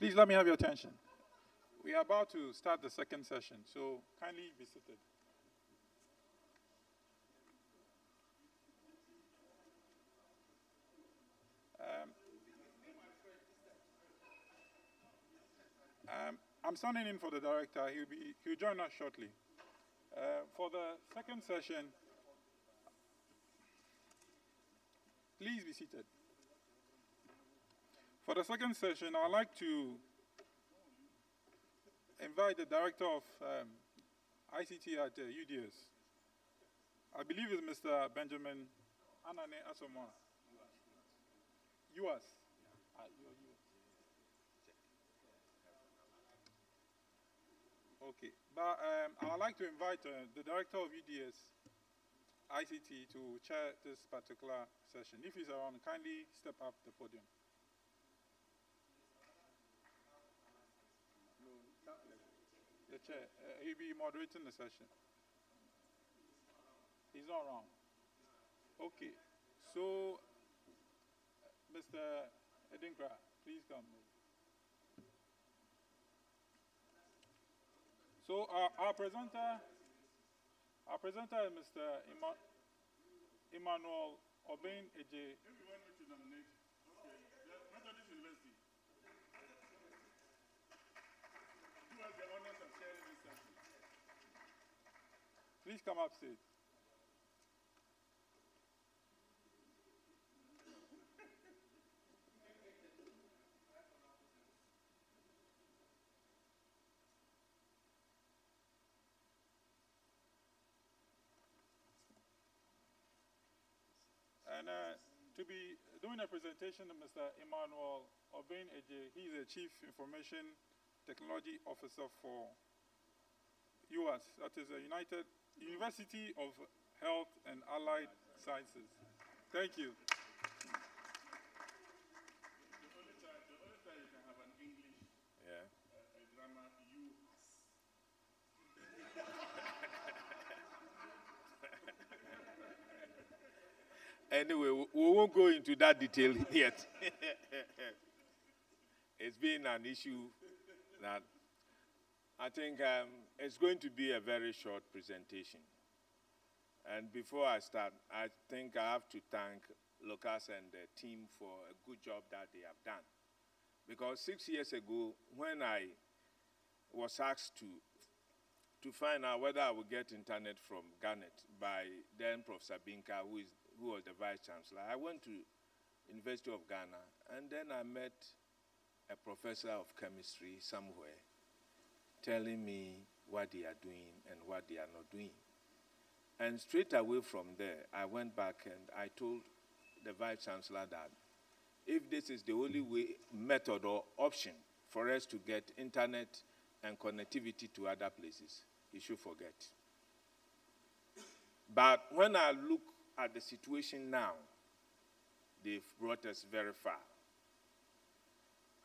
Please let me have your attention. We are about to start the second session, so kindly be seated. I'm standing in for the director. He'll join us shortly. For the second session, please be seated. For the second session, I'd like to invite the director of ICT at UDS. I believe it's Mr. Benjamin Anane Asamoah. US. Okay, but I'd like to invite the director of UDS ICT to chair this particular session. If he's around, kindly step up the podium. The chair, he'll be moderating the session. He's not around. Okay, so Mr. Edinkra, please come. So our presenter is Mr. Emmanuel Obain Eje. Everyone needs to nominate. Okay. Methodist University. Who has the honors of chairing this session? Please come upstage. And to be doing a presentation of Mr. Emmanuel Obain Eje, he is the Chief Information Technology Officer for US, that is the University of Health and Allied Sciences. Thank you. The only time you can have an English grammar, you Anyway, we won't go into that detail yet. It's been an issue that I think it's going to be a very short presentation. And before I start, I think I have to thank Lucas and the team for a good job that they have done. Because 6 years ago, when I was asked to find out whether I would get internet from Garnet by then Professor Binka, who was the Vice Chancellor, I went to University of Ghana, and then I met a professor of chemistry somewhere telling me what they are doing and what they are not doing. And straight away from there, I went back and I told the Vice Chancellor that if this is the only method or option for us to get internet and connectivity to other places, he should forget. But when I look at the situation now, they've brought us very far.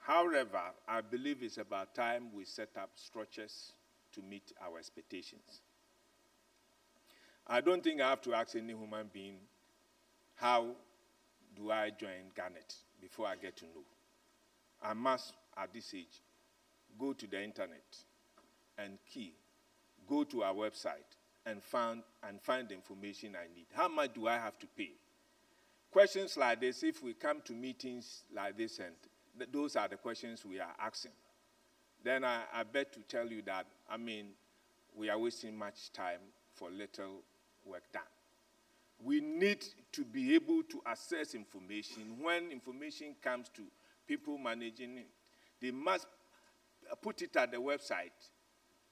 However, I believe it's about time we set up structures to meet our expectations. I don't think I have to ask any human being, how do I join Garnet before I get to know? I must, at this age, go to the internet and go to our website and find the information I need. How much do I have to pay? Questions like this, if we come to meetings like this, and those are the questions we are asking, then I bet to tell you that, we are wasting much time for little work done. We need to be able to access information. When information comes to people managing it, they must put it at the website,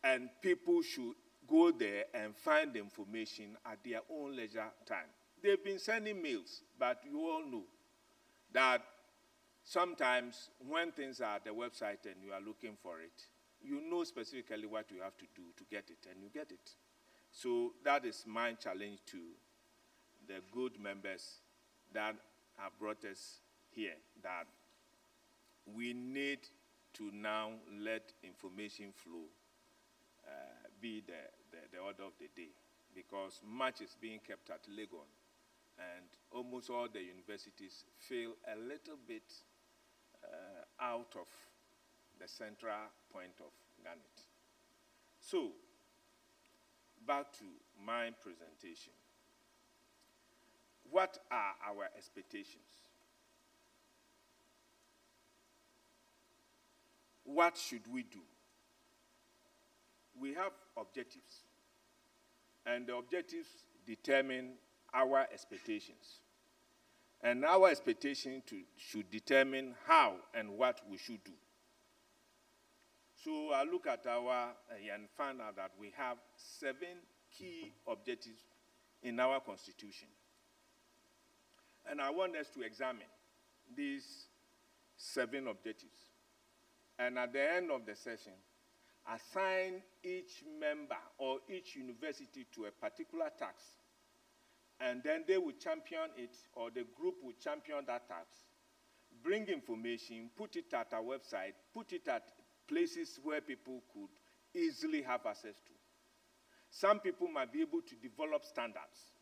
and people should go there and find the information at their own leisure time. They've been sending mails, but you all know that sometimes when things are at the website and you are looking for it, you know specifically what you have to do to get it, and you get it. So that is my challenge to the good members that have brought us here, that we need to now let information flow be the order of the day, because much is being kept at Legon, and almost all the universities feel a little bit out of the central point of Garnet. So, back to my presentation. What are our expectations? What should we do? We have objectives, and the objectives determine our expectations. And our expectation should determine how and what we should do. So I look at our and find out that we have 7 key objectives in our Constitution. And I want us to examine these 7 objectives. And at the end of the session, assign each member or each university to a particular task. And then they will champion it, or the group will champion that task. Bring information, put it at our website, put it at places where people could easily have access to. Some people might be able to develop standards.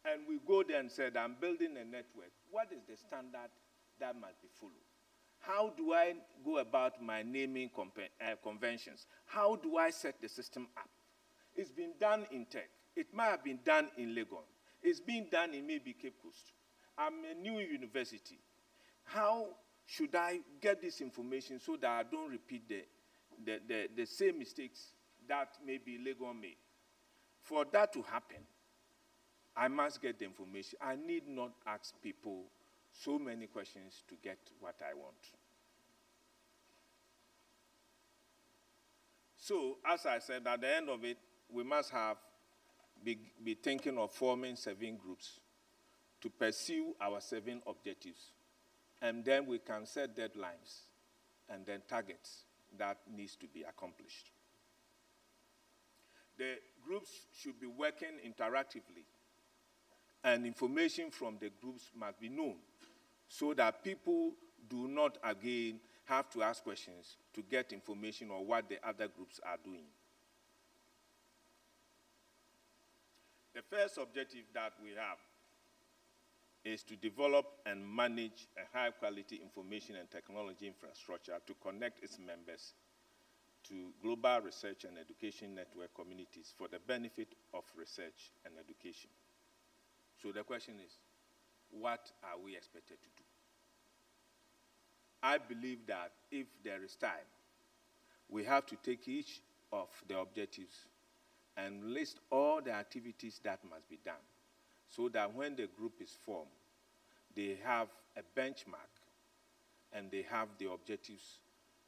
And we go there and said, I'm building a network. What is the standard that must be followed? How do I go about my naming conventions? How do I set the system up? It's been done in tech. It might have been done in Legon. It's been done in maybe Cape Coast. I'm a new university. How should I get this information so that I don't repeat the same mistakes that maybe Legon made? For that to happen, I must get the information. I need not ask people so many questions to get what I want. So, as I said, at the end of it, we must be thinking of forming 7 groups to pursue our 7 objectives. And then we can set deadlines and then targets that needs to be accomplished. The groups should be working interactively, and information from the groups must be known so that people do not again have to ask questions to get information on what the other groups are doing. The first objective that we have is to develop and manage a high-quality information and technology infrastructure to connect its members to global research and education network communities for the benefit of research and education. So the question is, what are we expected to do? I believe that if there is time, we have to take each of the objectives and list all the activities that must be done so that when the group is formed, they have a benchmark and they have the objectives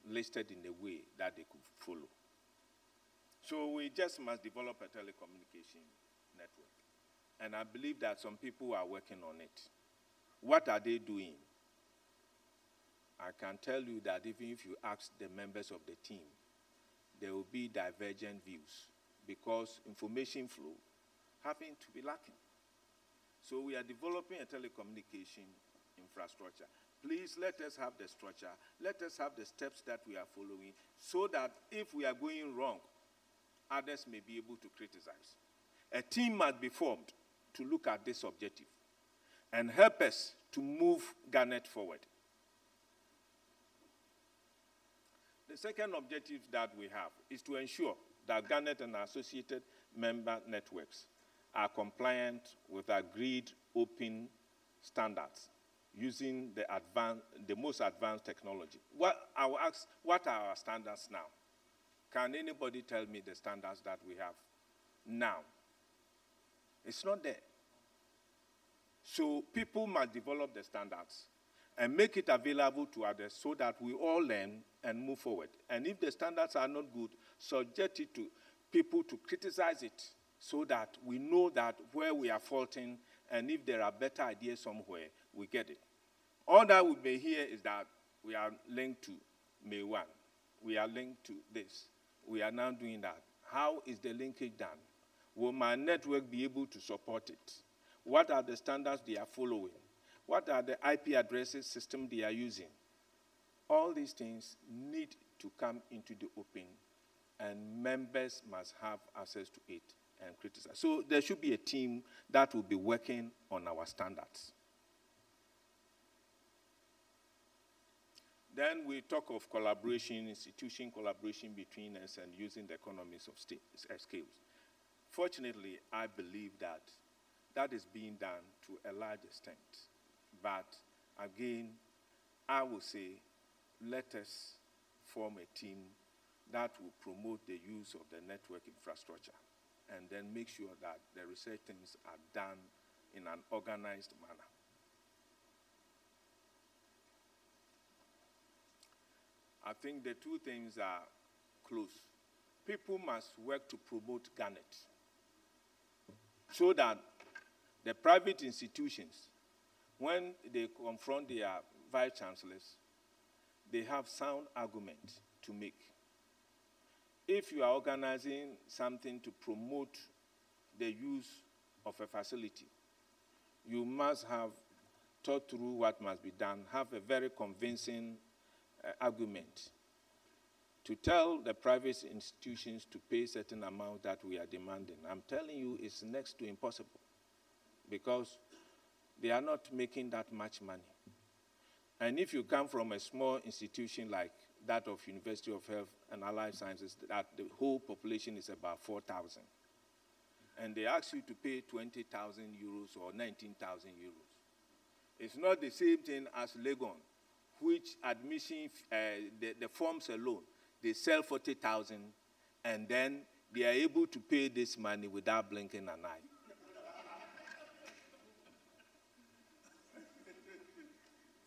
listed in a way that they could follow. So we just must develop a telecommunication network. And I believe that some people are working on it. What are they doing? I can tell you that even if you ask the members of the team, there will be divergent views because information flow having to be lacking. So we are developing a telecommunication infrastructure. Please let us have the structure. Let us have the steps that we are following so that if we are going wrong, others may be able to criticize. A team must be formed to look at this objective and help us to move Garnet forward. The second objective that we have is to ensure that Garnet and associated member networks are compliant with agreed open standards using the most advanced technology. I will ask, what are our standards now? Can anybody tell me the standards that we have now? It's not there. So people must develop the standards and make it available to others so that we all learn and move forward. And if the standards are not good, subject it to people to criticize it so that we know that where we are faulting, and if there are better ideas somewhere, we get it. All that we may hear is that we are linked to May 1. We are linked to this. We are now doing that. How is the linkage done? Will my network be able to support it? What are the standards they are following? What are the IP addresses system they are using? All these things need to come into the open, and members must have access to it and criticize. So there should be a team that will be working on our standards. Then we talk of collaboration, institution collaboration between us and using the economies of scales. Fortunately, I believe that that is being done to a large extent. But again, I will say, let us form a team that will promote the use of the network infrastructure and then make sure that the research things are done in an organized manner. I think the two things are close. People must work to promote Garnet so that the private institutions, when they confront their vice chancellors, they have sound argument to make. If you are organizing something to promote the use of a facility, you must have thought through what must be done, have a very convincing argument to tell the private institutions to pay certain amount that we are demanding. I'm telling you, it's next to impossible because they are not making that much money. And if you come from a small institution like that of University of Health and Allied Sciences, that the whole population is about 4,000, and they ask you to pay 20,000 euros or 19,000 euros, it's not the same thing as Legon, which admission, the forms alone, they sell 40,000, and then they are able to pay this money without blinking an eye.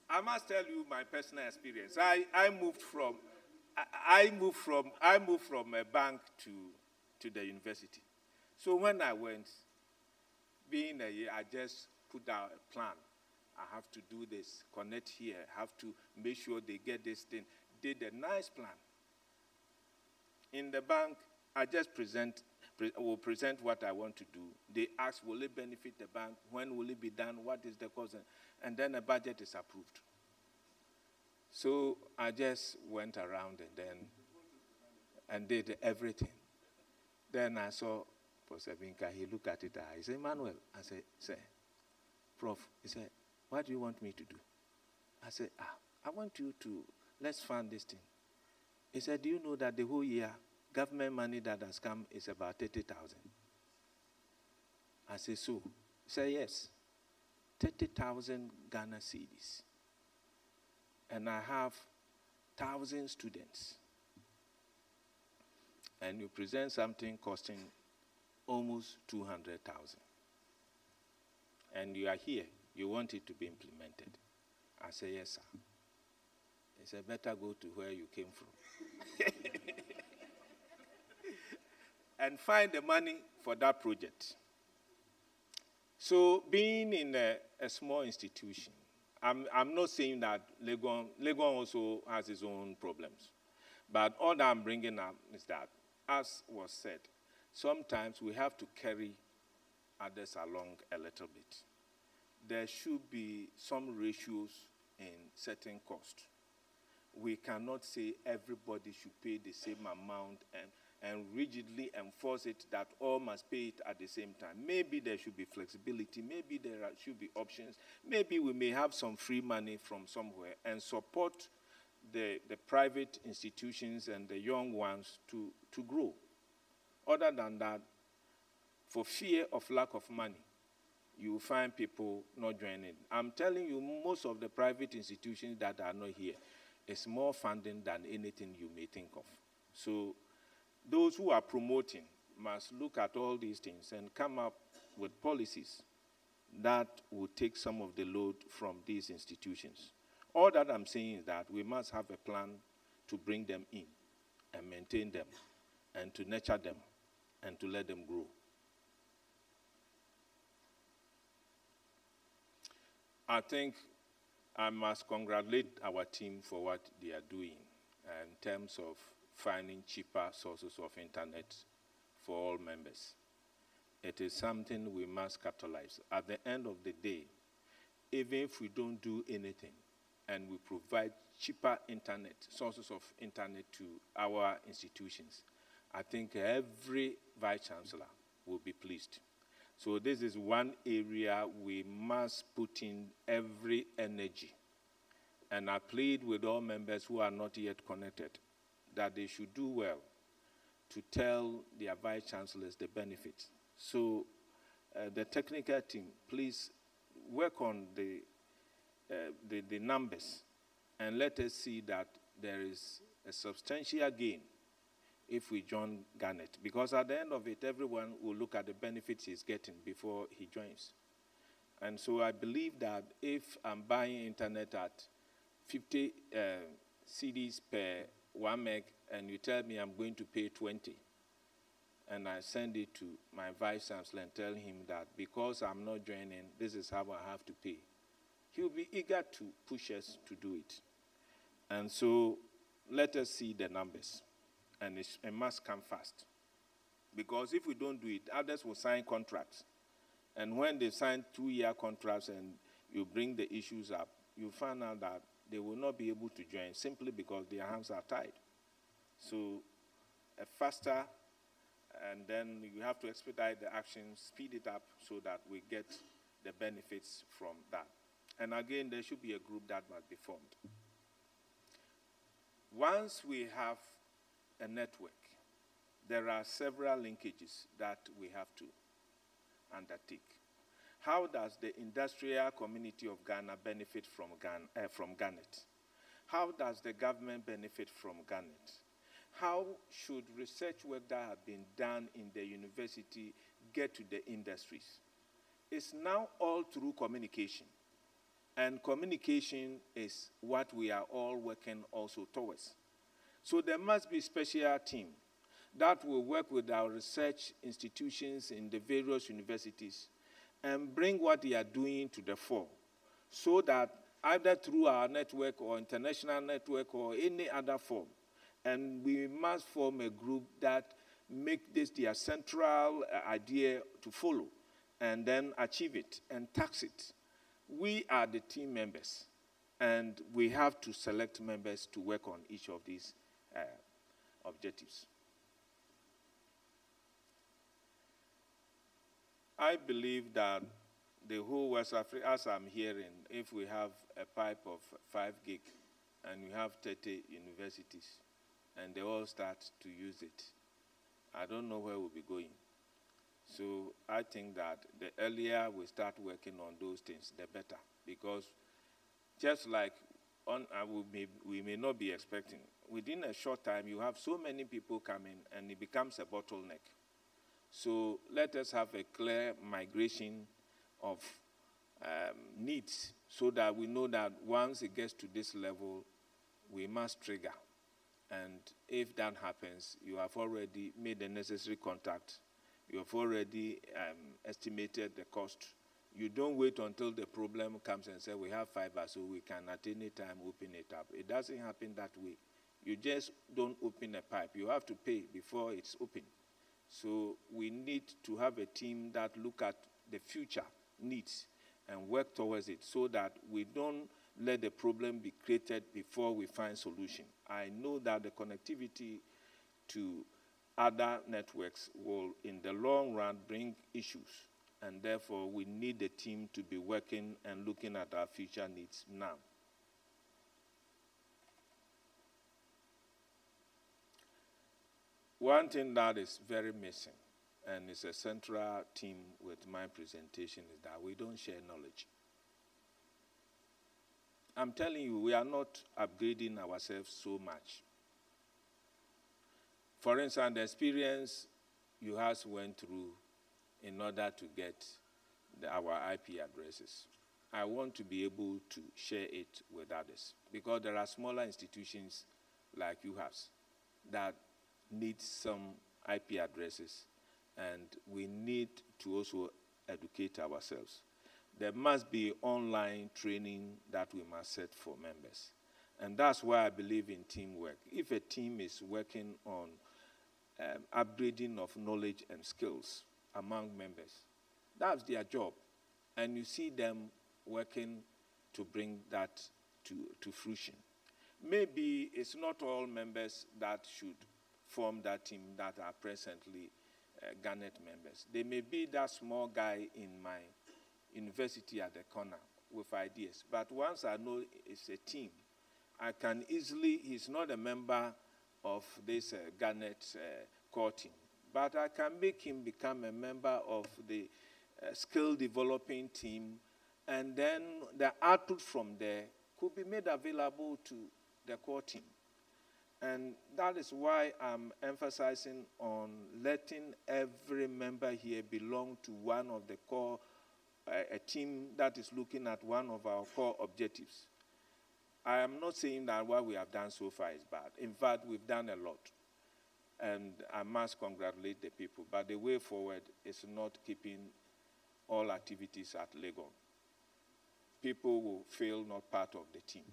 I must tell you my personal experience. I moved from a bank to the university. So when I went, being a year, I just put out a plan. I have to do this, connect here, have to make sure they get this thing. Did a nice plan. In the bank, I just will present what I want to do. They ask, will it benefit the bank? When will it be done? What is the cost? And then a budget is approved. So I just went around and did everything. Then I saw Professor Vinka. He looked at it. He said, Manuel. I said, sir, Prof. He said, what do you want me to do? I said, I want you to, let's fund this thing. He said, do you know that the whole year, government money that has come is about 30,000? I said, so? He said, yes, 30,000 Ghana cedis. And I have 1,000 students. And you present something costing almost 200,000. And you are here. You want it to be implemented. I say, yes, sir. He said, better go to where you came from. And find the money for that project. So being in a small institution, I'm not saying that Legon also has its own problems. But all that I'm bringing up is that, as was said, sometimes we have to carry others along a little bit. There should be some ratios in certain costs. We cannot say everybody should pay the same amount and rigidly enforce it that all must pay it at the same time. Maybe there should be flexibility. Maybe there should be options. Maybe we may have some free money from somewhere and support the private institutions and the young ones to grow. Other than that, for fear of lack of money, you will find people not joining. I'm telling you, most of the private institutions that are not here, it's more funding than anything you may think of. So those who are promoting must look at all these things and come up with policies that will take some of the load from these institutions. All that I'm saying is that we must have a plan to bring them in and maintain them and to nurture them and to let them grow. I think I must congratulate our team for what they are doing in terms of finding cheaper sources of internet for all members. It is something we must capitalize. At the end of the day, even if we don't do anything and we provide cheaper internet, sources of internet to our institutions, I think every vice-chancellor will be pleased. So this is one area we must put in every energy. And I plead with all members who are not yet connected that they should do well to tell their vice chancellors the benefits. So the technical team, please work on the numbers and let us see that there is a substantial gain if we join Garnet. Because at the end of it, everyone will look at the benefits he's getting before he joins. And so I believe that if I'm buying internet at 50 cedis per 1 meg, and you tell me I'm going to pay 20, and I send it to my vice chancellor and tell him that because I'm not joining, this is how I have to pay, he'll be eager to push us to do it. And so let us see the numbers, and it must come fast. Because if we don't do it, others will sign contracts. And when they sign 2-year contracts and you bring the issues up, you find out that they will not be able to join simply because their hands are tied. So faster, and then you have to expedite the action, speed it up so that we get the benefits from that. And again, there should be a group that must be formed. Once we have a network, there are several linkages that we have to undertake. How does the industrial community of Ghana benefit from Garnet? How does the government benefit from Garnet? How should research work that has been done in the university get to the industries? It's now all through communication. And communication is what we are all working also towards. So there must be a special team that will work with our research institutions in the various universities and bring what they are doing to the fore, so that either through our network or international network or any other form, and we must form a group that make this their central idea to follow and then achieve it and tax it. We are the team members, and we have to select members to work on each of these objectives. I believe that the whole West Africa, as I'm hearing, if we have a pipe of 5 gig and we have 30 universities and they all start to use it, I don't know where we'll be going. So I think that the earlier we start working on those things, the better. Because just like we may not be expecting, within a short time you have so many people coming and it becomes a bottleneck. So let us have a clear migration of needs so that we know that once it gets to this level, we must trigger. And if that happens, you have already made the necessary contact. You have already estimated the cost. You don't wait until the problem comes and say, we have fiber, so we can at any time open it up. It doesn't happen that way. You just don't open a pipe. You have to pay before it's open. So we need to have a team that look at the future needs and work towards it so that we don't let the problem be created before we find solution. I know that the connectivity to other networks will, in the long run, bring issues. And therefore, we need the team to be working and looking at our future needs now. One thing that is very missing, and it's a central theme with my presentation, is that we don't share knowledge. I'm telling you, we are not upgrading ourselves so much. For instance, the experience you guys went through in order to get our IP addresses, I want to be able to share it with others, because there are smaller institutions like you have that need some IP addresses, and we need to also educate ourselves. There must be online training that we must set for members. And that's why I believe in teamwork. If a team is working on upgrading of knowledge and skills among members, that's their job. And you see them working to bring that to fruition. Maybe it's not all members that should form that team that are presently Garnet members. They may be that small guy in my university at the corner, with ideas. But once I know it's a team, I can easily, he's not a member of this Garnet core team, but I can make him become a member of the skill developing team, and then the output from there could be made available to the core team. And that is why I'm emphasizing on letting every member here belong to one of the core, a team that is looking at one of our core objectives. I am not saying that what we have done so far is bad. In fact, we've done a lot. And I must congratulate the people. But the way forward is not keeping all activities at Legon. People will feel not part of the team.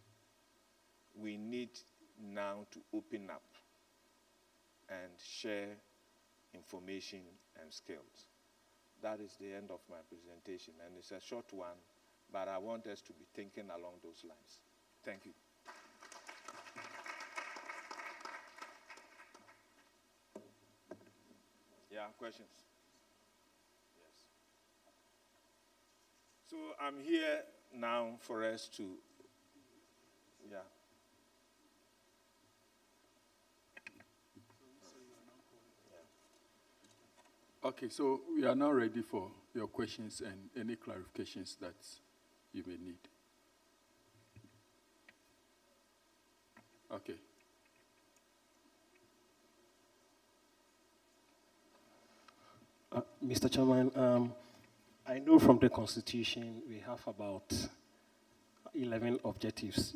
We need now to open up and share information and skills. That is the end of my presentation, and it's a short one, but I want us to be thinking along those lines. Thank you. Yeah, questions? Yes. So I'm here now for us to, yeah. Okay, so we are now ready for your questions and any clarifications that you may need. Okay. Mr. Chairman, I know from the Constitution we have about 11 objectives,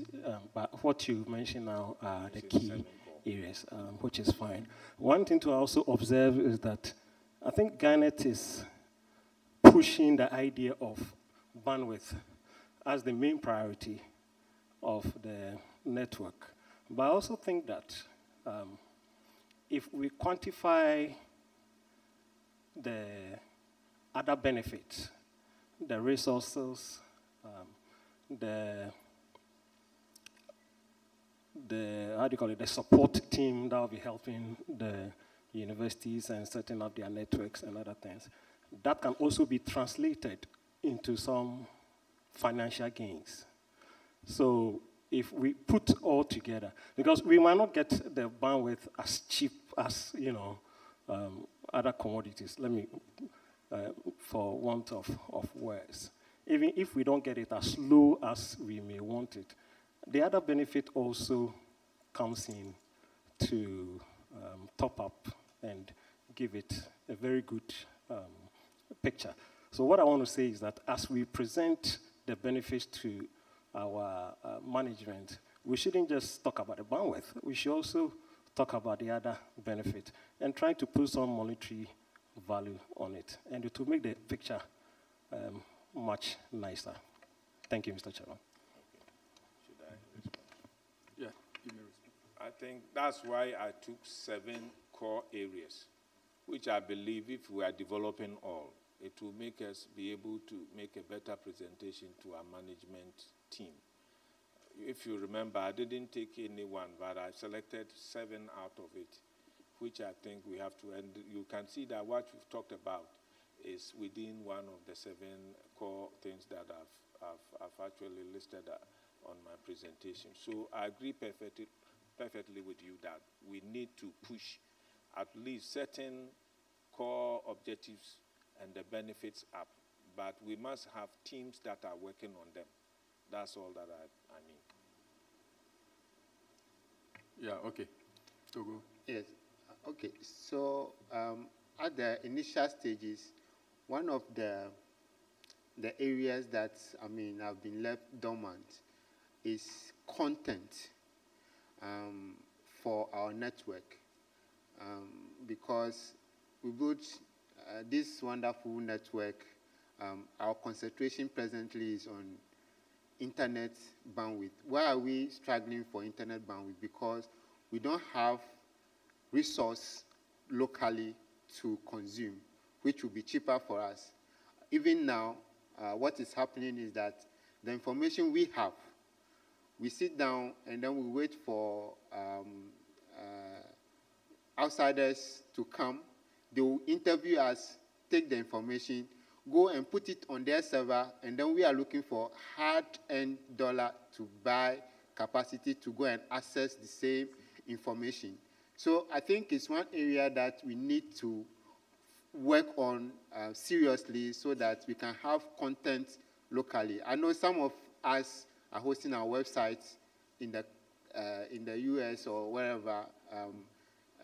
but what you mentioned now are the key areas, which is fine. One thing to also observe is that I think Garnet is pushing the idea of bandwidth as the main priority of the network. But I also think that if we quantify the other benefits, the resources, the how do you call it, the support team that will be helping the universities and setting up their networks and other things, that can also be translated into some financial gains. So if we put all together, because we might not get the bandwidth as cheap as, you know, other commodities, for want of words. Even if we don't get it as low as we may want it, the other benefit also comes in to top up and give it a very good picture. So what I want to say is that as we present the benefits to our management, we shouldn't just talk about the bandwidth. We should also talk about the other benefit and try to put some monetary value on it, and it will make the picture much nicer. Thank you, Mr. Chairman. Should I respond? Yeah, give me a response. I think that's why I took 7 core areas, which I believe if we are developing all, it will make us be able to make a better presentation to our management team. If you remember, I didn't take any one, but I selected 7 out of it, which I think we have to, and you can see that what we've talked about is within one of the 7 core things that I've actually listed on my presentation. So I agree perfectly with you that we need to push at least certain core objectives and the benefits up, but we must have teams that are working on them. That's all that I mean. Yeah, okay. Togo. Yes. Okay. So at the initial stages, one of the areas that, I mean, have been left dormant is content for our network, because we built this wonderful network. Our concentration presently is on internet bandwidth. Why are we struggling for internet bandwidth? Because we don't have resource locally to consume, which will be cheaper for us. Even now, what is happening is that the information we have, we sit down and then we wait for outsiders to come. They will interview us, take the information. go and put it on their server, and then we are looking for hard-earned dollar to buy capacity to go and access the same information. So I think it's one area that we need to work on seriously so that we can have content locally. I know some of us are hosting our websites in the US or wherever.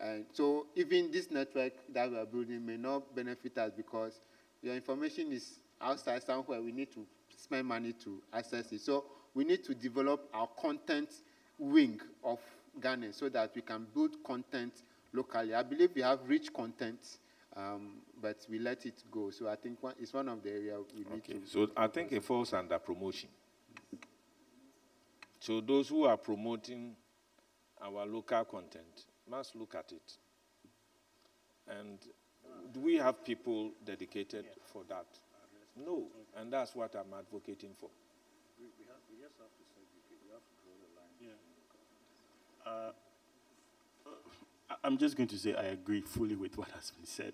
And so even this network that we are building may not benefit us because your information is outside somewhere. We need to spend money to access it. So we need to develop our content wing of Garnet so that we can build content locally. I believe we have rich content, but we let it go. So I think it's one of the areas we need to. So I think it falls under promotion. So those who are promoting our local content must look at it. And do we have people dedicated for that? No, and that's what I'm advocating for. We just have to segregate. We have to draw the line. Yeah. I'm just going to say I agree fully with what has been said.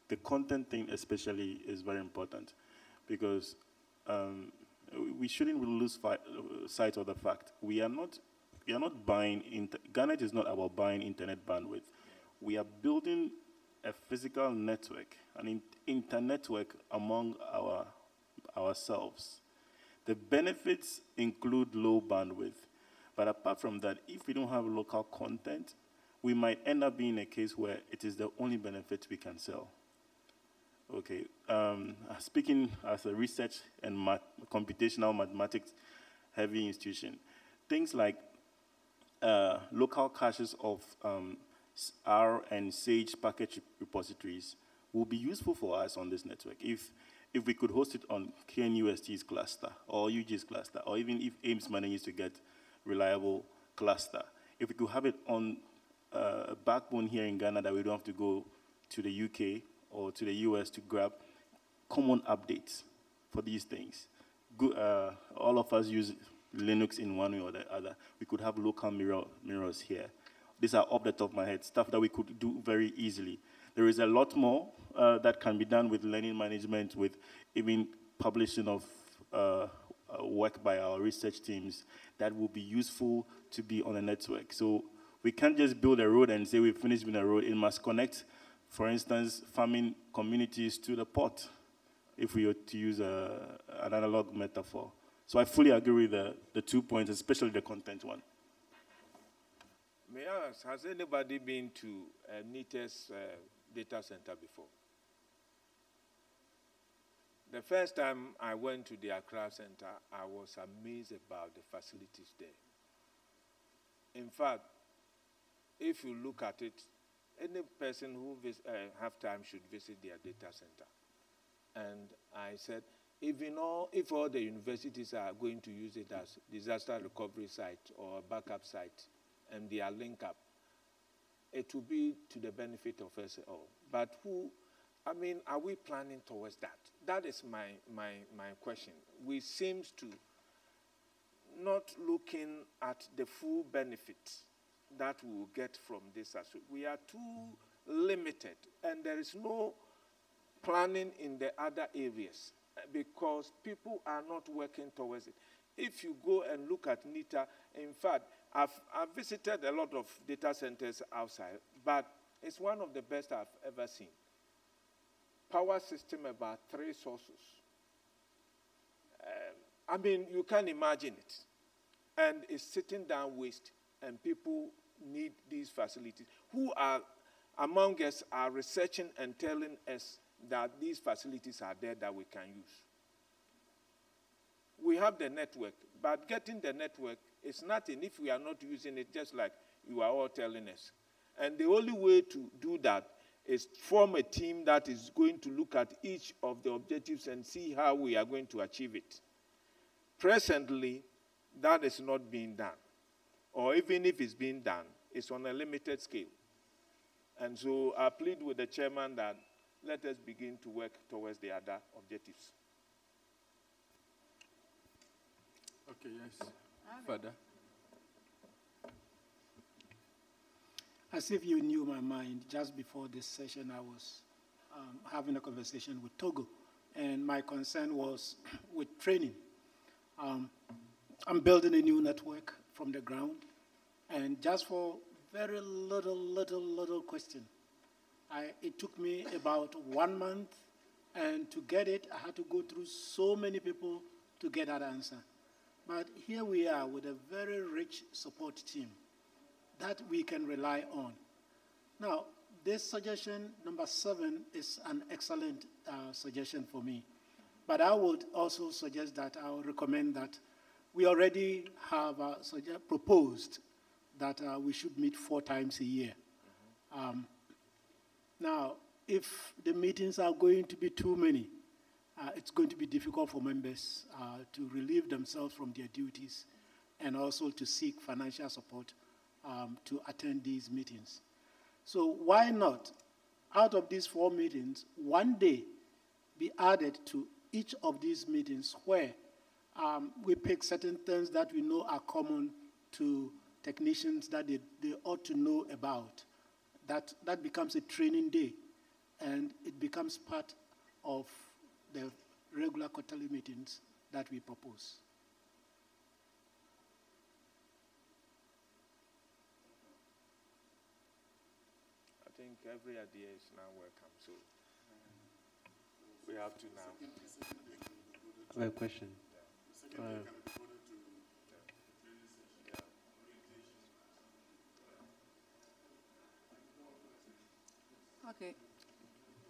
The content thing especially is very important because we shouldn't lose sight of the fact we are not buying, Garnet is not about buying internet bandwidth. We are building a physical network, an internetwork among ourselves. The benefits include low bandwidth, but apart from that, if we don't have local content, we might end up being a case where it is the only benefit we can sell. Okay, speaking as a research and computational mathematics heavy institution, things like local caches of R and Sage package repositories will be useful for us on this network. If we could host it on KNUST's cluster or UG's cluster, or even if Ames manages to get reliable cluster, if we could have it on a backbone here in Ghana that we don't have to go to the UK or to the US to grab common updates for these things. All of us use Linux in one way or the other. We could have local mirrors here. These are off the top of my head, stuff that we could do very easily. There is a lot more that can be done with learning management, with even publishing of work by our research teams that will be useful to be on a network. So we can't just build a road and say we've finished with a road. It must connect, for instance, farming communities to the port, if we were to use an analog metaphor. So I fully agree with the 2 points, especially the content one. May I ask, has anybody been to NITE's data center before? The first time I went to the Accra Center, I was amazed about the facilities there. In fact, if you look at it, any person who have time should visit their data center. And I said, if all the universities are going to use it as disaster recovery site or a backup site, and they are linked up, it will be to the benefit of us all. But are we planning towards that? That is my question. We seem to not looking at the full benefits that we will get from this. We are too limited, and there is no planning in the other areas because people are not working towards it. If you go and look at NITA, in fact, I've visited a lot of data centers outside, but it's one of the best I've ever seen. Power system about 3 sources. You can imagine it. And it's sitting down waste, and people need these facilities. Who are among us are researching and telling us that these facilities are there that we can use. We have the network, but getting the network is nothing if we are not using it, just like you are all telling us. And the only way to do that is form a team that is going to look at each of the objectives and see how we are going to achieve it. Presently, that is not being done. Or even if it's being done, it's on a limited scale. And so I plead with the chairman that let us begin to work towards the other objectives. Okay, yes. Father. As if you knew my mind, just before this session, I was having a conversation with Togo and my concern was with training. I'm building a new network from the ground, and just for very little question, it took me about 1 month, and to get it, I had to go through so many people to get that answer. But here we are with a very rich support team that we can rely on. Now, this suggestion, number 7, is an excellent suggestion for me. But I would also suggest that I would recommend that we already have proposed that we should meet 4 times a year. Now, if the meetings are going to be too many, it's going to be difficult for members to relieve themselves from their duties and also to seek financial support to attend these meetings. So why not, out of these 4 meetings, 1 day be added to each of these meetings where we pick certain things that we know are common to technicians that they ought to know about. That becomes a training day, and it becomes part of the regular quarterly meetings that we propose. I think every idea is now welcome, so we have to now. I have a question. Okay.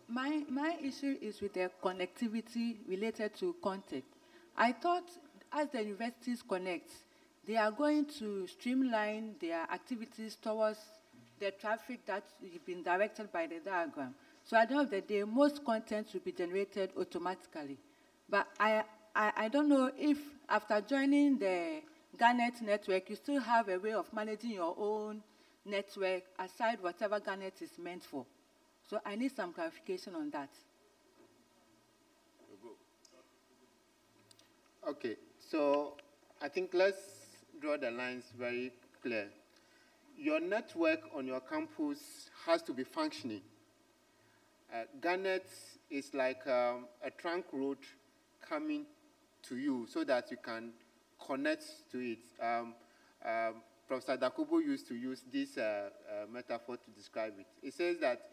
My issue is with the connectivity related to content. I thought as the universities connect, they are going to streamline their activities towards the traffic that's been directed by the diagram. So at the end of the day, most content will be generated automatically. But I don't know if after joining the Garnet network, you still have a way of managing your own network aside whatever Garnet is meant for. So I need some clarification on that. Okay, so I think let's draw the lines very clear. Your network on your campus has to be functioning. Garnet is like a trunk road coming to you so that you can connect to it. Professor Dakubo used to use this metaphor to describe it. He says that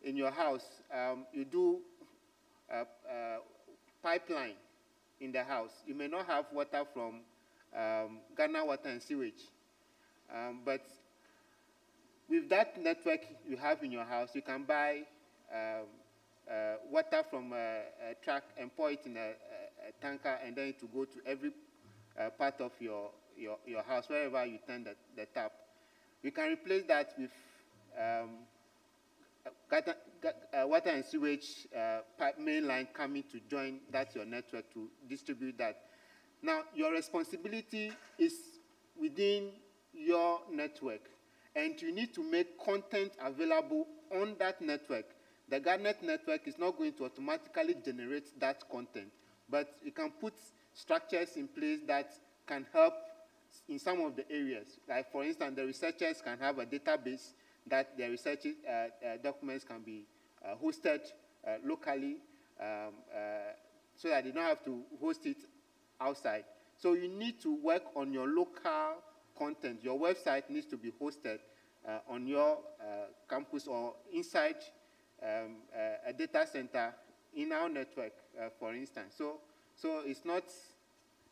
in your house, you do pipeline in the house. You may not have water from Ghana Water and Sewage, but with that network you have in your house, you can buy water from a truck and pour it in a tanker, and then to go to every part of your house, wherever you turn the tap. You can replace that with water and sewage main line coming to join that's your network to distribute that. Now, your responsibility is within your network, and you need to make content available on that network. The Garnet network is not going to automatically generate that content, but you can put structures in place that can help in some of the areas. Like, for instance, the researchers can have a database that their research documents can be hosted locally so that they don't have to host it outside. So you need to work on your local content. Your website needs to be hosted on your campus or inside a data center in our network, for instance. So it's not,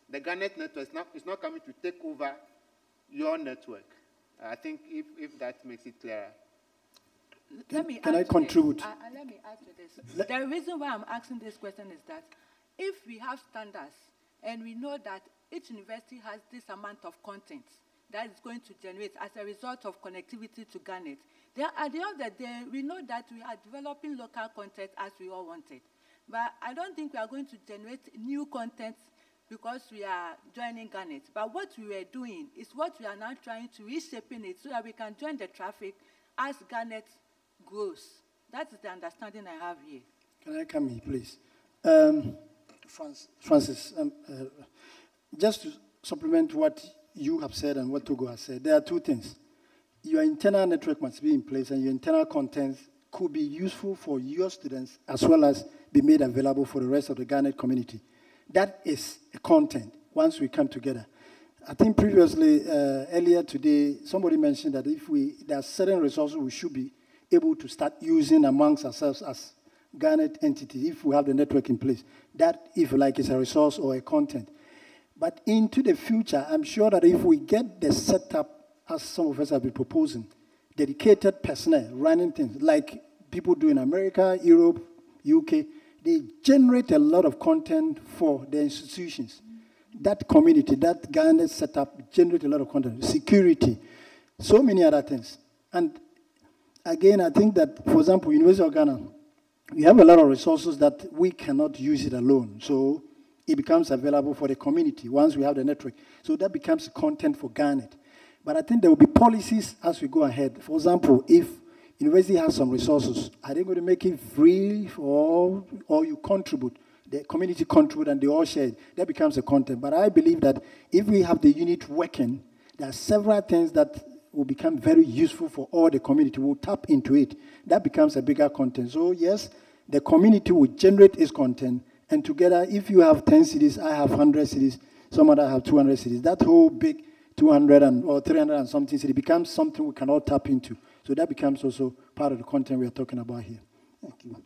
the Garnet network is not coming to take over your network. I think if that makes it clearer. Can I contribute? Let me add to this. The reason why I'm asking this question is that if we have standards and we know that each university has this amount of content that is going to generate as a result of connectivity to Garnet, then at the end of the day, we know that we are developing local content as we all wanted. But I don't think we are going to generate new content because we are joining Garnet. But what we were doing is what we are now trying to reshaping it so that we can join the traffic as Garnet grows. That is the understanding I have here. Can I come here, please? Francis, just to supplement what you have said and what Togo has said, there are two things. Your internal network must be in place and your internal content could be useful for your students as well as be made available for the rest of the Garnet community. That is a content once we come together. I think previously, earlier today, somebody mentioned that there are certain resources we should be able to start using amongst ourselves as Garnet entities if we have the network in place. That, if you like, is a resource or a content. But into the future, I'm sure that if we get the setup, as some of us have been proposing, dedicated personnel running things, like people do in America, Europe, UK, they generate a lot of content for the institutions. That community, that Garnet setup generates a lot of content, security, so many other things. And again, I think that, for example, University of Ghana, we have a lot of resources that we cannot use it alone. So it becomes available for the community once we have the network. So that becomes content for Garnet. But I think there will be policies as we go ahead. For example, if university has some resources, are they going to make it free or you contribute? The community contribute and they all share it. That becomes a content. But I believe that if we have the unit working, there are several things that will become very useful for all the community. We'll tap into it. That becomes a bigger content. So yes, the community will generate its content. And together, if you have 10 cities, I have 100 cities, some other have 200 cities. That whole big 200 or 300 and something city becomes something we can all tap into. So that becomes also part of the content we are talking about here. Thank you.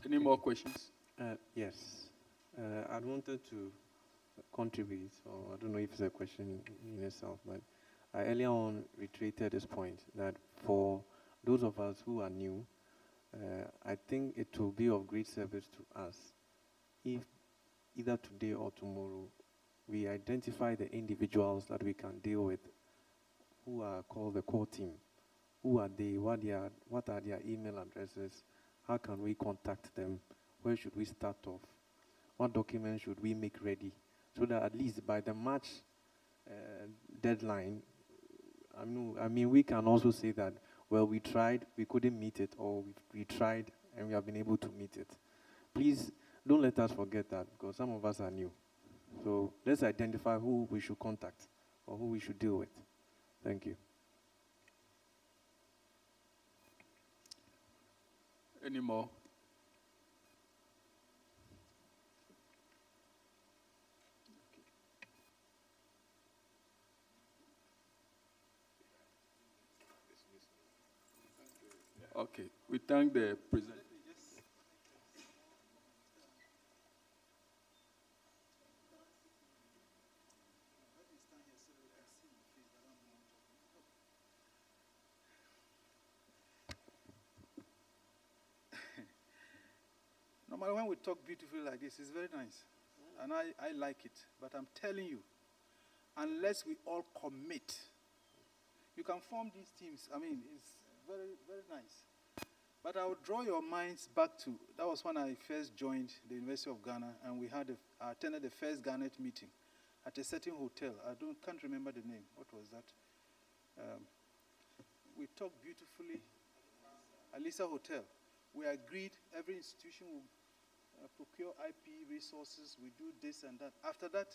Any more questions? Yes. I wanted to contribute, or I don't know if it's a question in itself, but I earlier on reiterated this point that for those of us who are new, I think it will be of great service to us if either today or tomorrow we identify the individuals that we can deal with who are called the core team. Who are they? What are their email addresses? How can we contact them? Where should we start off? What documents should we make ready? So that at least by the March deadline, I mean, we can also say that, well, we tried, we couldn't meet it, or we tried and we have been able to meet it. Please don't let us forget that, because some of us are new. So let's identify who we should contact or who we should deal with. Thank you. Any more? Okay, we thank the presenter. Normally when we talk beautifully like this, it's very nice. And I like it. But I'm telling you, unless we all commit, you can form these teams. I mean, it's very, very nice. But I would draw your minds back to, that was when I first joined the University of Ghana, and I attended the first Garnet meeting at a certain hotel. I can't remember the name. What was that? We talked beautifully. Alisa Hotel. We agreed every institution will procure IP resources. We do this and that. After that,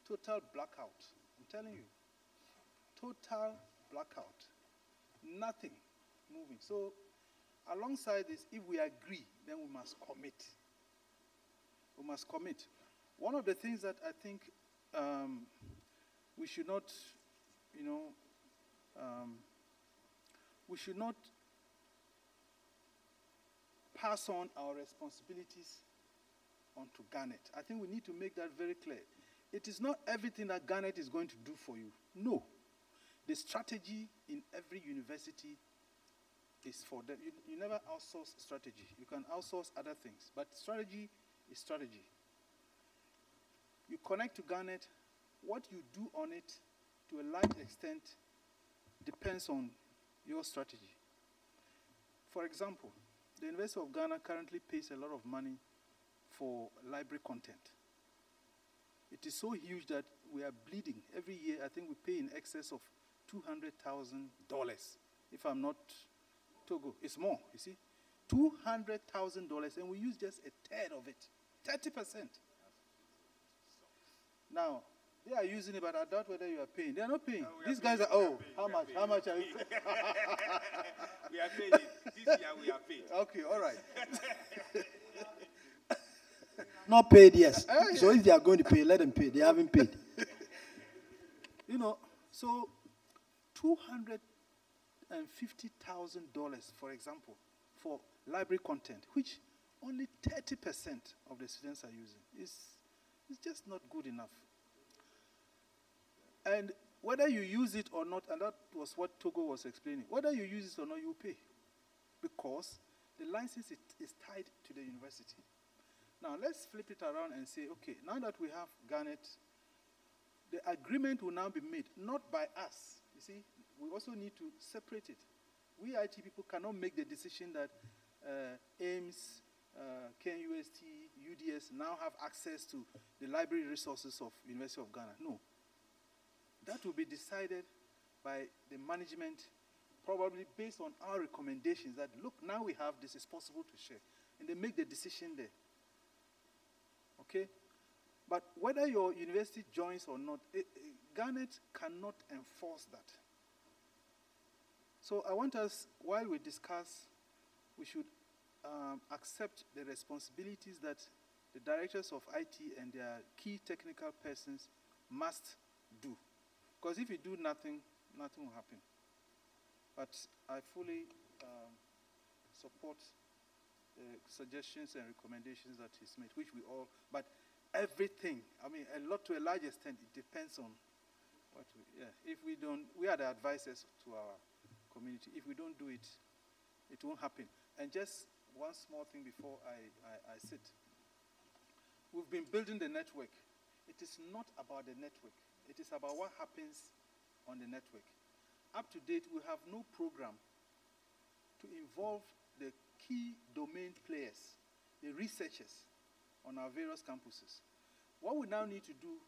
total blackout. I'm telling you, total blackout. Nothing moving. So alongside this, if we agree, then we must commit. We must commit. One of the things that I think we should not, we should not pass on our responsibilities onto Garnet. I think we need to make that very clear. It is not everything that Garnet is going to do for you. No. The strategy in every university is for them. You never outsource strategy. You can outsource other things, but strategy is strategy. You connect to Garnet. What you do on it, to a large extent, depends on your strategy. For example, the University of Ghana currently pays a lot of money for library content. It is so huge that we are bleeding. Every year, I think we pay in excess of $200,000. If I'm not Togo, it's more, you see. $200,000, and we use just a third of it, 30%. Now, They are using it, but I doubt whether you are paying. They are not paying. These guys are, how much? How much are you paying? We are paying it. This year we are paid. Okay, all right. Not paid, yes. So if they are going to pay, let them pay. They haven't paid. You know, so $250,000, for example, for library content, which only 30% of the students are using, is just not good enough. And whether you use it or not, and that was what Togo was explaining, whether you use it or not, you pay, because the license is tied to the university. Now, let's flip it around and say, okay, now that we have Garnet, the agreement will now be made, not by us. You see, we also need to separate it. We IT people cannot make the decision that AIMS, KNUST, UDS now have access to the library resources of University of Ghana. No. That will be decided by the management, probably based on our recommendations that, look, now we have this, is possible to share. And they make the decision there. Okay? But whether your university joins or not, Garnet cannot enforce that. So I want us, while we discuss, we should accept the responsibilities that the directors of IT and their key technical persons must do. Because if you do nothing, nothing will happen. But I fully support the suggestions and recommendations that he's made, which we all, but everything, I mean, a lot to a large extent, it depends on what we, if we don't, we are the advisors to our community. If we don't do it, it won't happen. And just one small thing before I sit. We've been building the network. It is not about the network. It is about what happens on the network. Up to date, we have no program to involve the key domain players, the researchers on our various campuses. What we now need to do,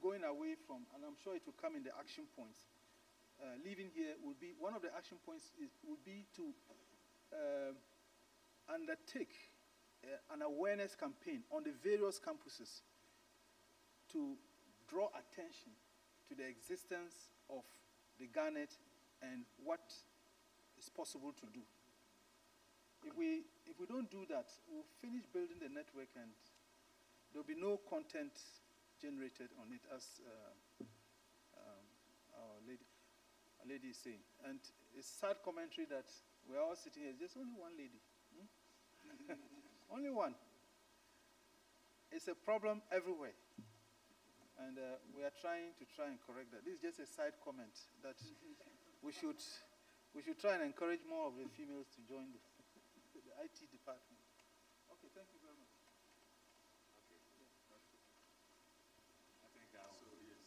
going away from, and I'm sure it will come in the action points, leaving here will be, one of the action points would be to undertake an awareness campaign on the various campuses to draw attention to the existence of the Garnet and what is possible to do. If we don't do that, we'll finish building the network and there'll be no content generated on it, as our lady is saying. And it's sad commentary that we're all sitting here. There's only one lady. Only one. It's a problem everywhere. And we are trying and correct that. This is just a side comment that we should try and encourage more of the females to join the IT department. Okay, thank you very much. Okay. I think I'll yes.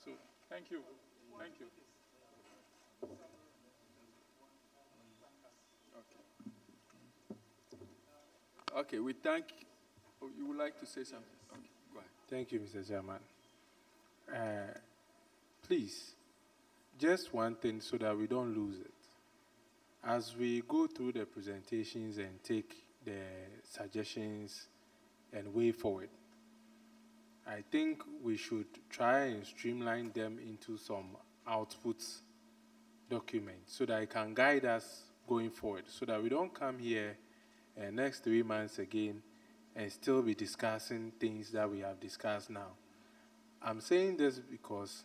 So, thank you. Thank you. Okay, we thank. Oh, you would like to say something? Okay, go ahead. Thank you, Mr. Chairman. Please, just one thing so that we don't lose it. As we go through the presentations and take the suggestions and way forward, I think we should try and streamline them into some output documents so that it can guide us going forward, so that we don't come here next 3 months again and still be discussing things that we have discussed now. I'm saying this because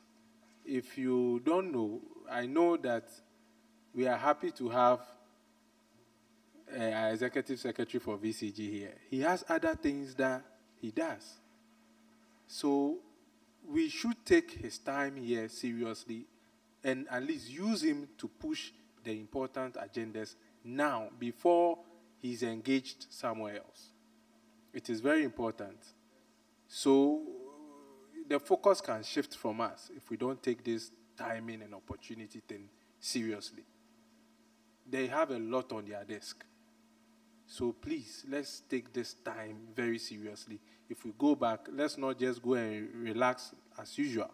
if you don't know, I know that we are happy to have our executive secretary for VCG here. He has other things that he does. So we should take his time here seriously and at least use him to push the important agendas now before he's engaged somewhere else. It is very important. So the focus can shift from us if we don't take this timing and opportunity thing seriously. They have a lot on their desk. So please, let's take this time very seriously. If we go back, let's not just go and relax as usual.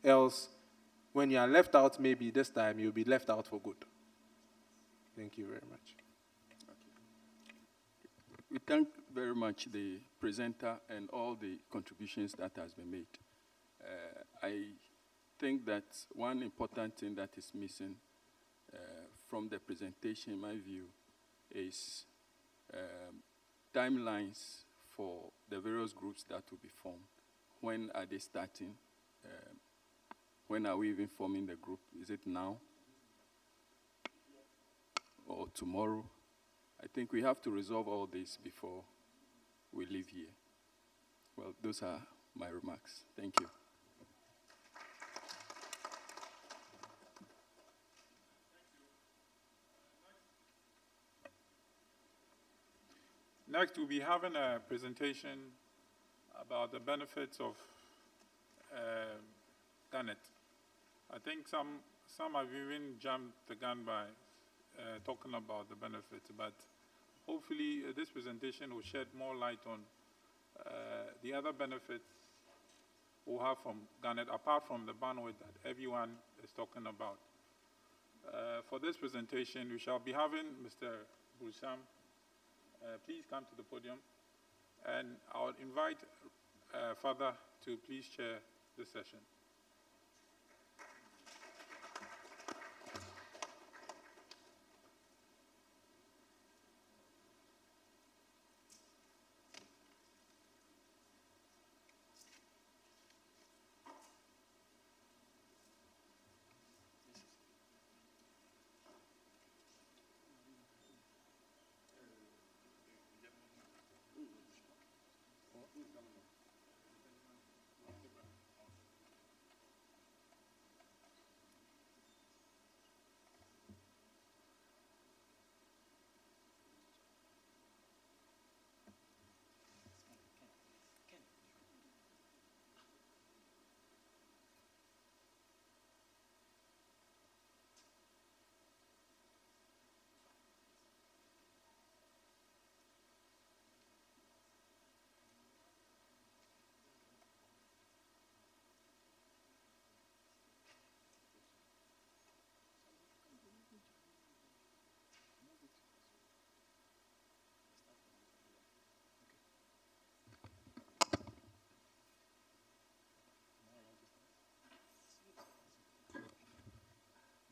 Else, when you are left out, maybe this time you'll be left out for good. Thank you very much. Okay. we thank very much the presenter and all the contributions that has been made. I think that one important thing that is missing from the presentation, in my view, is timelines for the various groups that will be formed. When are they starting? When are we even forming the group? Is it now or tomorrow? I think we have to resolve all this before we leave here. Well, those are my remarks. Thank you. Next, we'll be having a presentation about the benefits of Garnet. I think some have even jumped the gun by talking about the benefits, but hopefully this presentation will shed more light on the other benefits we'll have from Garnet, apart from the bandwidth that everyone is talking about. For this presentation, we shall be having Mr. Bursam. Please come to the podium. And I would invite Father to please chair this session.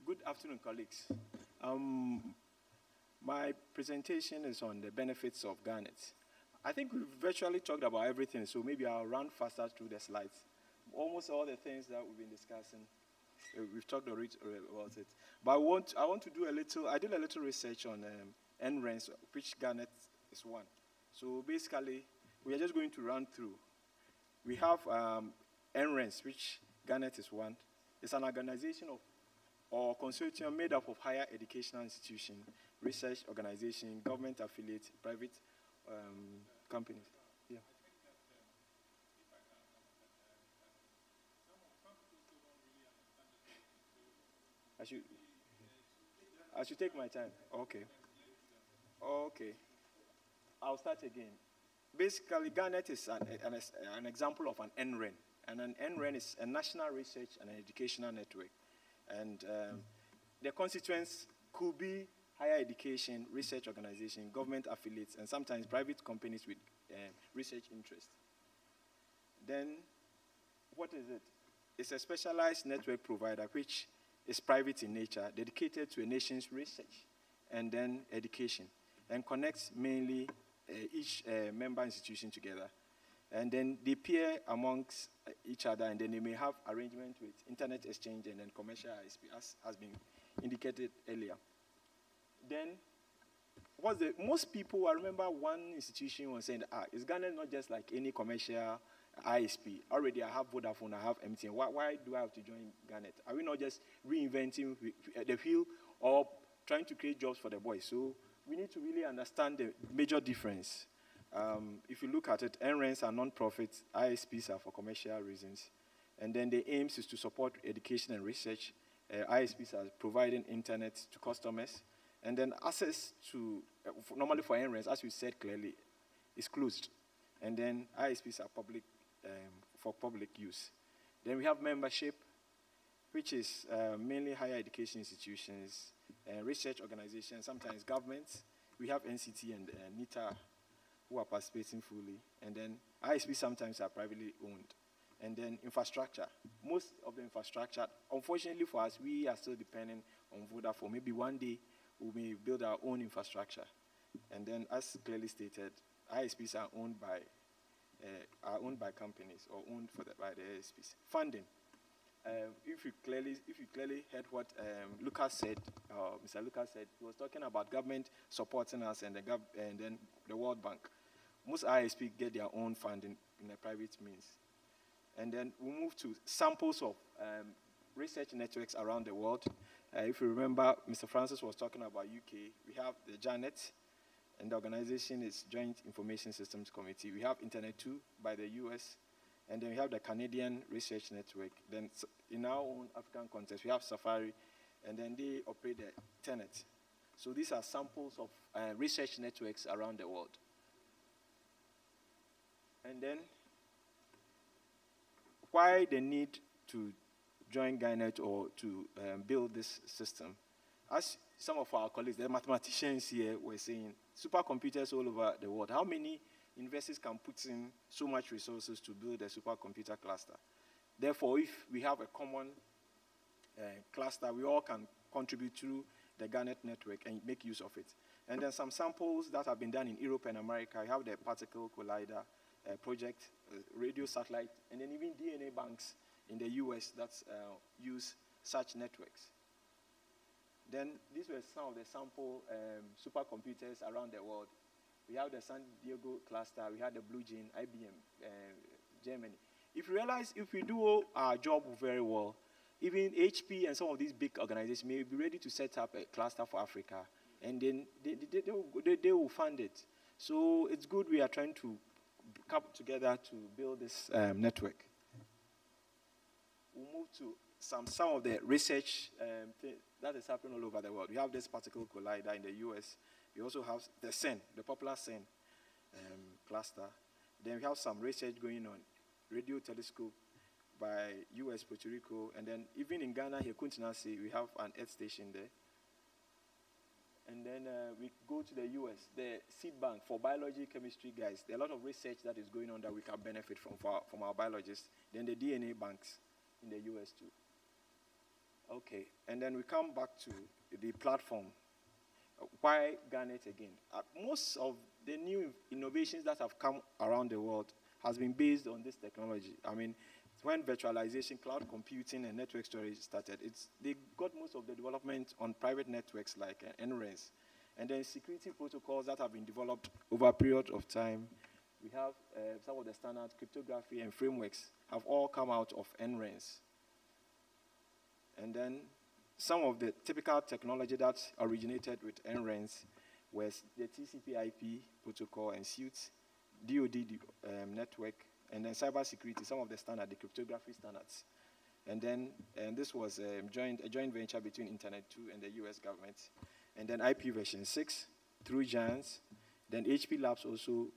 Good afternoon, colleagues. My presentation is on the benefits of Garnet. I think we've virtually talked about everything, so maybe I'll run faster through the slides. Almost all the things that we've been discussing, we've talked about it. But I did a little research on NRENs, which Garnet is one. So basically, we are just going to run through. We have NRENs, which Garnet is one. It's an organization or consortium made up of higher educational institutions, research organization, government affiliates, private companies. Yeah. I should take my time. Okay. Okay. I'll start again. Basically, Garnet is an example of an NREN. And an NREN is a national research and educational network. And the constituents could be higher education, research organization, government affiliates, and sometimes private companies with research interest. Then, what is it? It's a specialized network provider which is private in nature, dedicated to a nation's research and then education, and connects mainly each member institution together. And then they peer amongst each other, and then they may have arrangement with internet exchange and then commercial ISP, as has been indicated earlier. Then, most people, I remember one institution was saying, is Garnet not just like any commercial ISP? Already I have Vodafone, I have MTN. Why do I have to join Garnet? Are we not just reinventing the wheel or trying to create jobs for the boys? So we need to really understand the major difference. If you look at it, NRENs are non-profit, ISPs are for commercial reasons. And then the aims is to support education and research. ISPs are providing internet to customers. And then access to, normally for NRENs, as we said clearly, is closed. And then ISPs are public, for public use. Then we have membership, which is mainly higher education institutions, research organizations, sometimes governments. We have NCT and NITA who are participating fully. And then ISPs sometimes are privately owned. And then infrastructure. Most of the infrastructure, unfortunately for us, we are still depending on Vodafone. Maybe one day we may build our own infrastructure. And then, as clearly stated, ISPs are owned by companies or owned by the ISPs. Funding. If you clearly heard what Lucas said, Mr. Lucas said, he was talking about government supporting us and then the World Bank. Most ISPs get their own funding in a private means. And then we move to samples of research networks around the world. If you remember, Mr. Francis was talking about UK. We have the Garnet, and the organization is Joint Information Systems Committee. We have Internet 2 by the US, and then we have the Canadian Research Network. Then in our own African context, we have Safari, and then they operate the Tenet. So these are samples of research networks around the world. And then, why the need to join Garnet or to build this system? As some of our colleagues, the mathematicians here, were saying, supercomputers all over the world. How many universities can put in so much resources to build a supercomputer cluster? Therefore, if we have a common cluster, we all can contribute through the Garnet network and make use of it. And then some samples that have been done in Europe and America. We have the particle collider project, radio satellite, and then even DNA banks in the US that use such networks. Then these were some of the sample supercomputers around the world. We have the San Diego cluster, we have the Blue Gene, IBM, Germany. If you realize, if we do our job very well, even HP and some of these big organizations may be ready to set up a cluster for Africa, and then they will fund it. So it's good we are trying to come together to build this network. We'll move to some of the research that is happening all over the world. We have this particle collider in the US. We also have the CERN, the popular CERN cluster. Then we have some research going on, radio telescope by US, Puerto Rico, and then even in Ghana, here, Kuntinasi, we have an Earth station there. And then we go to the US, the seed bank for biology, chemistry guys. There are a lot of research that is going on that we can benefit from our biologists. Then the DNA banks in the US too. Okay, and then we come back to the platform. Why Garnet again? Most of the new innovations that have come around the world has been based on this technology. I mean, when virtualization, cloud computing, and network storage started, they got most of the development on private networks like NRENs. And then security protocols that have been developed over a period of time. We have some of the standard cryptography and frameworks have all come out of NRENs. And then some of the typical technology that originated with NRENs was the TCP/IP protocol and suits, DoD network, and then cybersecurity, some of the standard, the cryptography standards. And then this was a joint venture between Internet 2 and the US government. And then IP version 6 through Giants. Then HP Labs also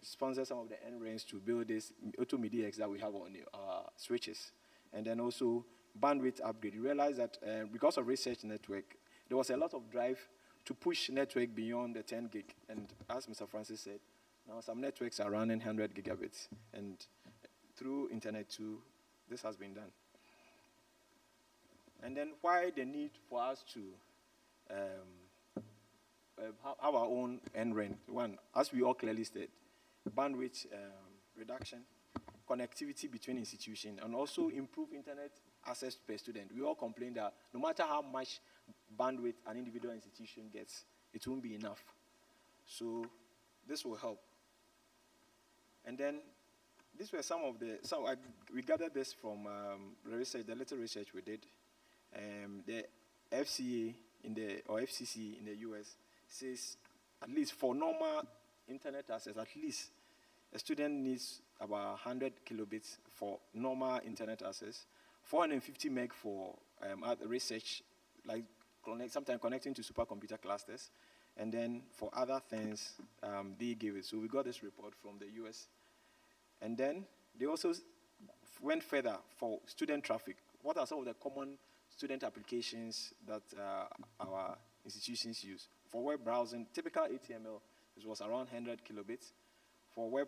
sponsored some of the NRENs to build this AutoMediaX that we have on our switches. And then also bandwidth upgrade. You realize that because of research network, there was a lot of drive to push network beyond the 10 gig. And as Mr. Francis said, now some networks are running 100 gigabits. And through Internet 2, this has been done. And then why the need for us to have our own NREN? One, as we all clearly said, bandwidth reduction, connectivity between institutions, and also improve internet access per student. We all complain that no matter how much bandwidth an individual institution gets, it won't be enough. So this will help. And then these were some of we gathered this from the little research we did. The FCA or FCC in the US says at least for normal internet access, at least a student needs about 100 kilobits for normal internet access, 450 meg for research, like sometimes connecting to supercomputer clusters, and then for other things, they gave it. So we got this report from the US. And then they also went further for student traffic. What are some of the common student applications that our institutions use? For web browsing, typical HTML it was around 100 kilobits. For web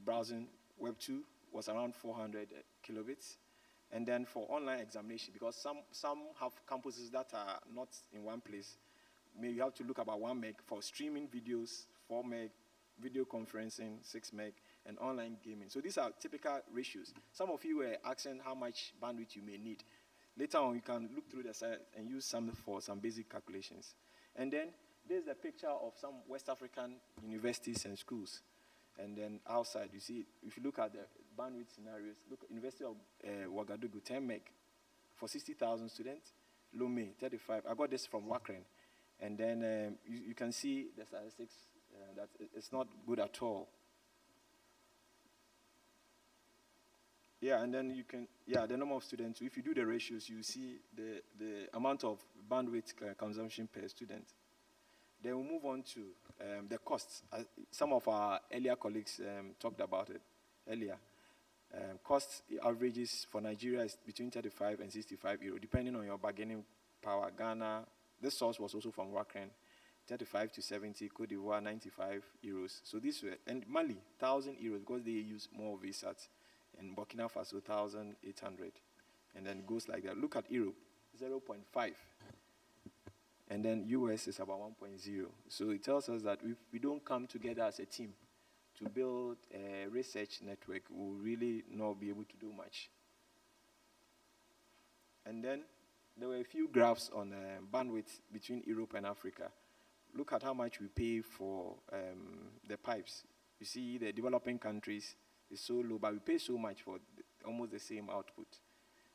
browsing, Web 2 was around 400 kilobits. And then for online examination, because some have campuses that are not in one place, maybe you have to look about 1 meg for streaming videos, 4 meg, video conferencing, 6 meg, and online gaming. So these are typical ratios. Some of you were asking how much bandwidth you may need. Later on, you can look through the site and use some for some basic calculations. And then there's a picture of some West African universities and schools. And then outside, you see, if you look at the bandwidth scenarios, look, University of Ouagadougou, 10 meg for 60,000 students. Lomé, 35. I got this from Wakren. And then you can see the statistics that it's not good at all. Yeah, and then you can, the number of students. If you do the ratios, you see the amount of bandwidth consumption per student. Then we'll move on to the costs. Some of our earlier colleagues talked about it earlier. Cost averages for Nigeria is between 35 and 65 euro, depending on your bargaining power. Ghana, this source was also from Wakren, 35 to 70, Cote d'Ivoire, 95 euros. So this way, and Mali, 1,000 euros, because they use more VSAT. And Burkina Faso, 1,800. And then it goes like that. Look at Europe, 0.5. And then US is about 1.0. So it tells us that if we don't come together as a team to build a research network, we'll really not be able to do much. And then there were a few graphs on bandwidth between Europe and Africa. Look at how much we pay for the pipes. You see the developing countries is so low, but we pay so much for almost the same output.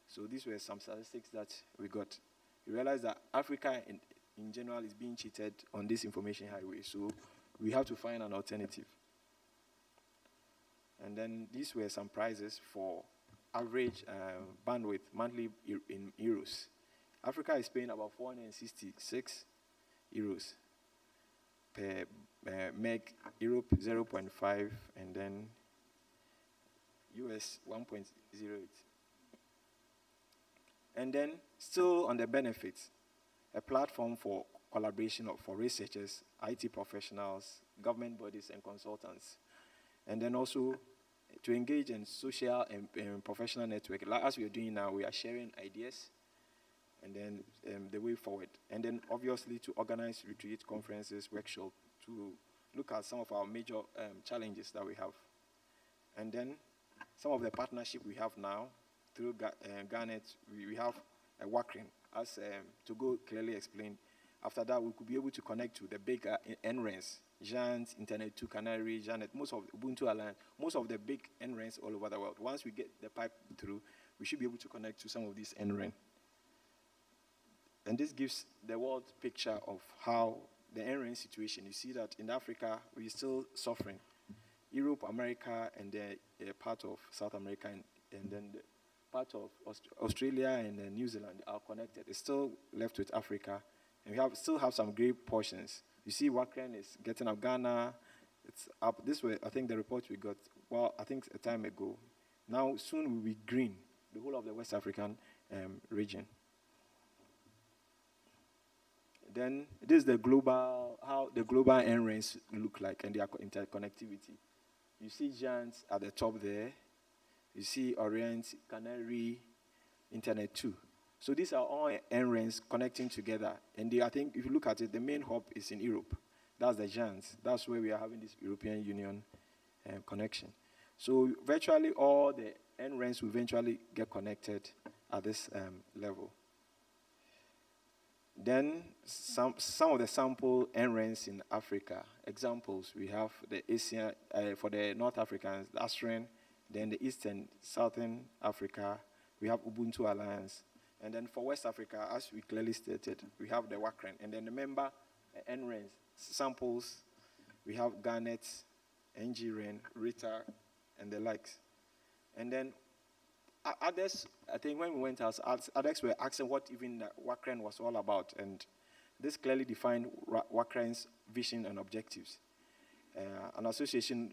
So these were some statistics that we got. We realized that Africa in general is being cheated on this information highway, so we have to find an alternative. And then these were some prices for average bandwidth monthly in euros. Africa is paying about 466 euros per meg, Europe 0.5, and then US 1.08. And then still on the benefits, a platform for collaboration for researchers, IT professionals, government bodies, and consultants. And then also to engage in social and professional network. Like as we are doing now, we are sharing ideas and then the way forward. And then obviously to organize retreat conferences, workshops, to look at some of our major challenges that we have. And then some of the partnership we have now through Garnet, we have a Wakren, as Togo clearly explained. After that, we could be able to connect to the big NRENs, Jant, Internet 2, Canary, Janet, most of Ubuntu Alliance, most of the big NRENs all over the world. Once we get the pipe through, we should be able to connect to some of these NREN. And this gives the world picture of how the NREN situation, you see that in Africa, we're still suffering. Europe, America, and the part of South America, and then the part of Australia and New Zealand are connected. It's still left with Africa, and we still have some great portions. You see, Wakren is getting up. Ghana, it's up this way. I think the report we got, well, I think a time ago. Now, soon we'll be green, the whole of the West African region. Then this is the global, how the global NRENs look like and their interconnectivity. You see Giants at the top there. You see Orient, Canary, Internet 2. So these are all NRENs connecting together. And I think if you look at it, the main hub is in Europe. That's the Giants. That's where we are having this European Union connection. So virtually all the NRENs will eventually get connected at this level. Then some of the sample NRENs in Africa. Examples, we have the Asian, for the North Africans, the ASREN, then the Eastern, Southern Africa, we have Ubuntu Alliance. And then for West Africa, as we clearly stated, we have the Wakren. And then the member NRENs, samples, we have Garnet, NGREN, Rita, and the likes. And then others, I think when we went out, others were asking what even Wakren was all about. And this clearly defined Wakren's vision and objectives. An association,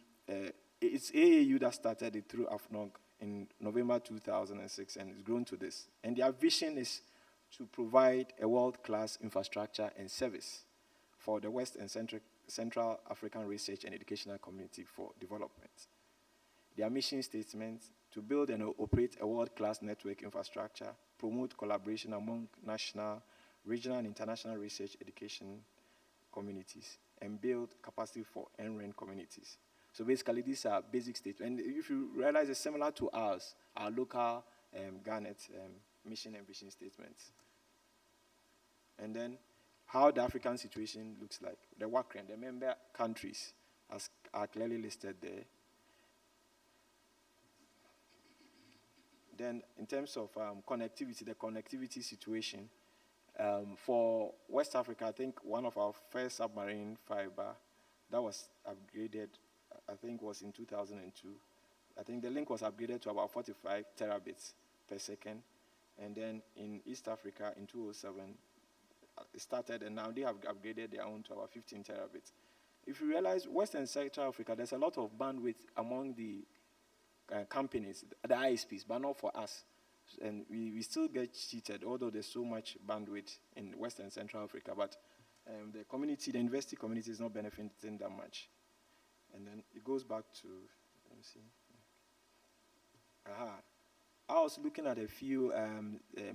it's AAU that started it through AFNOG in November 2006, and it's grown to this. And their vision is to provide a world-class infrastructure and service for the West and Central Central African research and educational community for development. Their mission statement: to build and operate a world-class network infrastructure, promote collaboration among national, regional, and international research education communities, and build capacity for end-to-end communities. So basically, these are basic statements. And if you realize, it's similar to ours, our local Garnet mission and vision statements. And then how the African situation looks like. The WACREN, the member countries are clearly listed there. Then in terms of connectivity, the connectivity situation, for West Africa, I think one of our first submarine fiber that was upgraded, I think was in 2002. I think the link was upgraded to about 45 terabits per second. And then in East Africa in 2007, it started, and now they have upgraded their own to about 15 terabits. If you realize, West and Central Africa, there's a lot of bandwidth among the companies, the ISPs, but not for us. And we still get cheated, although there's so much bandwidth in West and Central Africa. But the community, the university community is not benefiting that much. And then it goes back to, let me see. I was looking at a few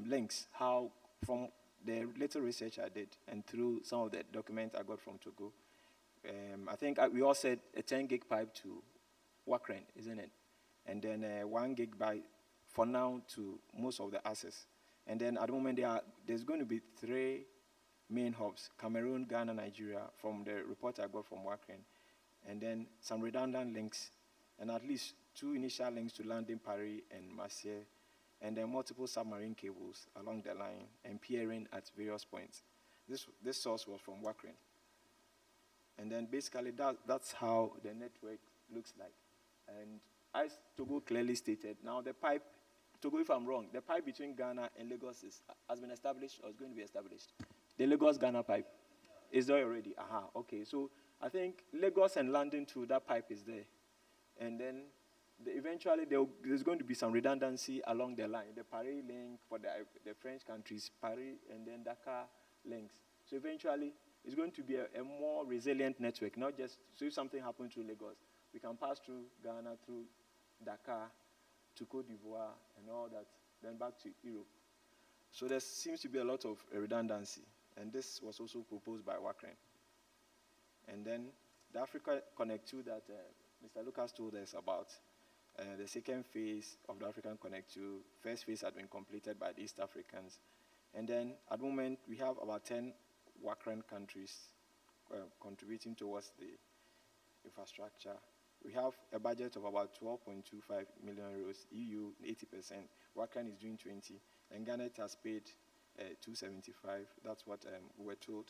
links, how from the little research I did and through some of the documents I got from Togo. I think we all said a 10 gig pipe to WACREN, isn't it? And then 1 gig by, for now, to most of the assets. And then at the moment, there's going to be 3 main hubs: Cameroon, Ghana, Nigeria, from the report I got from WACREN. And then some redundant links, and at least 2 initial links to London, Paris, and Marseille, and then multiple submarine cables along the line and peering at various points. This source was from WACREN. And then basically that's how the network looks like. And as Togo clearly stated, now the pipe, Togo, if I'm wrong, the pipe between Ghana and Lagos has been established or is going to be established. The Lagos-Ghana pipe is there already. Okay. So I think Lagos and London too, that pipe is there. And then eventually there's going to be some redundancy along the line. The Paris link for the French countries, Paris, and then Dakar links. So eventually it's going to be a more resilient network, not just, so if something happens to Lagos, we can pass through Ghana, through Dakar, to Cote d'Ivoire, and all that, then back to Europe. So there seems to be a lot of redundancy, and this was also proposed by WACREN. And then the Africa Connect 2 that Mr. Lucas told us about, the second phase of the African Connect 2, first phase had been completed by the East Africans. And then at the moment, we have about 10 WACREN countries contributing towards the infrastructure. We have a budget of about 12.25 million euros, EU 80%, WACREN is doing 20, and Garnet has paid 275. That's what we were told.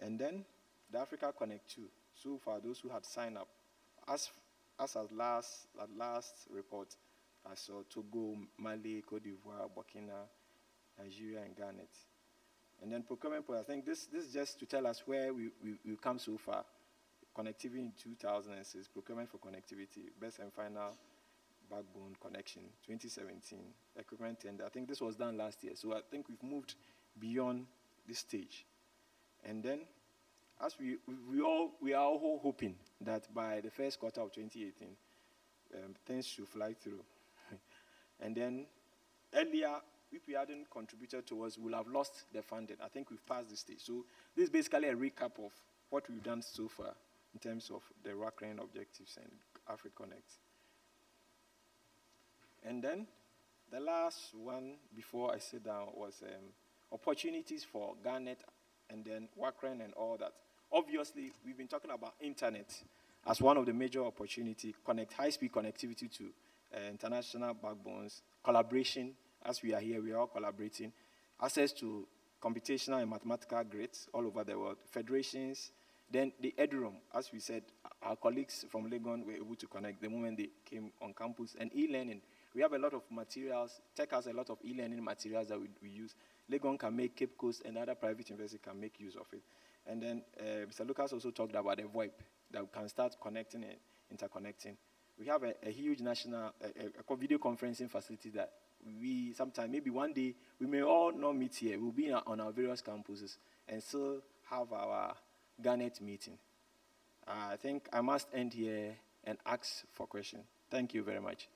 And then the Africa Connect 2, so far those who had signed up, as at last report, I saw Togo, Mali, Cote d'Ivoire, Burkina, Nigeria, and Garnet. And then procurement, I think this is just to tell us where we've come so far. Connectivity in 2006, procurement for connectivity, best and final backbone connection, 2017, equipment tender. I think this was done last year, so I think we've moved beyond this stage. And then, as we are all hoping that by the first quarter of 2018, things should fly through. And then, earlier, if we hadn't contributed towards, we would have lost the funding. I think we've passed this stage. So this is basically a recap of what we've done so far in terms of the WACREN objectives and AfriConnect. And then the last one before I sit down was opportunities for Garnet and then WACREN and all that. Obviously, we've been talking about internet as one of the major opportunities, high-speed connectivity to international backbones, collaboration. As we are here, we are all collaborating. Access to computational and mathematical grades all over the world. Federations. Then the EduRoam, as we said, our colleagues from Legon were able to connect the moment they came on campus. And e-learning. We have a lot of materials. Tech has a lot of e-learning materials that we use. Legon can make, Cape Coast and other private universities can make use of it. And then Mr. Lucas also talked about the VoIP, that we can start connecting and interconnecting. We have a huge national video conferencing facility that we sometime, maybe one day, we may all not meet here. We'll be on our various campuses and still have our Garnet meeting. I think I must end here and ask for questions. Thank you very much.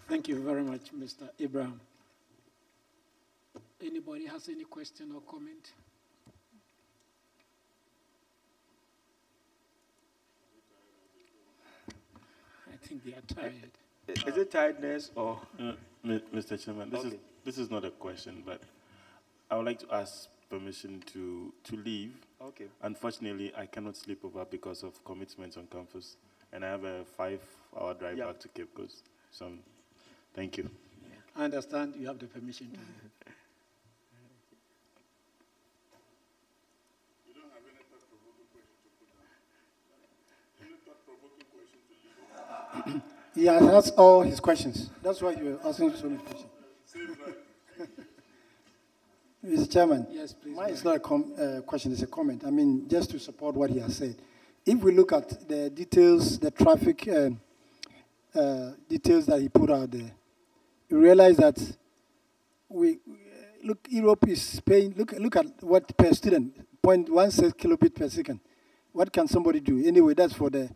Thank you very much, Mr. Abraham. Anybody has any question or comment? I think they are tired. Is it tiredness or? Mr. Chairman, this is not a question, but I would like to ask permission to leave. Okay. Unfortunately, I cannot sleep over because of commitments on campus, and I have a 5-hour drive back to Cape Coast. So, thank you. I understand you have the permission to leave. You don't have any thought-provoking question to put down? Any thought-provoking question to leave? He has asked all his questions. That's why you are asking so many questions. Mr. Chairman, yes, please. Mine is not a question, it's a comment. I mean, just to support what he has said. If we look at the details, the traffic details that he put out there, you realize that look, Europe is paying, look at what per student, 0.16 kilobit per second. What can somebody do? Anyway, that's for the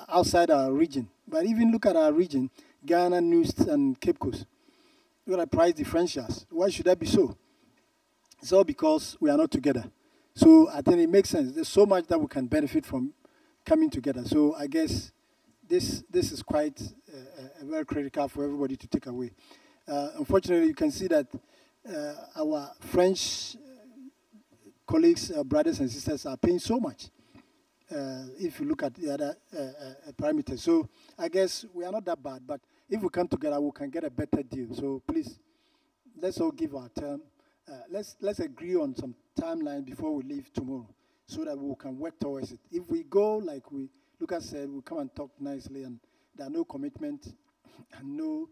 outside our region. But even look at our region, Ghana, News, and Cape Coast. Look at price differentials. Why should that be so? It's all because we are not together. So I think it makes sense. There's so much that we can benefit from coming together. So I guess this is quite very critical for everybody to take away. Unfortunately, you can see that our French colleagues, brothers and sisters are paying so much if you look at the other parameters. So I guess we are not that bad, but if we come together, we can get a better deal. So please, let's all give our term. Let's agree on some timeline before we leave tomorrow so that we can work towards it. If we go, like Lucas said, we'll come and talk nicely and there are no commitment and no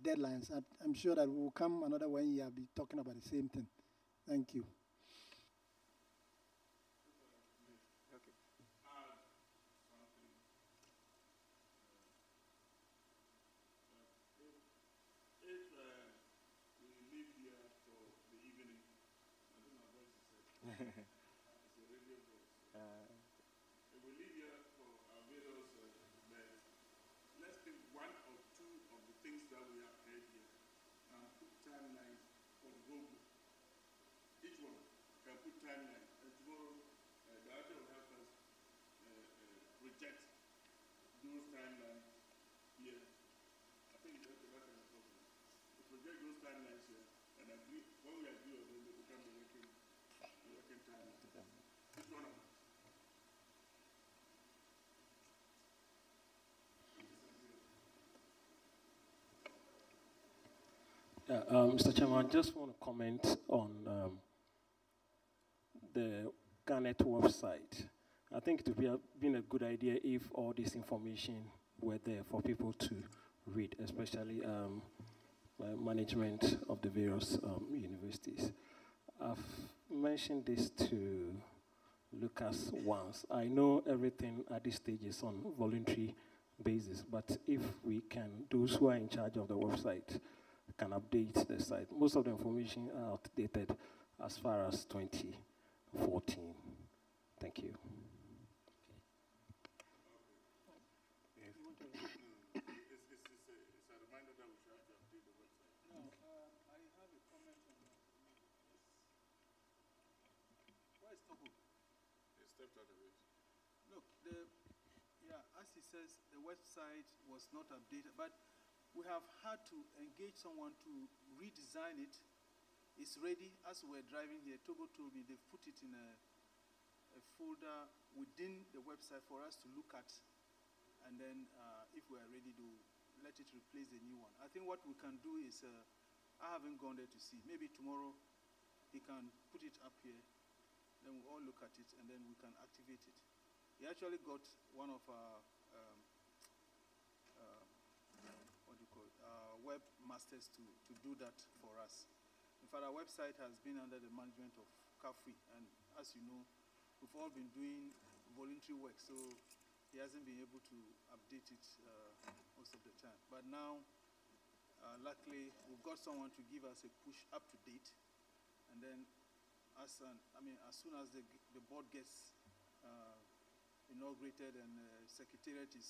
deadlines. I'm sure that we'll come another 1 year and be talking about the same thing. Thank you. If we leave here for our various beds, let's pick one or two of the things that we have heard here and put timelines for the whole group. Each one can put timelines, and tomorrow the director will help us project those timelines here. I think that's the problem. We project those timelines here and agree. When we agree on them, they become the working timeline. Each one of them. Mr. Chairman, I just want to comment on the Garnet website. I think it would have been a good idea if all this information were there for people to read, especially management of the various universities. I've mentioned this to Lucas once. I know everything at this stage is on voluntary basis, but if we can, those who are in charge of the website can update the site. Most of the information are outdated as far as 2014. Thank you. Look, as he says, the website was not updated, but we have had to engage someone to redesign it. It's ready. As we're driving here, Togo told me they've put it in a folder within the website for us to look at, and then if we are ready to let it replace the new one. I think what we can do is, I haven't gone there to see. Maybe tomorrow he can put it up here, then we'll all look at it, and then we can activate it. He actually got one of our webmasters to do that for us. In fact, our website has been under the management of Kafui, and as you know, we've all been doing voluntary work, so he hasn't been able to update it most of the time. But now, luckily, we've got someone to give us a push up to date, and then as soon as the board gets inaugurated and secretariat is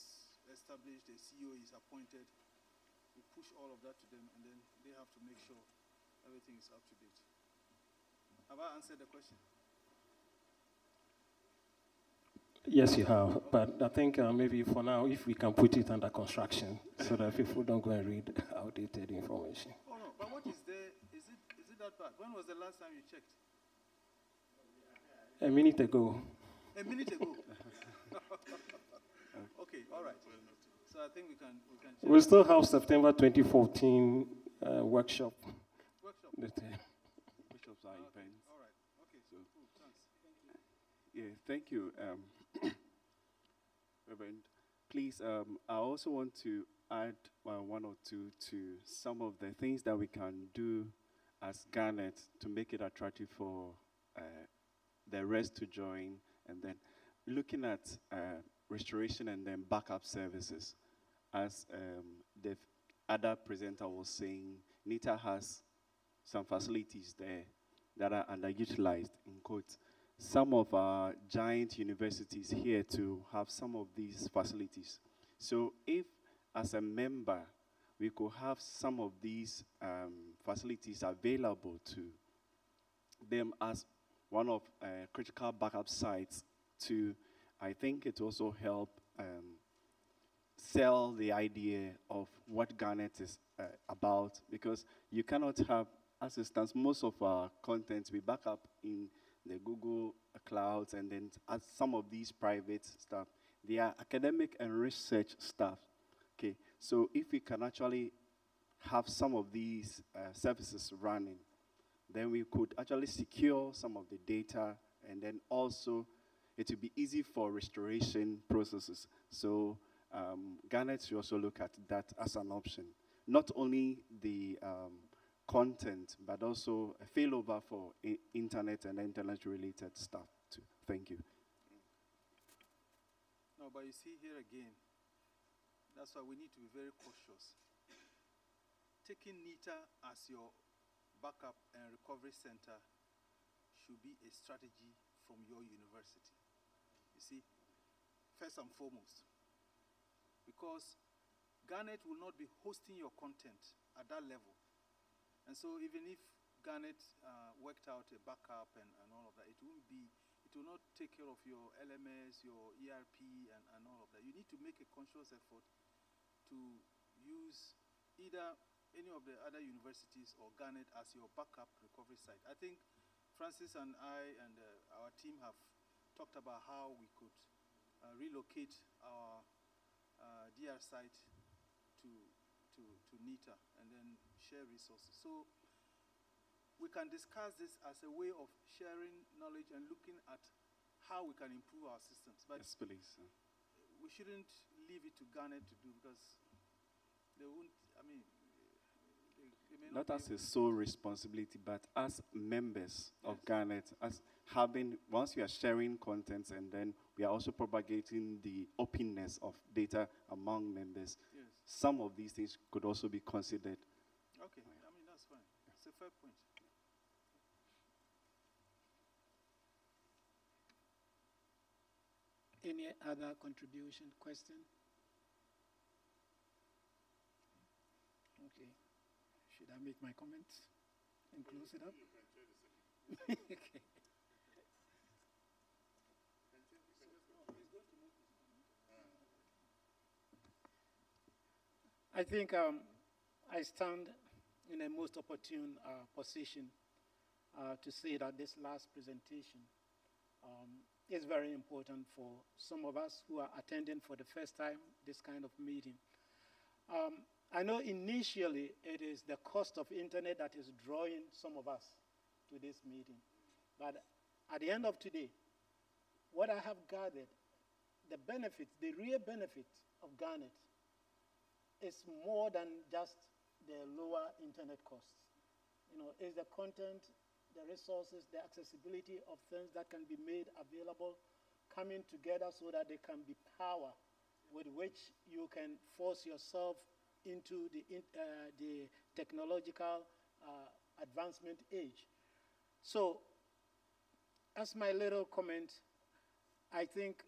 established, the CEO is appointed, we push all of that to them, and then they have to make sure everything is up to date. Have I answered the question? Yes, you have. But I think maybe for now, if we can put it under construction so that people don't go and read outdated information. Oh, no. But what is there? Is it that bad? When was the last time you checked? A minute ago. A minute ago? Okay, all right. So I think we can check. We still have September 2014 workshop. Workshop? Workshops are events. All right. Okay, so cool. Thanks. Thank you. Yeah, thank you, Reverend. Please, I also want to add one or two to some of the things that we can do as Garnet to make it attractive for the rest to join, and then looking at restoration and then backup services. As the other presenter was saying, NITA has some facilities there that are underutilized, in quotes. Some of our giant universities here to have some of these facilities. So if, as a member, we could have some of these facilities available to them as one of critical backup sites to, I think it also help sell the idea of what Garnet is about, because you cannot have, as it stands, most of our content we back up in the Google clouds, and then as some of these private stuff, they are academic and research stuff. Okay, so if we can actually have some of these services running, then we could actually secure some of the data, and then also it will be easy for restoration processes. So Garnet should also look at that as an option. Not only the content, but also a failover for internet and internet-related stuff too. Thank you. No, but you see here again, that's why we need to be very cautious. Taking NITA as your backup and recovery center should be a strategy from your university. You see, first and foremost, because Garnet will not be hosting your content at that level. And so even if Garnet worked out a backup and all of that, it will not take care of your LMS, your ERP, and all of that. You need to make a conscious effort to use either any of the other universities or Garnet as your backup recovery site. I think Francis and I and our team have talked about how we could relocate our DR site to NITA and then share resources. So we can discuss this as a way of sharing knowledge and looking at how we can improve our systems. But yes, please. We shouldn't leave it to Garnet to do, because they won't, they may not as a sole responsibility, but as members of Garnet, as having, once we are sharing contents, and then we are also propagating the openness of data among members, some of these things could also be considered. Okay, that's fine. It's a fair point. Any other contribution, question? Okay. Should I make my comments and close it up? Okay. I think I stand in a most opportune position to say that this last presentation is very important for some of us who are attending for the first time this kind of meeting. I know initially it is the cost of internet that is drawing some of us to this meeting. But at the end of today, what I have gathered, the benefits, the real benefits of Garnet is more than just the lower internet costs. You know, it's the content, the resources, the accessibility of things that can be made available, coming together so that they can be power with which you can force yourself into the technological advancement age. So as my little comment, I think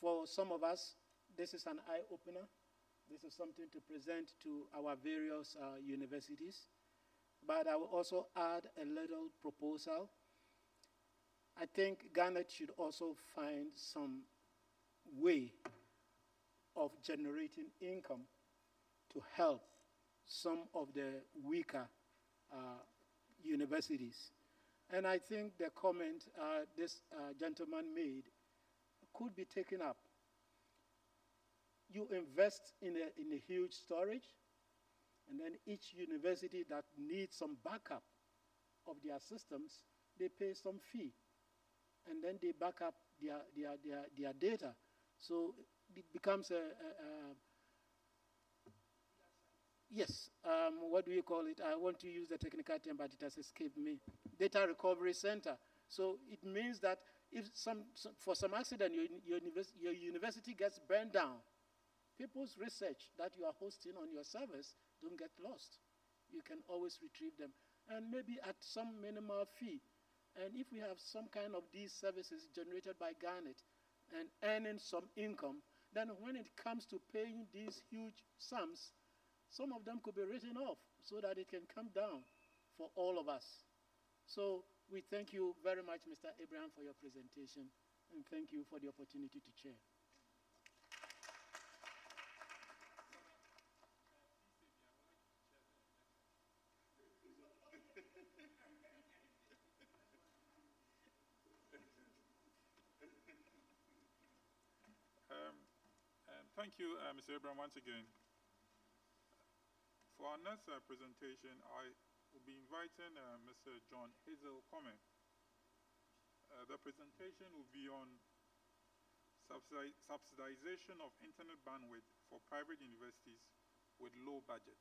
for some of us, this is an eye-opener. This is something to present to our various universities. But I will also add a little proposal. I think Garnet should also find some way of generating income to help some of the weaker universities. And I think the comment this gentleman made could be taken up. You invest in a huge storage, and then each university that needs some backup of their systems, they pay some fee. And then they back up their data. So it becomes yes, what do you call it? I want to use the technical term, but it has escaped me. Data recovery center. So it means that if for some accident your university gets burned down, people's research that you are hosting on your servers don't get lost. You can always retrieve them, and maybe at some minimal fee. And if we have some kind of these services generated by Garnet and earning some income, then when it comes to paying these huge sums, some of them could be written off so that it can come down for all of us. So we thank you very much, Mr. Abraham, for your presentation, and thank you for the opportunity to chair. Thank you, Mr. Abraham, once again. For our next presentation, I will be inviting Mr. John Hazel Comment. The presentation will be on subsidization of internet bandwidth for private universities with low budget.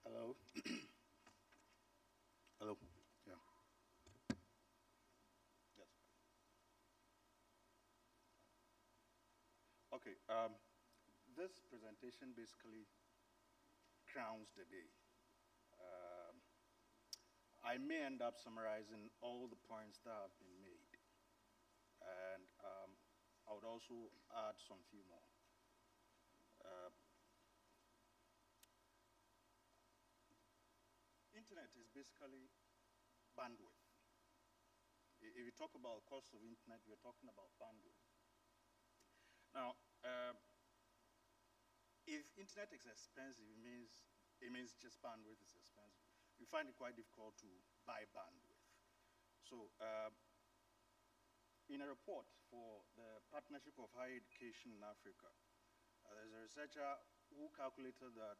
Hello. Hello. Yeah. Yes. Okay. This presentation basically crowns the day. I may end up summarizing all the points that have been made, and I would also add some few more. Internet is basically bandwidth. If you talk about cost of internet, we're talking about bandwidth. Now, if internet is expensive, it means just bandwidth is expensive. You find it quite difficult to buy bandwidth. So, in a report for the Partnership of Higher Education in Africa, there's a researcher who calculated that,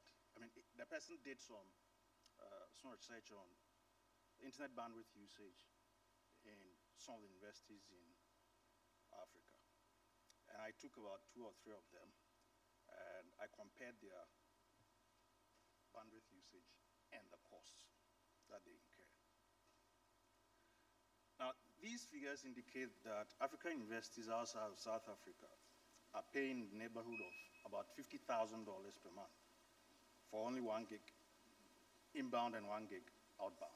the person did some research on internet bandwidth usage in some of the universities in Africa. And I took about 2 or 3 of them, and I compared their bandwidth usage and the costs that they incur. Now, these figures indicate that African universities outside of South Africa are paying in the neighborhood of about $50,000 per month for only 1 gig inbound and 1 gig outbound.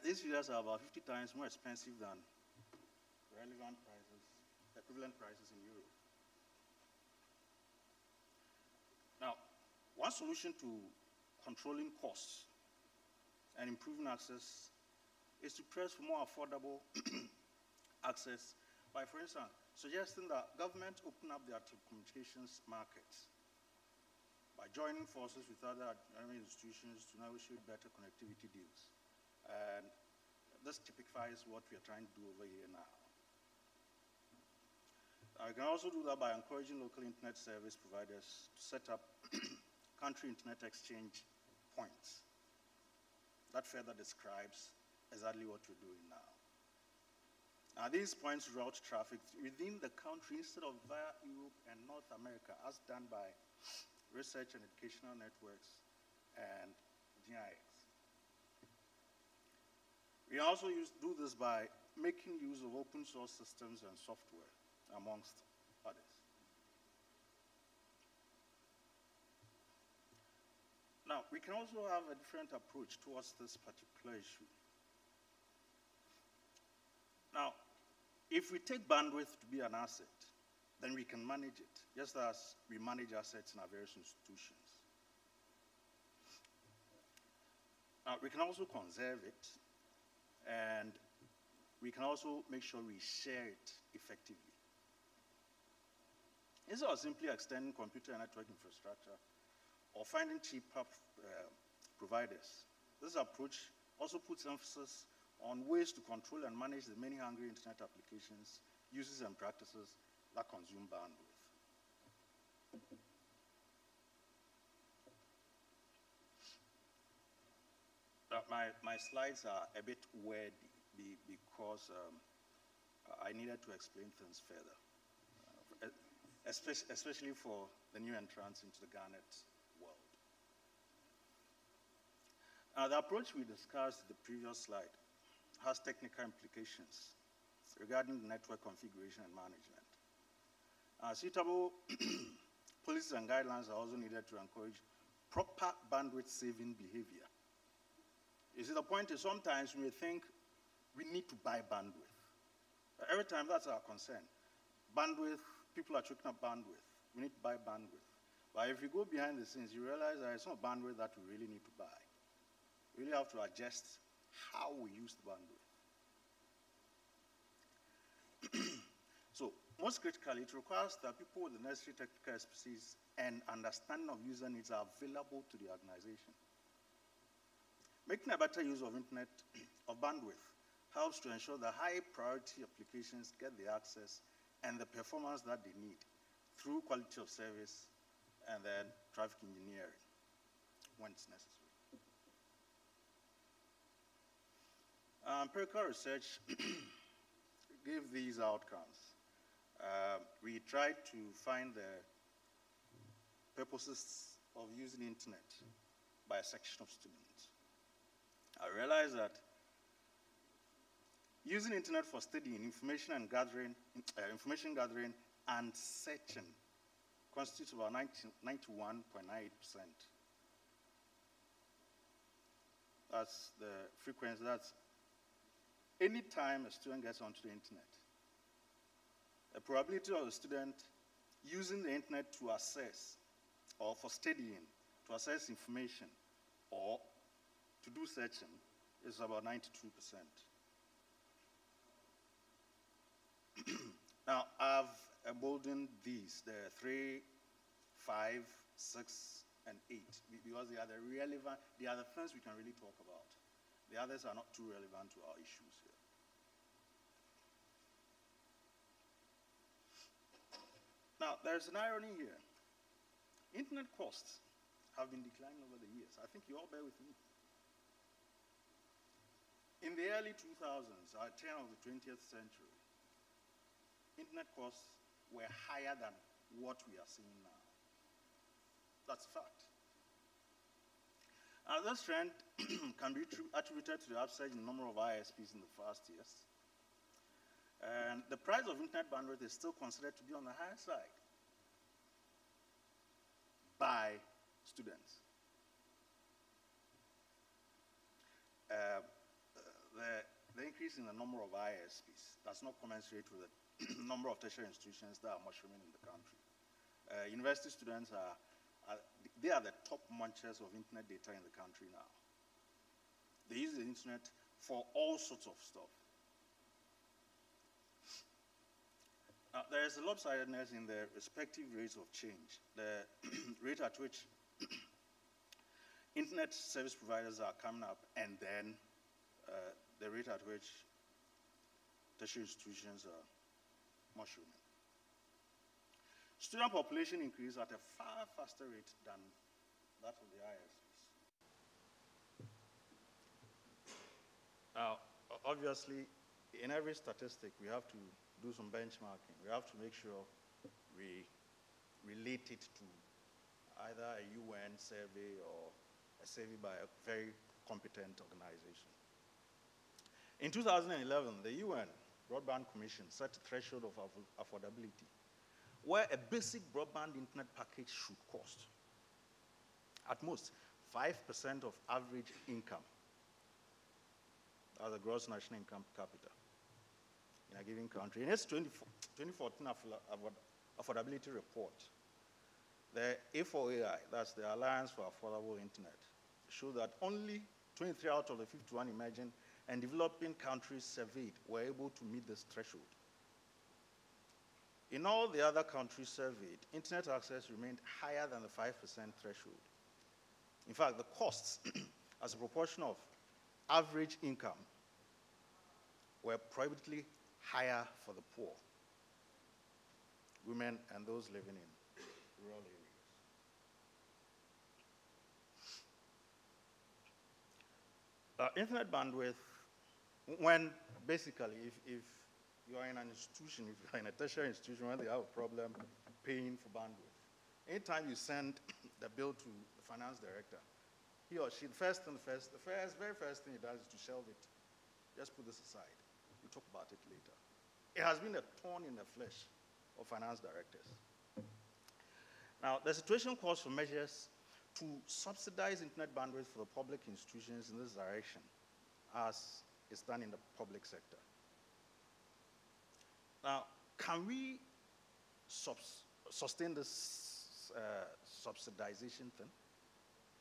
These figures are about 50 times more expensive than relevant prices, equivalent prices in Europe. Now, one solution to controlling costs and improving access is to press for more affordable access by, for instance, suggesting that governments open up their telecommunications markets by joining forces with other institutions to negotiate better connectivity deals. And this typifies what we are trying to do over here now. I can also do that by encouraging local internet service providers to set up country internet exchange points. That further describes exactly what we're doing now. Now, these points route traffic within the country instead of via Europe and North America, as done by research and educational networks and GIS. We also do this by making use of open source systems and software, amongst others. Now, we can also have a different approach towards this particular issue. Now, if we take bandwidth to be an asset, then we can manage it, just as we manage assets in our various institutions. Now, we can also conserve it, and we can also make sure we share it effectively. Instead of simply extending computer and network infrastructure or finding cheaper providers, this approach also puts emphasis on ways to control and manage the many hungry internet applications, uses, and practices that consume bandwidth. My slides are a bit wordy because I needed to explain things further, especially for the new entrants into the Garnet world. The approach we discussed in the previous slide has technical implications regarding the network configuration and management. Suitable policies and guidelines are also needed to encourage proper bandwidth saving behavior. You see, the point is sometimes we may think we need to buy bandwidth. Every time that's our concern. Bandwidth, people are choking up bandwidth. We need to buy bandwidth. But if you go behind the scenes, you realize that it's not bandwidth that we really need to buy. We really have to adjust how we use the bandwidth. So, most critically, it requires that people with the necessary technical expertise and understanding of user needs are available to the organization. Making a better use of bandwidth helps to ensure that high priority applications get the access and the performance that they need through quality of service and then traffic engineering when it's necessary. Empirical research gave these outcomes. We tried to find the purposes of using the internet by a section of students. I realized that using internet for studying, information gathering and searching constitutes about 91.98%. That's the frequency. That's any time a student gets onto the internet. The probability of a student using the internet to access or for studying, to access information or to do searching is about 92%. Now, I've emboldened these, the 3, 5, 6, and 8, because they are the relevant, they are the things we can really talk about. The others are not too relevant to our issues here. Now, there's an irony here. Internet costs have been declining over the years. I think you all bear with me. In the early 2000s, our turn of the 20th century, internet costs were higher than what we are seeing now. That's a fact. This trend can be attributed to the upsurge in the number of ISPs in the first years. And the price of internet bandwidth is still considered to be on the higher side by students. The increase in the number of ISPs does not commensurate with the number of tertiary institutions that are mushrooming in the country. University students they are the top munchers of internet data in the country now. They use the internet for all sorts of stuff. There is a lopsidedness in the respective rates of change. The rate at which internet service providers are coming up, and then the rate at which tertiary institutions are mushrooming. Student population increase at a far faster rate than that of the ISPs. Now, obviously, in every statistic, we have to do some benchmarking. We have to make sure we relate it to either a UN survey or a survey by a very competent organization. In 2011, the UN Broadband Commission set a threshold of affordability where a basic broadband internet package should cost at most 5% of average income, that's the gross national income per capita in a given country. In its 2014 affordability report, the A4AI, that's the Alliance for Affordable Internet, showed that only 23 out of the 51 emerging and developing countries surveyed were able to meet this threshold. In all the other countries surveyed, internet access remained higher than the 5% threshold. In fact, the costs as a proportion of average income were prohibitively higher for the poor, women, and those living in rural areas. Internet bandwidth, when basically, if you are in an institution, if you are in a tertiary institution, when they have a problem paying for bandwidth, anytime you send the bill to the finance director, he or she, the very first thing he does is to shelve it. Just put this aside. We'll talk about it later. It has been a thorn in the flesh of finance directors. Now, the situation calls for measures to subsidize internet bandwidth for the public institutions in this direction, as is done in the public sector. Now, can we sustain this subsidization thing?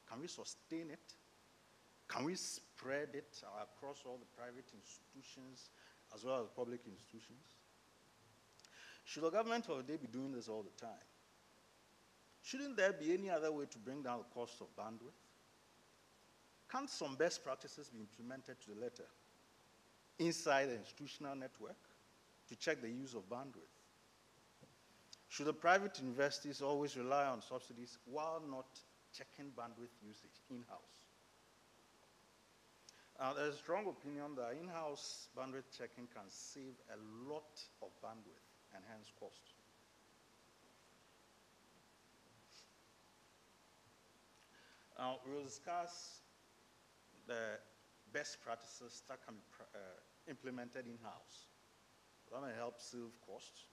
Can we sustain it? Can we spread it across all the private institutions as well as public institutions? Should the government of the day be doing this all the time? Shouldn't there be any other way to bring down the cost of bandwidth? Can't some best practices be implemented to the letter inside the institutional network to check the use of bandwidth? Should the private universities always rely on subsidies while not checking bandwidth usage in-house? There's a strong opinion that in-house bandwidth checking can save a lot of bandwidth and hence cost. Now, we'll discuss the best practices that can be implemented in-house. That may help save costs.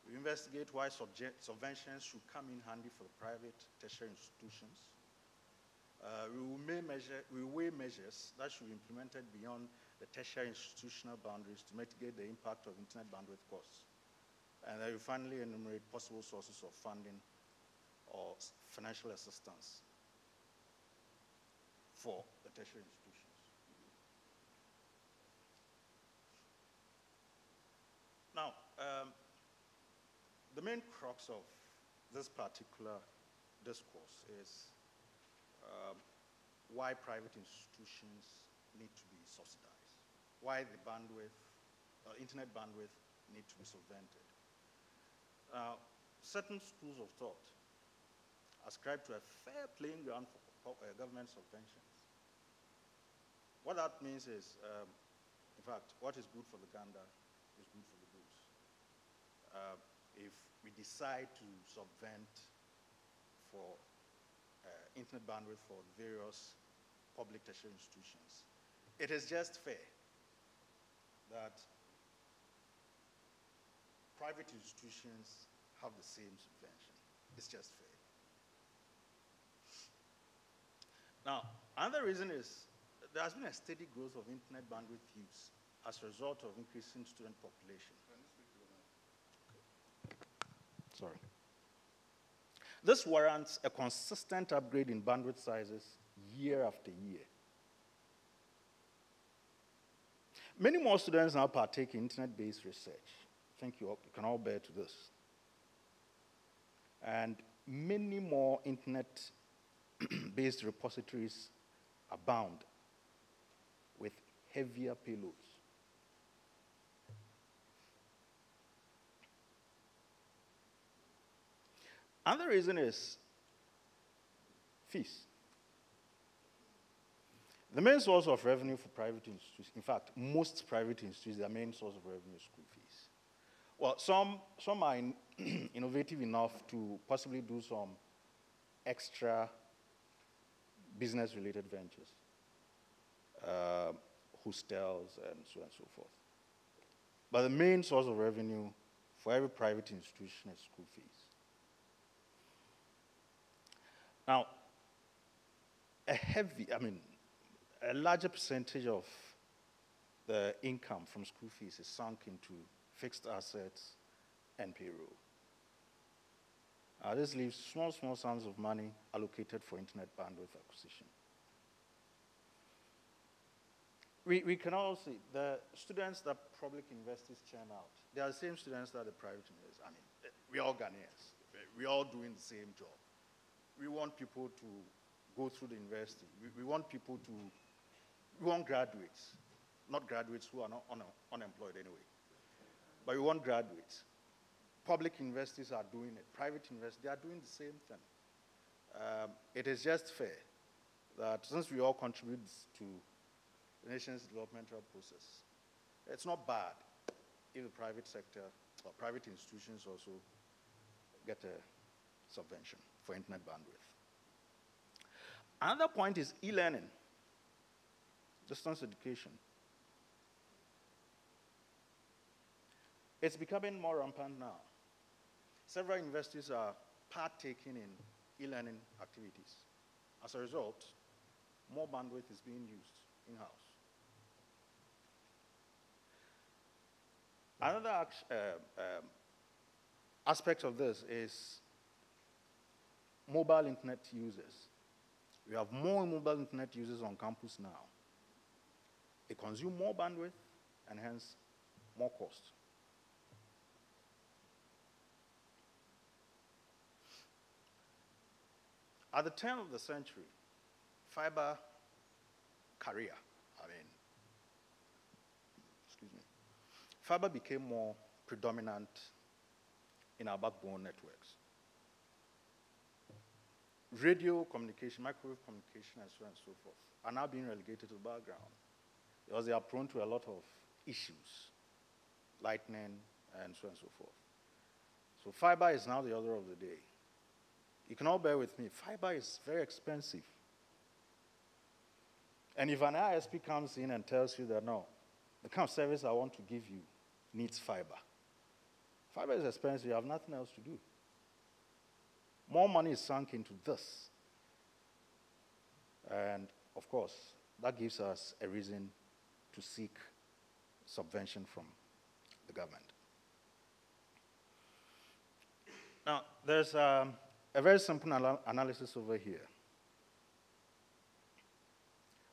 We investigate why subventions should come in handy for the private tertiary institutions. We will weigh measures that should be implemented beyond the tertiary institutional boundaries to mitigate the impact of internet bandwidth costs. And then we finally enumerate possible sources of funding or financial assistance for the tertiary institutions. Now, the main crux of this particular discourse is why private institutions need to be subsidized, why the bandwidth, internet bandwidth need to be subvented. Certain schools of thought ascribe to a fair playing ground for government subventions. What that means is, in fact, what is good for the gander is good for the goose. If we decide to subvent for internet bandwidth for various public tertiary institutions, it is just fair that private institutions have the same subvention. It's just fair. Now, another reason is there has been a steady growth of internet bandwidth use as a result of increasing student population. Can you speak to the mic? Okay. Sorry. This warrants a consistent upgrade in bandwidth sizes year after year. Many more students now partake in internet-based research. I think you can all bear to this. And many more internet-based repositories abound with heavier payloads. Another reason is fees. The main source of revenue for private institutions, in fact, most private institutions, their main source of revenue is school fees. Well, some are innovative enough to possibly do some extra business-related ventures. hostels, and so forth. But the main source of revenue for every private institution is school fees. Now, a larger percentage of the income from school fees is sunk into fixed assets and payroll. This leaves small sums of money allocated for internet bandwidth acquisition. We can all see the students that public universities churn out, they are the same students that the private universities. We're all Ghanaians. We're all doing the same job. We want people to go through the university. We want graduates, not graduates who are not unemployed anyway. But we want graduates. Public universities are doing it. Private universities, they are doing the same thing. It is just fair that since we all contribute to the nation's developmental process, it's not bad if the private sector or private institutions also get a subvention for internet bandwidth. Another point is e-learning, distance education. It's becoming more rampant now. Several universities are partaking in e-learning activities. As a result, more bandwidth is being used in-house. Another aspect of this is mobile internet users. We have more mobile internet users on campus now. They consume more bandwidth and hence more cost. At the turn of the century, fiber fiber became more predominant in our backbone networks. Radio communication, microwave communication, and so on and so forth are now being relegated to the background because they are prone to a lot of issues, lightning, and so on and so forth. So fiber is now the order of the day. You can all bear with me. Fiber is very expensive. And if an ISP comes in and tells you that, no, the kind of service I want to give you needs fiber. Fiber is expensive. You have nothing else to do. More money is sunk into this. And, of course, that gives us a reason to seek subvention from the government. Now, there's a very simple analysis over here.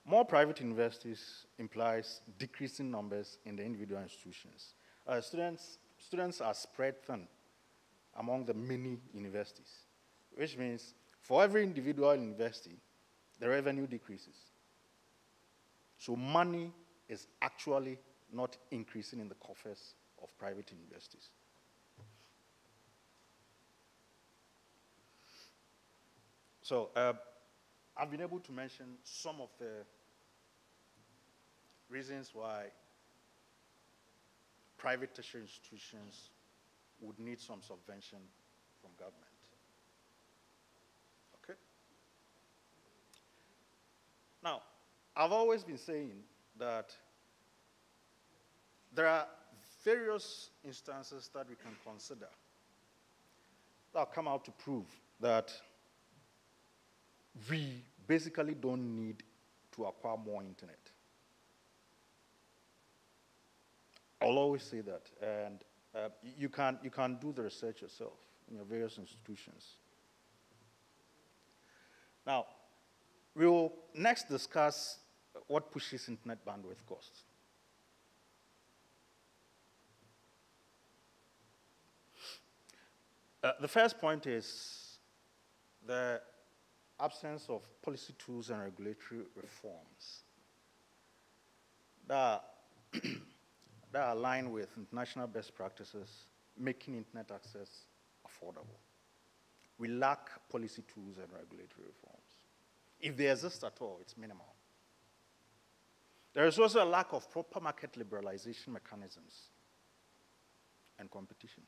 More private universities implies decreasing numbers in the individual institutions. Students are spread thin among the many universities, which means for every individual university, the revenue decreases. So money is actually not increasing in the coffers of private universities. So I've been able to mention some of the reasons why private tertiary institutions would need some subvention from government. Okay? Now, I've always been saying that there are various instances that we can consider that come out to prove that we basically don't need to acquire more internet. I'll always say that, and you can do the research yourself in your various institutions. Now, we will next discuss what pushes internet bandwidth costs. The first point is the absence of policy tools and regulatory reforms that align with international best practices, making internet access affordable. We lack policy tools and regulatory reforms. If they exist at all, it's minimal. There is also a lack of proper market liberalization mechanisms and competition.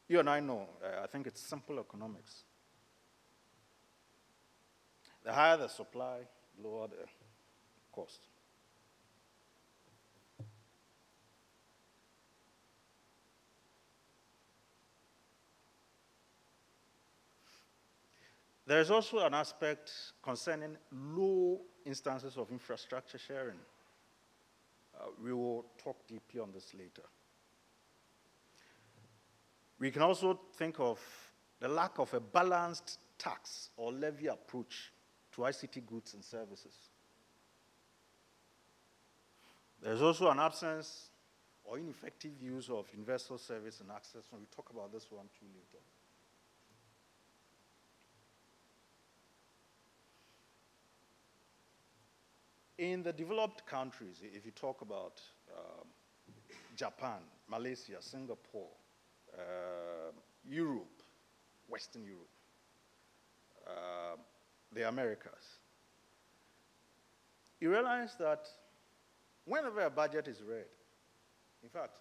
You and I know, I think it's simple economics. The higher the supply, the lower the cost. There's also an aspect concerning low instances of infrastructure sharing. We will talk deeply on this later. We can also think of the lack of a balanced tax or levy approach to ICT goods and services. There's also an absence or ineffective use of universal service and access. When we talk about this one too later. In the developed countries, if you talk about Japan, Malaysia, Singapore, Europe, Western Europe, the Americas, you realize that whenever a budget is read, in fact,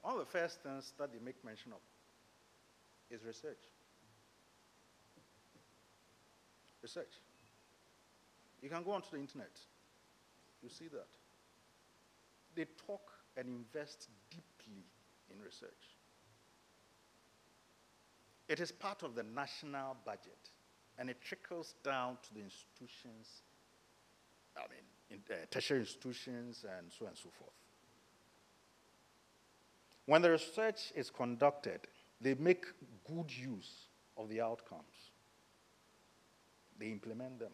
one of the first things that they make mention of is research. Research. You can go onto the internet. You see that. They talk and invest deeply in research. It is part of the national budget, and it trickles down to the institutions, tertiary institutions, and so on and so forth. When the research is conducted, they make good use of the outcomes. They implement them.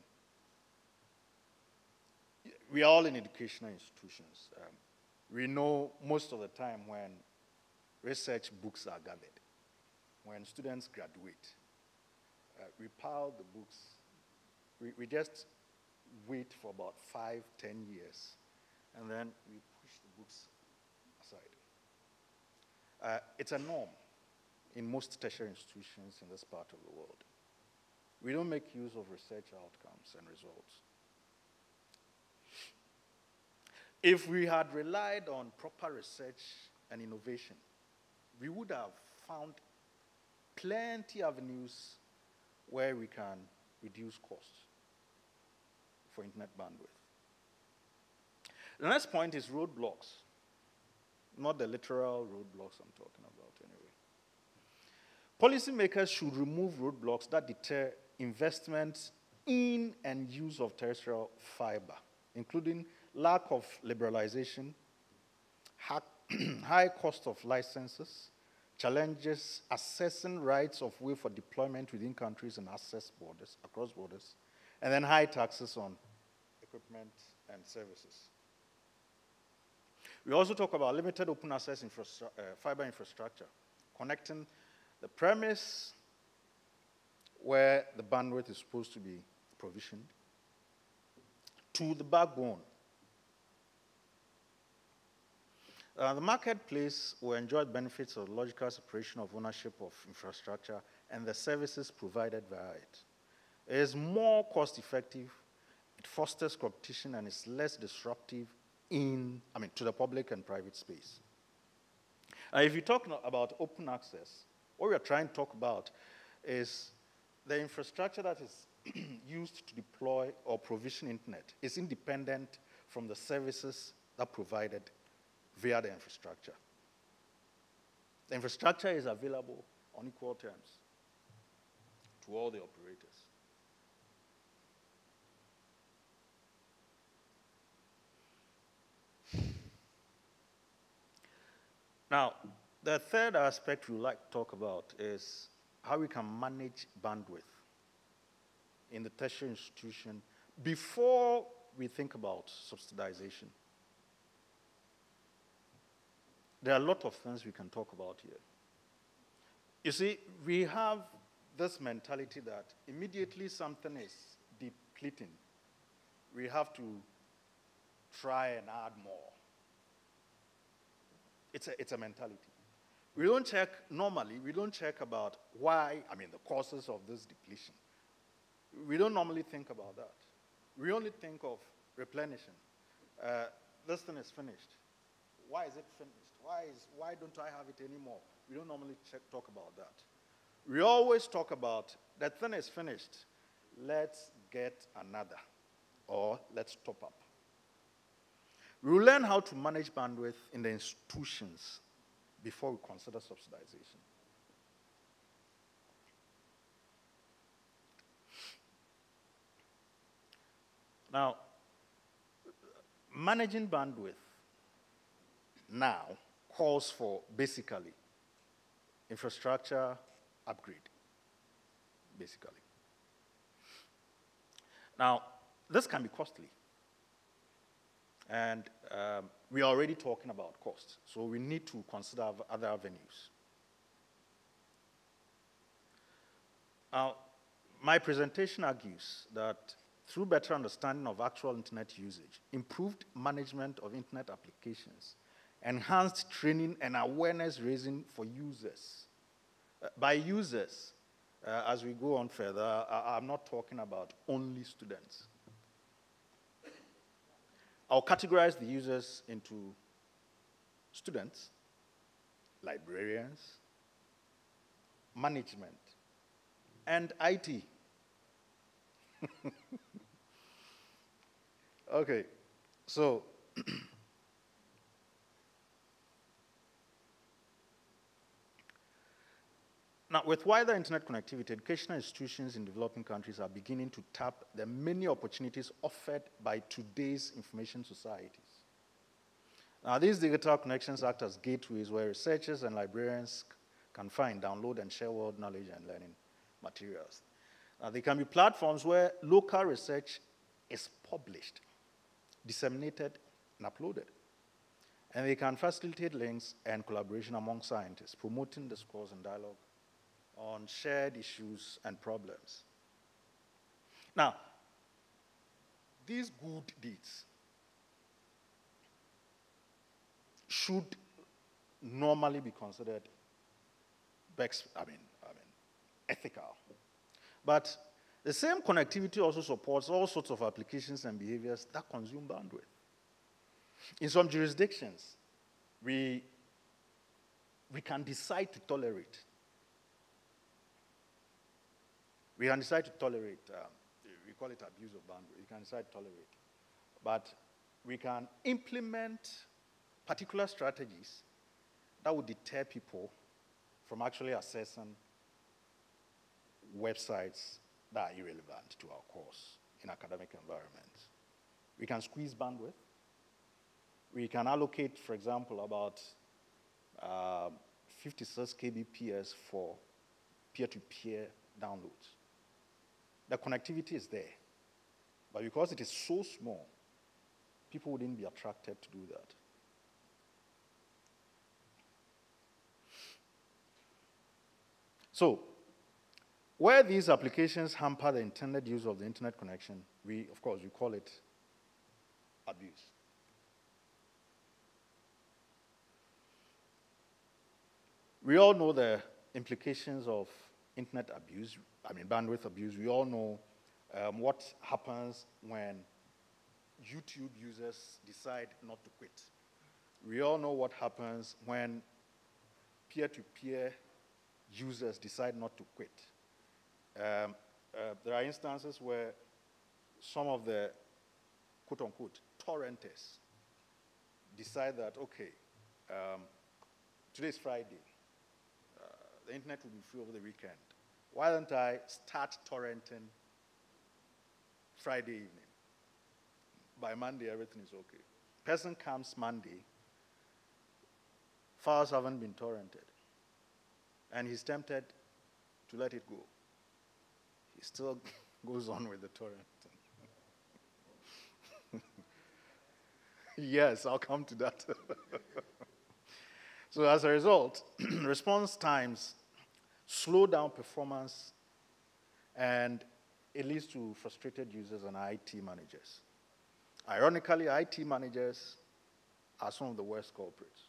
We are all in educational institutions. We know most of the time when research books are gathered, when students graduate, we pile the books. We just wait for about 5, 10 years, and then we push the books aside. It's a norm in most tertiary institutions in this part of the world. We don't make use of research outcomes and results. If we had relied on proper research and innovation, we would have found plenty of avenues where we can reduce costs for internet bandwidth. The next point is roadblocks, not the literal roadblocks I'm talking about anyway. Policymakers should remove roadblocks that deter investment in and use of terrestrial fiber, including lack of liberalization, high cost of licenses, challenges assessing rights of way for deployment within countries and across borders, and then high taxes on equipment and services. We also talk about limited open access fiber infrastructure, connecting the premise where the bandwidth is supposed to be provisioned to the backbone. The marketplace will enjoy benefits of logical separation of ownership of infrastructure and the services provided via it. It is more cost-effective, it fosters competition, and is less disruptive to the public and private space. If you talk about open access, what we are trying to talk about is the infrastructure that is used to deploy or provision internet is independent from the services that are provided via the infrastructure. The infrastructure is available on equal terms to all the operators. Now, the third aspect we would like to talk about is how we can manage bandwidth in the tertiary institution before we think about subsidization. There are a lot of things we can talk about here. You see, we have this mentality that immediately something is depleting, we have to try and add more. It's a mentality. We don't check, normally, we don't check about why, the causes of this depletion. We don't normally think about that. We only think of replenishing. This thing is finished. Why is it finished? Why don't I have it anymore? We don't normally talk about that. We always talk about that thing is finished. Let's get another, or let's top up. We will learn how to manage bandwidth in the institutions before we consider subsidization. Now, managing bandwidth now calls for basically infrastructure upgrade, basically. Now, this can be costly. And we are already talking about costs, so we need to consider other avenues. Now, my presentation argues that through better understanding of actual internet usage, improved management of internet applications, enhanced training and awareness raising for users. By users, as we go on further, I'm not talking about only students. I'll categorize the users into students, librarians, management, and IT. Okay, so now with wider internet connectivity, educational institutions in developing countries are beginning to tap the many opportunities offered by today's information societies. Now these digital connections act as gateways where researchers and librarians can find, download, and share world knowledge and learning materials. Now they can be platforms where local research is published, disseminated, and uploaded. And they can facilitate links and collaboration among scientists, promoting discourse and dialogue on shared issues and problems. Now, these good deeds should normally be considered ethical. But the same connectivity also supports all sorts of applications and behaviors that consume bandwidth. In some jurisdictions, we can decide to tolerate. We can decide to tolerate, we call it abuse of bandwidth. We can decide to tolerate. But we can implement particular strategies that would deter people from actually accessing websites that are irrelevant to our course in academic environments. We can squeeze bandwidth. We can allocate, for example, about 56 kbps for peer-to-peer downloads. The connectivity is there, but because it is so small, people wouldn't be attracted to do that. So, where these applications hamper the intended use of the internet connection, of course, we call it abuse. We all know the implications of internet abuse, bandwidth abuse. We all know what happens when YouTube users decide not to quit. We all know what happens when peer-to-peer users decide not to quit. There are instances where some of the quote-unquote torrenters decide that, okay, today's Friday, the internet will be free over the weekend. Why don't I start torrenting Friday evening? By Monday, everything is okay. Person comes Monday, files haven't been torrented, and he's tempted to let it go. He still goes on with the torrenting. Yes, I'll come to that. So as a result, response times slow down performance, and it leads to frustrated users and IT managers. Ironically, IT managers are some of the worst culprits.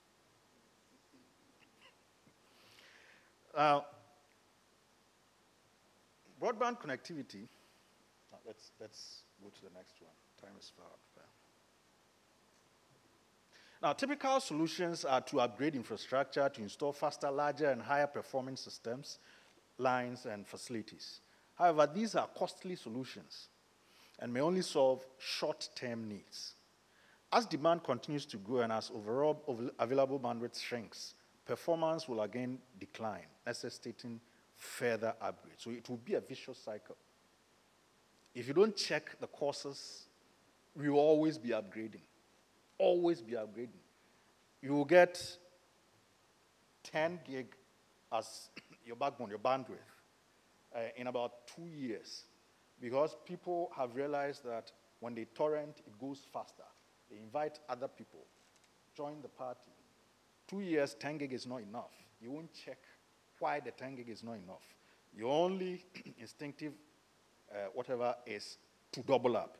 Broadband connectivity, let's go to the next one. Time is far. Now, typical solutions are to upgrade infrastructure, to install faster, larger, and higher performing systems, lines, and facilities. However, these are costly solutions and may only solve short-term needs. As demand continues to grow and as overall available bandwidth shrinks, performance will again decline, necessitating further upgrades. So it will be a vicious cycle. If you don't check the causes we will always be upgrading. Always be upgrading. You will get 10 gig as your backbone, your bandwidth, in about 2 years. Because people have realized that when they torrent, it goes faster. They invite other people, join the party. 2 years, 10 gig is not enough. You won't check why the 10 gig is not enough. Your only instinctive whatever is to double up.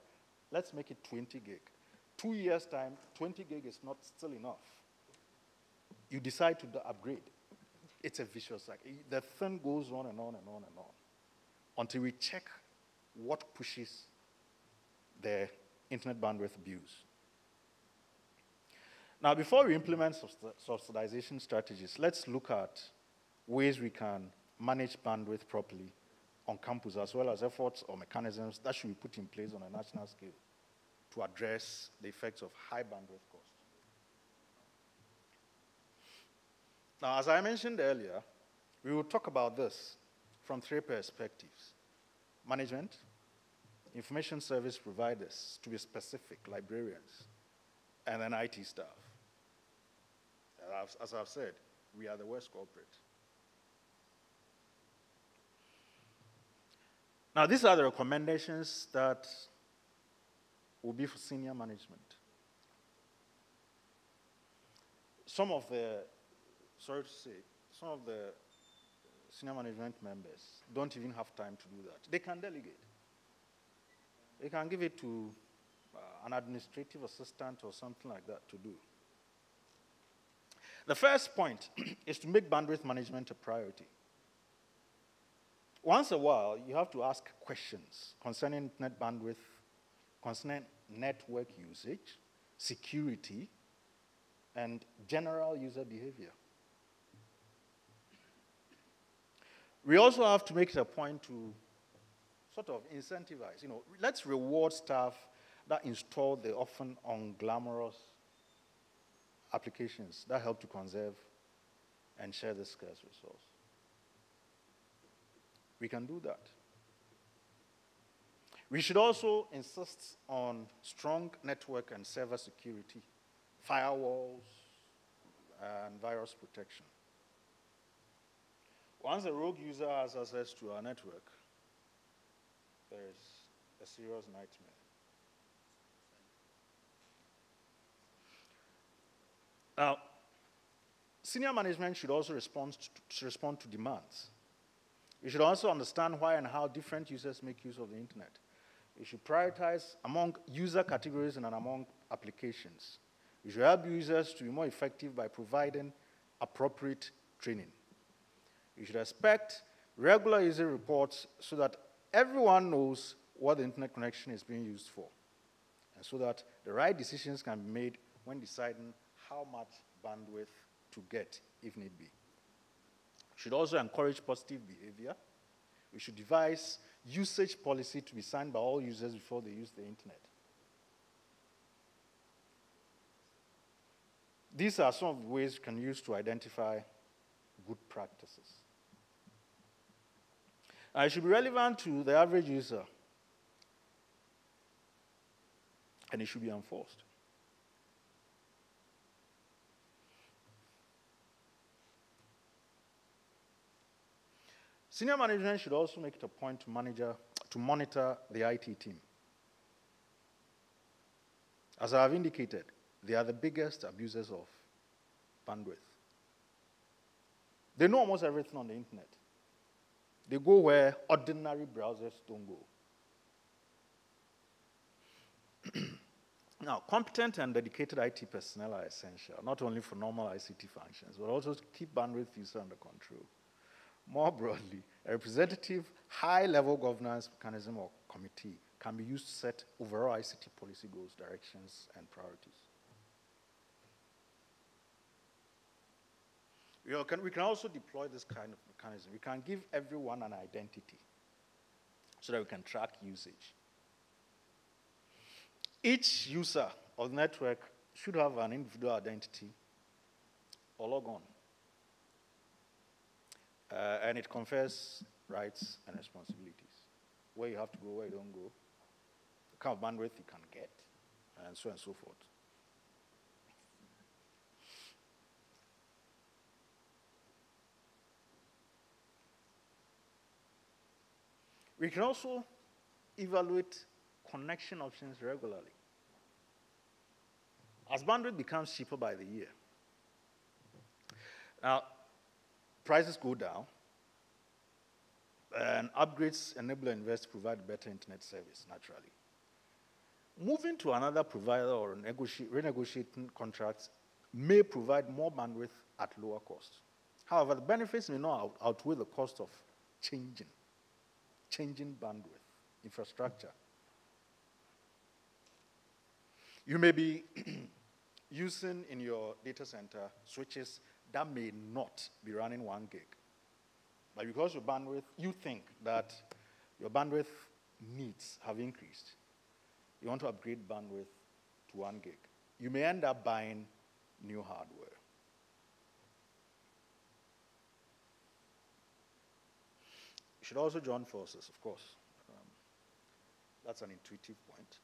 Let's make it 20 gig. 2 years' time, 20 gig is not still enough. You decide to upgrade. It's a vicious cycle. The thing goes on and on and on and on until we check what pushes the internet bandwidth abuse. Now, before we implement subsidization strategies, let's look at ways we can manage bandwidth properly on campus, as well as efforts or mechanisms that should be put in place on a national scale to address the effects of high bandwidth cost. Now, as I mentioned earlier, we will talk about this from 3 perspectives: management, information service providers, to be specific, librarians, and then IT staff. As I've said, we are the worst culprit. Now, these are the recommendations that will be for senior management. Some of the senior management members don't even have time to do that. They can delegate. They can give it to an administrative assistant or something like that to do. The first point is to make bandwidth management a priority. Once in a while, you have to ask questions concerning internet bandwidth, concerning network usage, security, and general user behavior. We also have to make it a point to sort of incentivize. Let's reward staff that install the often unglamorous applications that help to conserve and share this scarce resource. We can do that. We should also insist on strong network and server security, firewalls, and virus protection. Once a rogue user has access to our network, there is a serious nightmare. Now, senior management should also respond to demands. We should also understand why and how different users make use of the internet. We should prioritize among user categories and among applications. We should help users to be more effective by providing appropriate training. We should expect regular user reports so that everyone knows what the internet connection is being used for, and so that the right decisions can be made when deciding how much bandwidth to get, if need be. We should also encourage positive behavior. We should devise usage policy to be signed by all users before they use the internet. These are some of the ways we can use to identify good practices. It should be relevant to the average user, and it should be enforced. Senior management should also make it a point to monitor the IT team. As I have indicated, they are the biggest abusers of bandwidth. They know almost everything on the internet. They go where ordinary browsers don't go. Now, competent and dedicated IT personnel are essential, not only for normal ICT functions, but also to keep bandwidth use under control. More broadly, a representative high-level governance mechanism or committee can be used to set overall ICT policy goals, directions, and priorities. We can also deploy this kind of mechanism. We can give everyone an identity so that we can track usage. Each user of the network should have an individual identity or log on. And it confers rights and responsibilities. Where you have to go, where you don't go, the kind of bandwidth you can get, and so forth. We can also evaluate connection options regularly. As bandwidth becomes cheaper by the year, now prices go down, and upgrades enable investors to provide better internet service, naturally. Moving to another provider or renegotiating contracts may provide more bandwidth at lower cost. However, the benefits may not outweigh the cost of changing bandwidth infrastructure. You may be using in your data center switches that may not be running 1 gig. But because your bandwidth, you think that your bandwidth needs have increased, you want to upgrade bandwidth to 1 gig. You may end up buying new hardware. You should also join forces, of course. That's an intuitive point.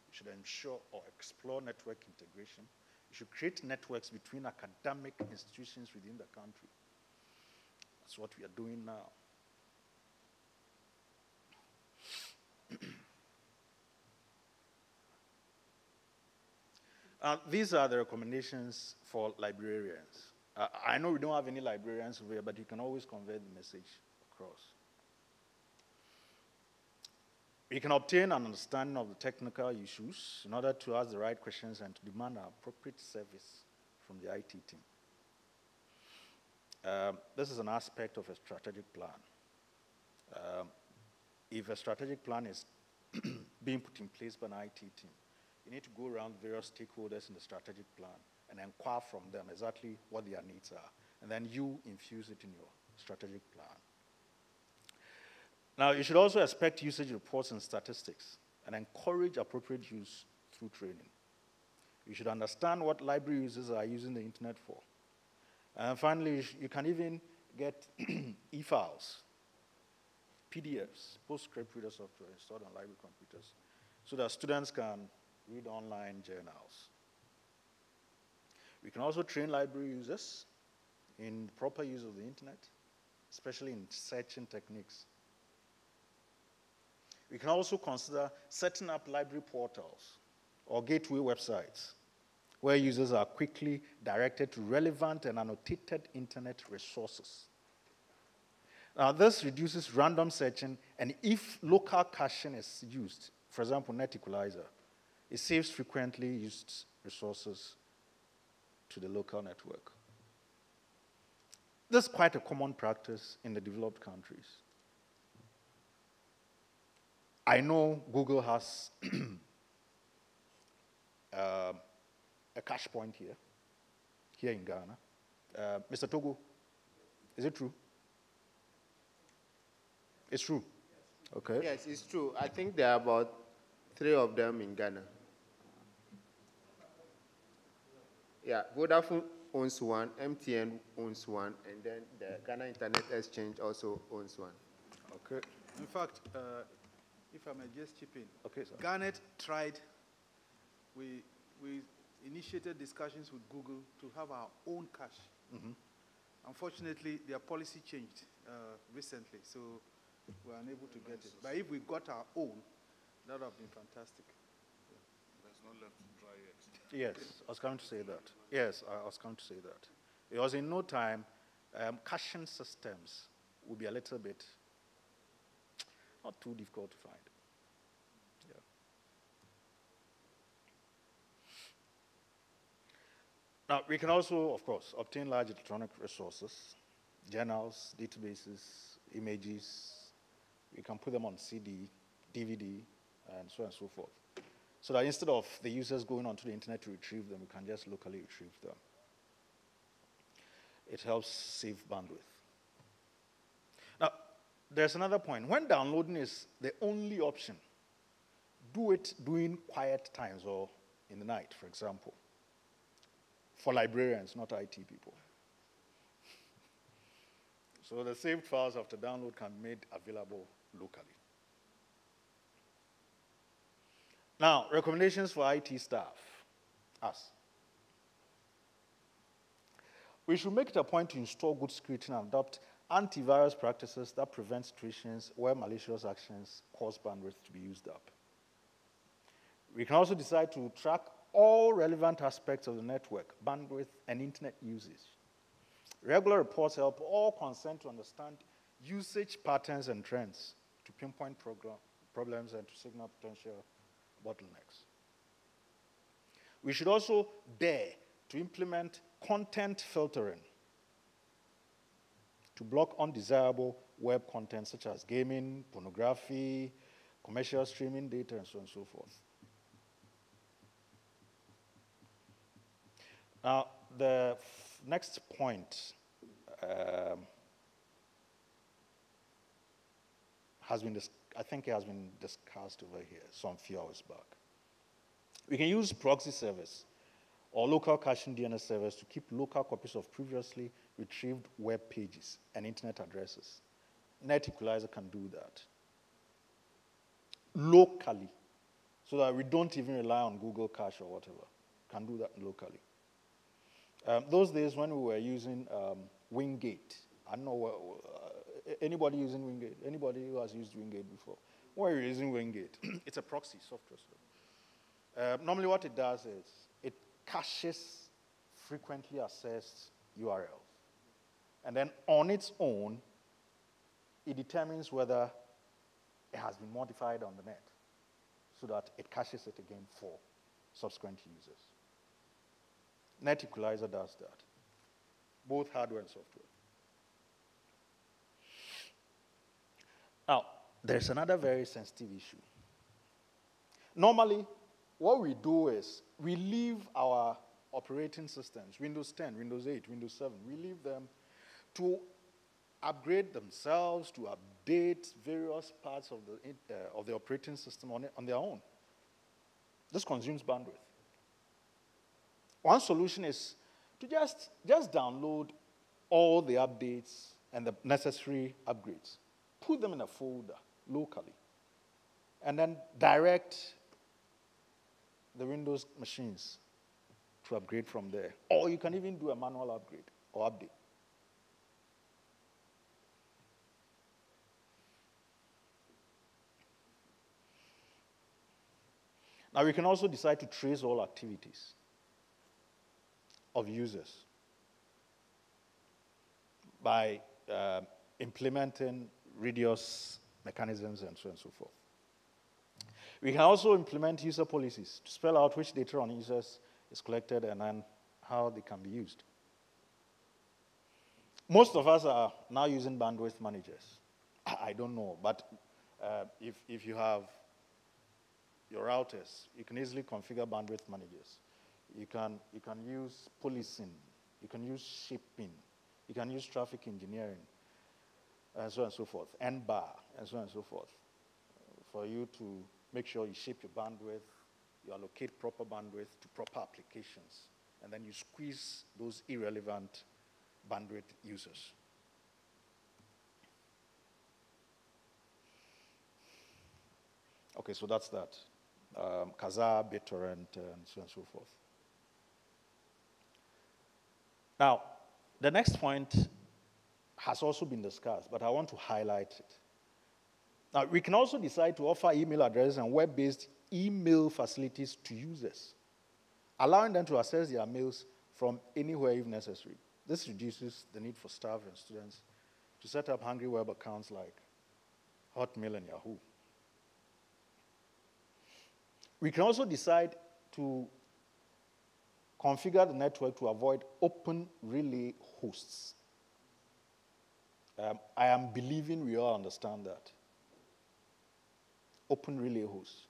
You should ensure or explore network integration. You should create networks between academic institutions within the country. That's what we are doing now. These are the recommendations for librarians. I know we don't have any librarians over here, but you can always convey the message across. You can obtain an understanding of the technical issues in order to ask the right questions and to demand an appropriate service from the IT team. This is an aspect of a strategic plan. If a strategic plan is being put in place by an IT team, you need to go around various stakeholders in the strategic plan and inquire from them exactly what their needs are. And then you infuse it in your strategic plan. Now, you should also expect usage reports and statistics and encourage appropriate use through training. You should understand what library users are using the internet for. And finally, you can even get e-files, PDFs, PostScript reader software installed on library computers so that students can read online journals. We can also train library users in proper use of the internet, especially in searching techniques. We can also consider setting up library portals or gateway websites where users are quickly directed to relevant and annotated internet resources. Now, this reduces random searching, and if local caching is used, for example, net equalizer, it saves frequently used resources to the local network. This is quite a common practice in the developed countries. I know Google has a cache point here in Ghana. Mr. Togo, is it true? It's true. Okay. Yes, it's true. I think there are about 3 of them in Ghana. Yeah, Vodafone owns one, MTN owns one, and then the Ghana Internet Exchange also owns one. Okay. In fact, if I may just chip in. Okay, sir. Garnet tried, we initiated discussions with Google to have our own cache. Mm-hmm. Unfortunately, their policy changed recently, so we were unable to get it. But if we got our own, that would have been fantastic. There's no left to try yet. Yes, I was going to say that. Yes, I was going to say that. Because in no time, caching systems will be a little bit not too difficult to find. Yeah. Now, we can also, of course, obtain large electronic resources, journals, databases, images. We can put them on CD, DVD, and so on and so forth. So that instead of the users going onto the internet to retrieve them, we can just locally retrieve them. It helps save bandwidth. Now, there's another point. When downloading is the only option, do it during quiet times or in the night, for example. For librarians, not IT people. So the saved files after download can be made available locally. Now, recommendations for IT staff, us. We should make it a point to install good security and adopt antivirus practices that prevent situations where malicious actions cause bandwidth to be used up. We can also decide to track all relevant aspects of the network, bandwidth, and internet usage. Regular reports help all concerned to understand usage patterns and trends, to pinpoint problems and to signal potential bottlenecks. We should also dare to implement content filtering to block undesirable web content such as gaming, pornography, commercial streaming data, and so on and so forth. Now, the next point has been, I think it has been discussed over here some few hours back. We can use proxy servers or local caching DNS servers to keep local copies of previously retrieved web pages and internet addresses. Net Equalizer can do that locally, so that we don't even rely on Google Cache or whatever. Can do that locally. Those days when we were using Wingate, I don't know, anybody using Wingate? Anybody who has used Wingate before? When you're using Wingate, it's a proxy software. Normally what it does is it caches frequently accessed URLs. And then on its own, it determines whether it has been modified on the net so that it caches it again for subsequent users. Net Equalizer does that, both hardware and software. Now, there's another very sensitive issue. Normally, what we do is we leave our operating systems, Windows 10, Windows 8, Windows 7, we leave them to upgrade themselves, to update various parts of the operating system on their own. This consumes bandwidth. One solution is to just download all the updates and the necessary upgrades, put them in a folder locally, and then direct the Windows machines to upgrade from there. Or you can even do a manual upgrade or update. Now, we can also decide to trace all activities of users by implementing reduce mechanisms and so on and so forth. We can also implement user policies to spell out which data on users is collected and then how they can be used. Most of us are now using bandwidth managers. I don't know, but if you have your routers, you can easily configure bandwidth managers. You can use policing, you can use shipping, you can use traffic engineering, and so on and so forth, NBAR, and so on and so forth, for you to make sure you shape your bandwidth, you allocate proper bandwidth to proper applications, and then you squeeze those irrelevant bandwidth users. Okay, so that's that. Kazaa, BitTorrent, and so on and so forth. Now, the next point has also been discussed, but I want to highlight it. Now, we can also decide to offer email addresses and web-based email facilities to users, allowing them to access their mails from anywhere if necessary. This reduces the need for staff and students to set up hungry web accounts like Hotmail and Yahoo. We can also decide to configure the network to avoid open relay hosts. I am believing we all understand that. Open relay hosts.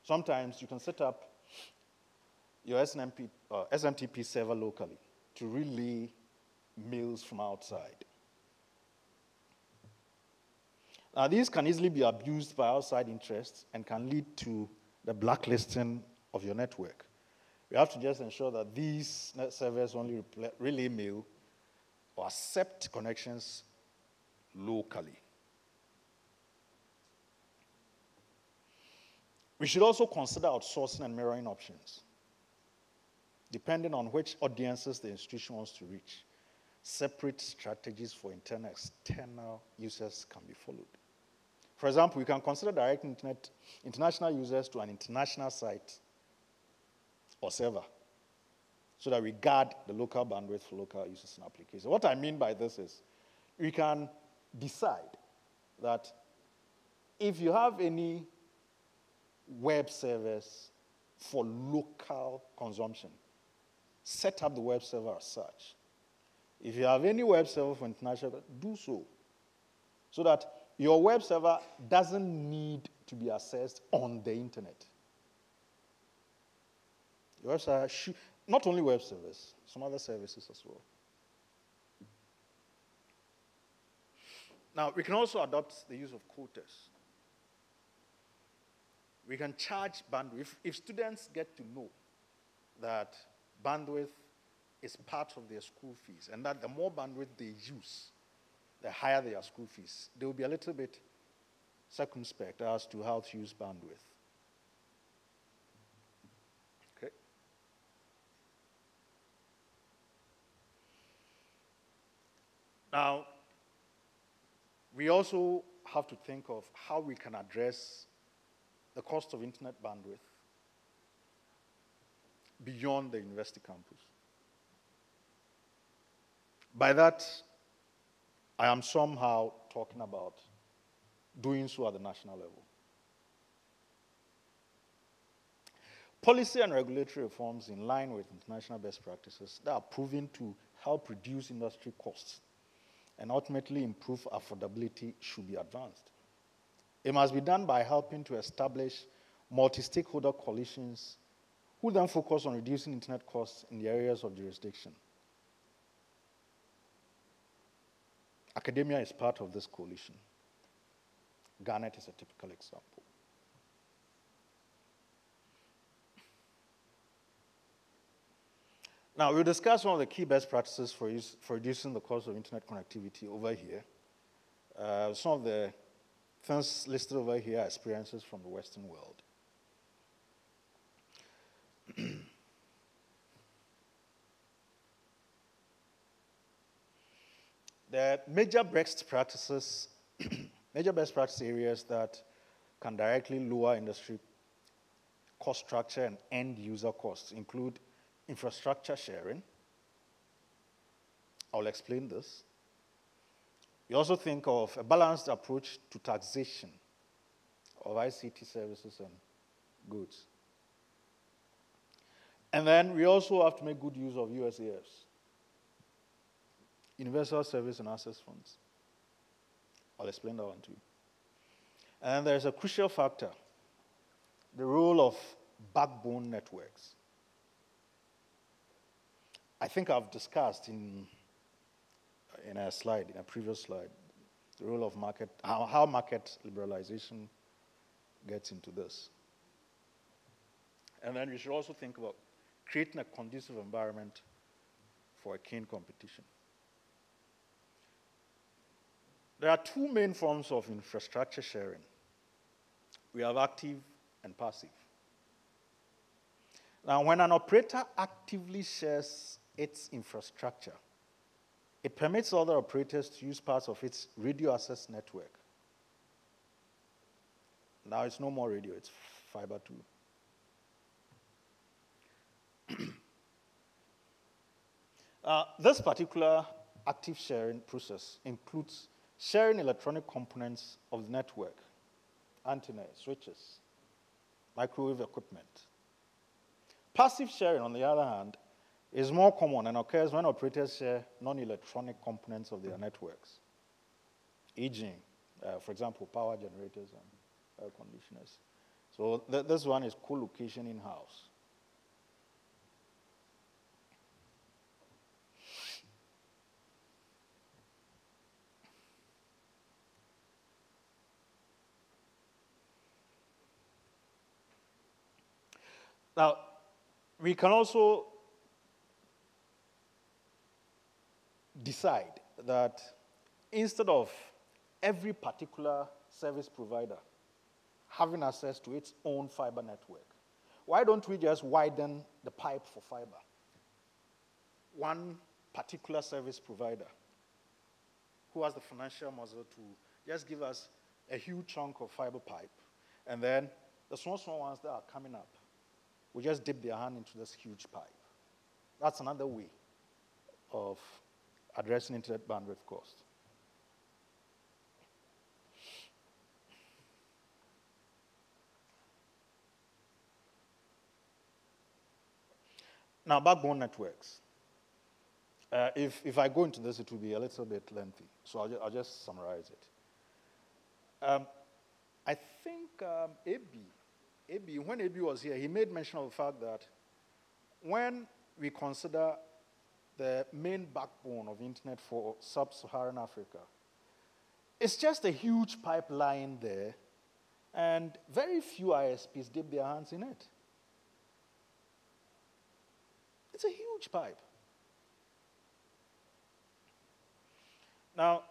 Sometimes you can set up your SMTP server locally to relay mails from outside. Now, these can easily be abused by outside interests and can lead to the blacklisting of your network. We have to just ensure that these net servers only relay mail or accept connections locally. We should also consider outsourcing and mirroring options, depending on which audiences the institution wants to reach. Separate strategies for internal and external users can be followed. For example, we can consider directing international users to an international site or server so that we guard the local bandwidth for local users and applications. What I mean by this is we can decide that if you have any web servers for local consumption, set up the web server as such. If you have any web server for international, do so that your web server doesn't need to be accessed on the internet. Your web server not only web servers, some other services as well. Now, we can also adopt the use of quotas. We can charge bandwidth. If students get to know that bandwidth is part of their school fees, and that the more bandwidth they use, the higher their school fees, they will be a little bit circumspect as to how to use bandwidth. Okay. Now, we also have to think of how we can address the cost of internet bandwidth beyond the university campus. By that, I am somehow talking about doing so at the national level. Policy and regulatory reforms in line with international best practices that are proven to help reduce industry costs and ultimately improve affordability should be advanced. It must be done by helping to establish multi-stakeholder coalitions who then focus on reducing internet costs in the areas of jurisdiction. Academia is part of this coalition. Garnet is a typical example. Now, we'll discuss one of the key best practices for reducing the cost of internet connectivity over here. Some of the things listed over here are experiences from the Western world. The major best practices, major best practice areas that can directly lower industry cost structure and end user costs include infrastructure sharing. I'll explain this. We also think of a balanced approach to taxation of ICT services and goods. And then we also have to make good use of USAFs, Universal Service and Access Funds. I'll explain that one too. And there's a crucial factor, the role of backbone networks. I think I've discussed in a previous slide, the role of market, how market liberalization gets into this. And then we should also think about creating a conducive environment for a keen competition. There are two main forms of infrastructure sharing. We have active and passive. Now, when an operator actively shares its infrastructure, it permits other operators to use parts of its radio access network. Now it's no more radio, it's fiber too. This particular active sharing process includes sharing electronic components of the network, antennas, switches, microwave equipment. Passive sharing, on the other hand, is more common and occurs when operators share non-electronic components of their networks, e.g., for example, power generators and air conditioners. So this one is co-location in-house. Now, we can also decide that instead of every particular service provider having access to its own fiber network. Why don't we just widen the pipe for fiber? One particular service provider who has the financial muscle to just give us a huge chunk of fiber pipe, and then the small ones that are coming up will just dip their hand into this huge pipe. That's another way of addressing internet bandwidth cost. Now, backbone networks. If I go into this, it will be a little bit lengthy, so I'll just summarize it. I think AB, when AB was here, he made mention of the fact that when we consider the main backbone of internet for sub-Saharan Africa, it's just a huge pipeline there, and very few ISPs dip their hands in it. It's a huge pipe. Now,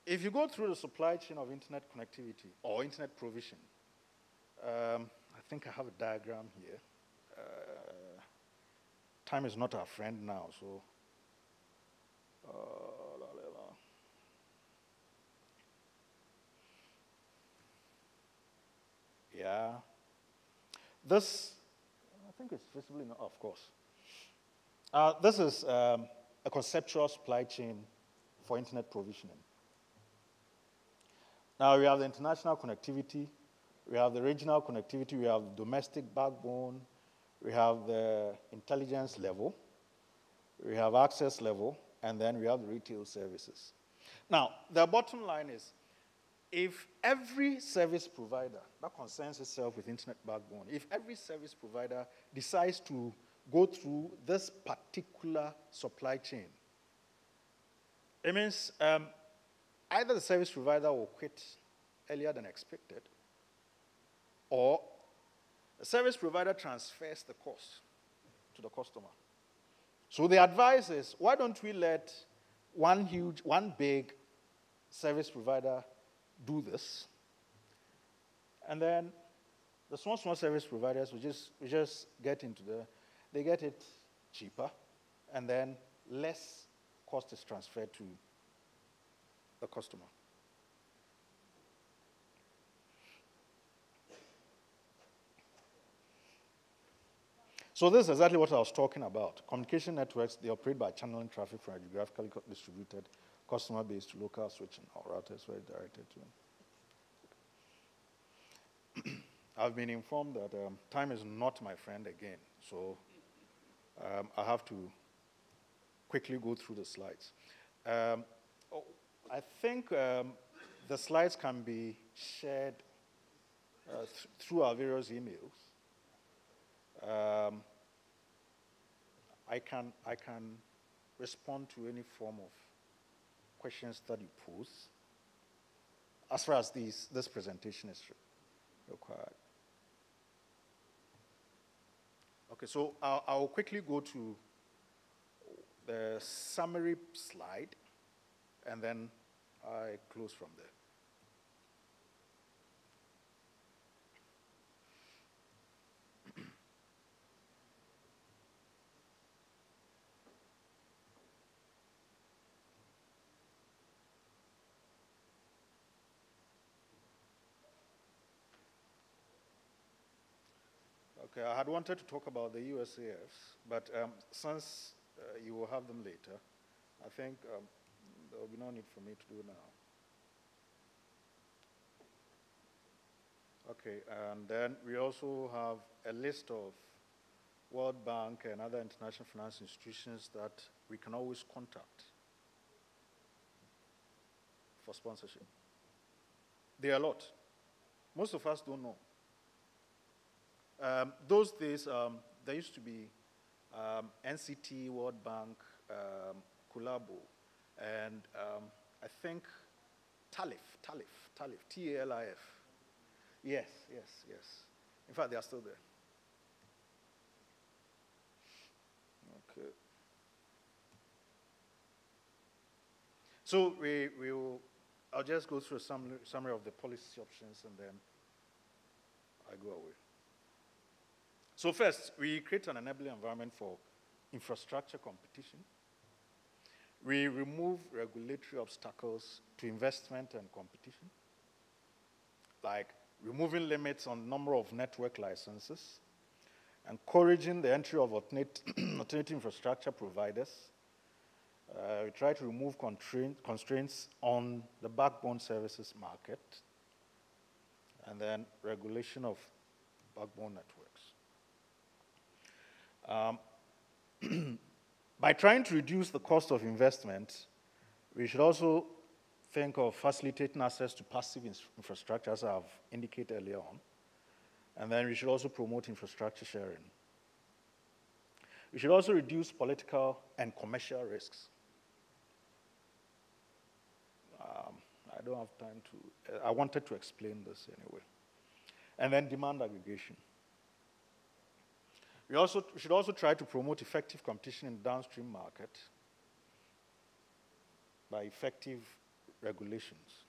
if you go through the supply chain of internet connectivity or internet provision, I think I have a diagram here. Time is not our friend now, so. Yeah. This, I think it's visible enough, of course. This is a conceptual supply chain for internet provisioning. Now we have the international connectivity, we have the regional connectivity, we have the domestic backbone, we have the intelligence level, we have access level, and then we have the retail services. Now, the bottom line is, if every service provider that concerns itself with internet backbone, if every service provider decides to go through this particular supply chain, it means either the service provider will quit earlier than expected, or the service provider transfers the cost to the customer. So the advice is, why don't we let one big service provider do this, and then the small service providers will just get into they get it cheaper, and then less cost is transferred to the customer. So this is exactly what I was talking about. Communication networks, they operate by channeling traffic from a geographically distributed customer base to local switching or routers where it's directed to. I've been informed that time is not my friend again, so I have to quickly go through the slides. I think the slides can be shared through our various emails. I can respond to any form of questions that you pose as far as this presentation is required. Okay, so I'll quickly go to the summary slide, and then I close from there. Okay, I had wanted to talk about the USAFs, but since you will have them later, I think there will be no need for me to do now. Okay, and then we also have a list of World Bank and other international finance institutions that we can always contact for sponsorship. There are a lot. Most of us don't know. Those days, there used to be NCT, World Bank, Kulabo, and I think Talif, T-A-L-I-F. Yes. In fact, they are still there. Okay. So I'll just go through a summary of the policy options, and then I go away. So first, we create an enabling environment for infrastructure competition. We remove regulatory obstacles to investment and competition, like removing limits on number of network licenses, encouraging the entry of alternative infrastructure providers. We try to remove constraints on the backbone services market, and then regulation of backbone networks. By trying to reduce the cost of investment, we should also think of facilitating access to passive infrastructure, as I've indicated earlier on. And then we should also promote infrastructure sharing. We should also reduce political and commercial risks. I don't have time to, I wanted to explain this anyway. And then demand aggregation. We should also try to promote effective competition in the downstream market by effective regulations.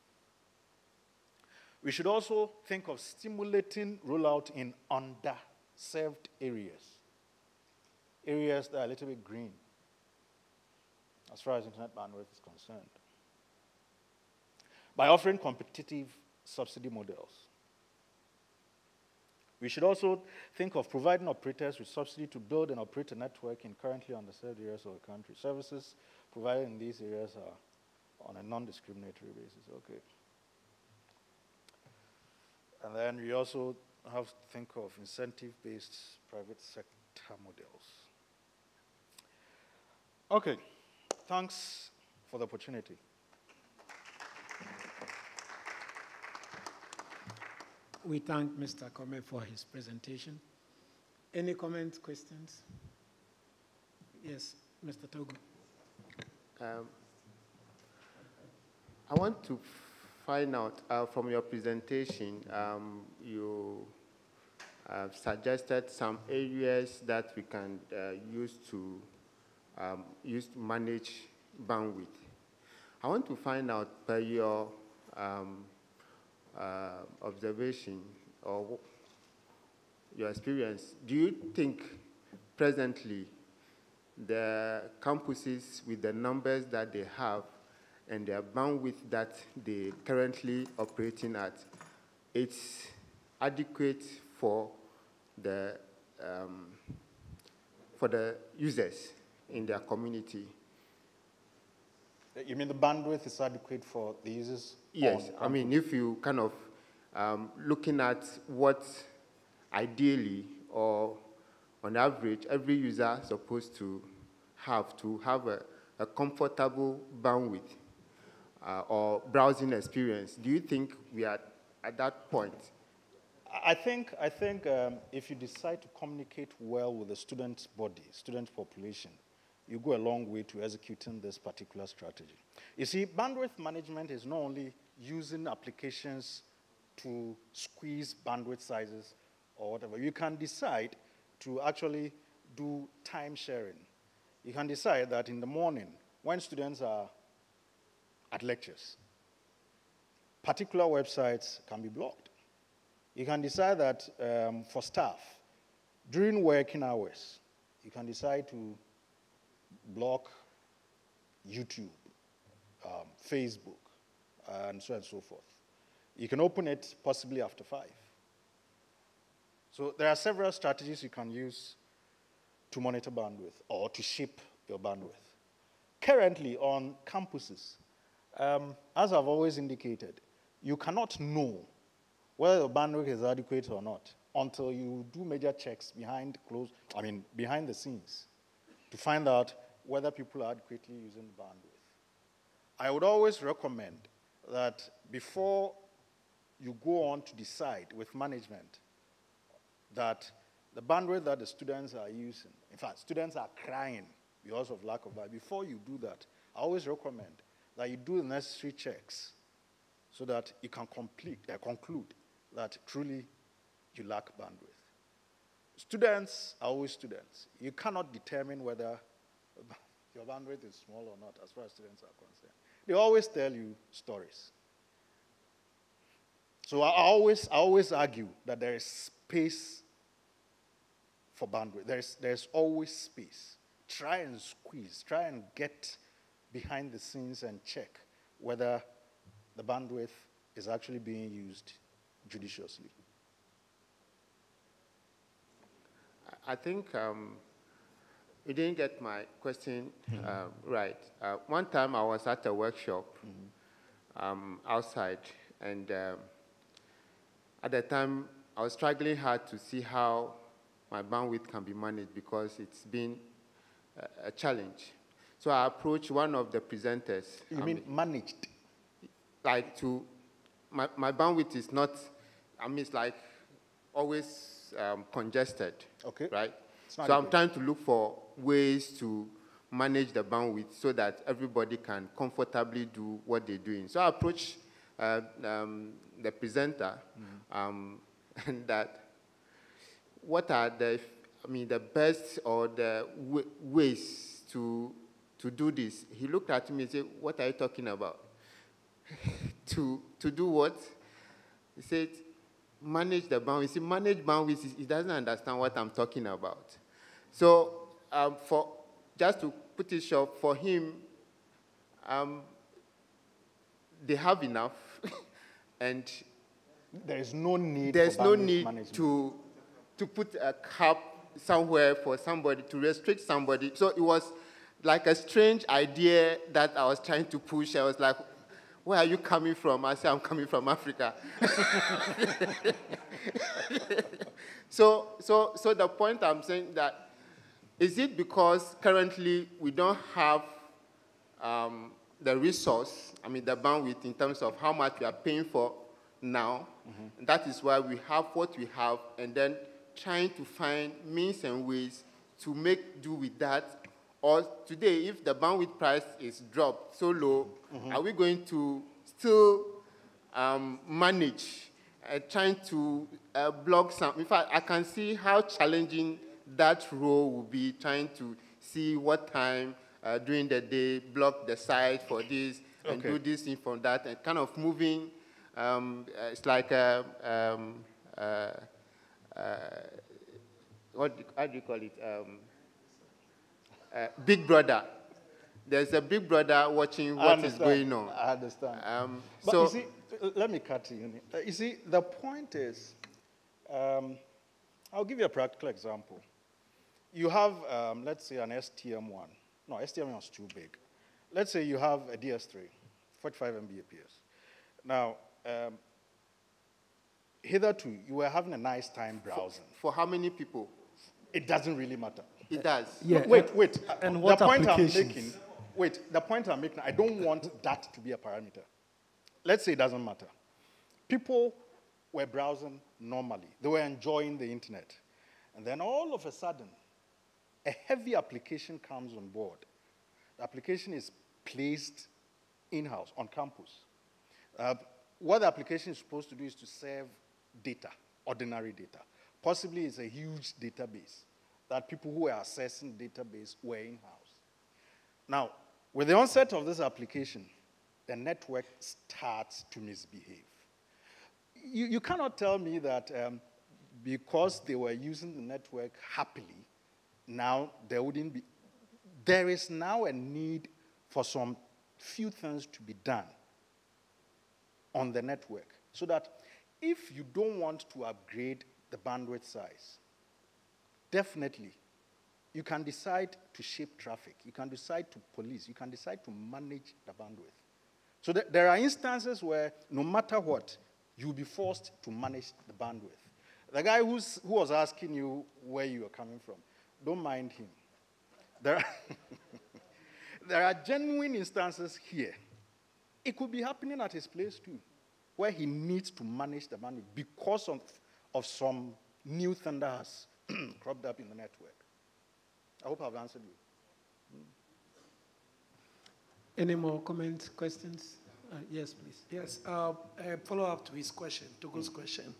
We should also think of stimulating rollout in underserved areas, areas that are a little bit green, as far as internet bandwidth is concerned, by offering competitive subsidy models. We should also think of providing operators with subsidy to build and operate a network in currently underserved areas of the country. Services provided in these areas are on a non-discriminatory basis. Okay. And then we also have to think of incentive-based private sector models. Okay, thanks for the opportunity. We thank Mr. Kome for his presentation. Any comments, questions? Yes, Mr. Togo. I want to find out from your presentation, you suggested some areas that we can use to manage bandwidth. I want to find out per your observation or your experience, do you think presently the campuses with the numbers that they have and their bandwidth that they currently operating at, it's adequate for the users in their community? You mean the bandwidth is adequate for the users? Yes, I mean, if you kind of looking at what ideally or on average every user is supposed to have a comfortable bandwidth or browsing experience, do you think we are at that point? I think if you decide to communicate well with the student body, student population, you go a long way to executing this particular strategy. You see, bandwidth management is not only using applications to squeeze bandwidth sizes or whatever. You can decide to actually do time sharing. You can decide that in the morning, when students are at lectures, particular websites can be blocked. You can decide that for staff, during working hours, you can decide to block YouTube, Facebook, and so on and so forth. You can open it possibly after 5. So there are several strategies you can use to monitor bandwidth or to shape your bandwidth. Currently on campuses, as I've always indicated, you cannot know whether your bandwidth is adequate or not until you do major checks behind the scenes to find out whether people are adequately using the bandwidth. I would always recommend that before you go on to decide with management that the bandwidth that the students are using, in fact, students are crying because of lack of bandwidth. Before you do that, I always recommend that you do the necessary checks so that you can conclude that truly you lack bandwidth. Students are always students. You cannot determine whether your bandwidth is small or not as far as students are concerned. They always tell you stories. So I always argue that there is space for bandwidth. There's always space. Try and squeeze, try and get behind the scenes and check whether the bandwidth is actually being used judiciously. I think you didn't get my question right. One time I was at a workshop outside, and at the time I was struggling hard to see how my bandwidth can be managed because it's been a challenge. So I approached one of the presenters. You mean managed? Like my bandwidth is not, it's like always congested. Okay. Right? So I'm trying to look for ways to manage the bandwidth so that everybody can comfortably do what they're doing. So I approached the presenter and that what are the best or the ways to do this? He looked at me and said, "What are you talking about?" to do what? He said, "Manage the bandwidth." He said, "Manage bandwidth." He doesn't understand what I'm talking about. So just to put it short, for him, they have enough, and there is no need. There's for no bandwidth need management. to put a cap somewhere for somebody, to restrict somebody. So it was like a strange idea that I was trying to push. I was like, "Where are you coming from?" I said, "I'm coming from Africa." So the point I'm saying that, is it because currently we don't have the resource, the bandwidth in terms of how much we are paying for now? That is why we have what we have, and then trying to find means and ways to make do with that. Or today, if the bandwidth price is dropped so low, are we going to still manage trying to block some? In fact, I can see how challenging that role will be, trying to see what time during the day, block the site for this, and do this thing from that, and kind of moving. It's like how do you call it? Big Brother. There's a Big Brother watching what is going on. I understand. But so you see, let me cut you. You see, the point is, I'll give you a practical example. You have, let's say, an STM1. No, STM1 is too big. Let's say you have a DS3, 45 Mbps. Now, hitherto, you were having a nice time browsing. For how many people? It doesn't really matter. It does. Yeah. Wait. And what the point applications? The point I'm making, I don't want that to be a parameter. Let's say it doesn't matter. People were browsing normally. They were enjoying the internet. And then all of a sudden, a heavy application comes on board. The application is placed in-house, on campus. What the application is supposed to do is to serve data, ordinary data. Possibly it's a huge database that people who are accessing the database were in-house. Now, with the onset of this application, the network starts to misbehave. You cannot tell me that because they were using the network happily, now there wouldn't be. There is now a need for some few things to be done on the network so that if you don't want to upgrade the bandwidth size, definitely you can decide to shape traffic, you can decide to police, you can decide to manage the bandwidth. So there are instances where no matter what, you'll be forced to manage the bandwidth. The guy who was asking you where you are coming from, don't mind him. There are genuine instances here. It could be happening at his place too, where he needs to manage the bandwidth because of some new thing that has cropped up in the network. I hope I've answered you. Any more comments, questions? Yes, please. Yes, a follow-up to his question, Togo's question.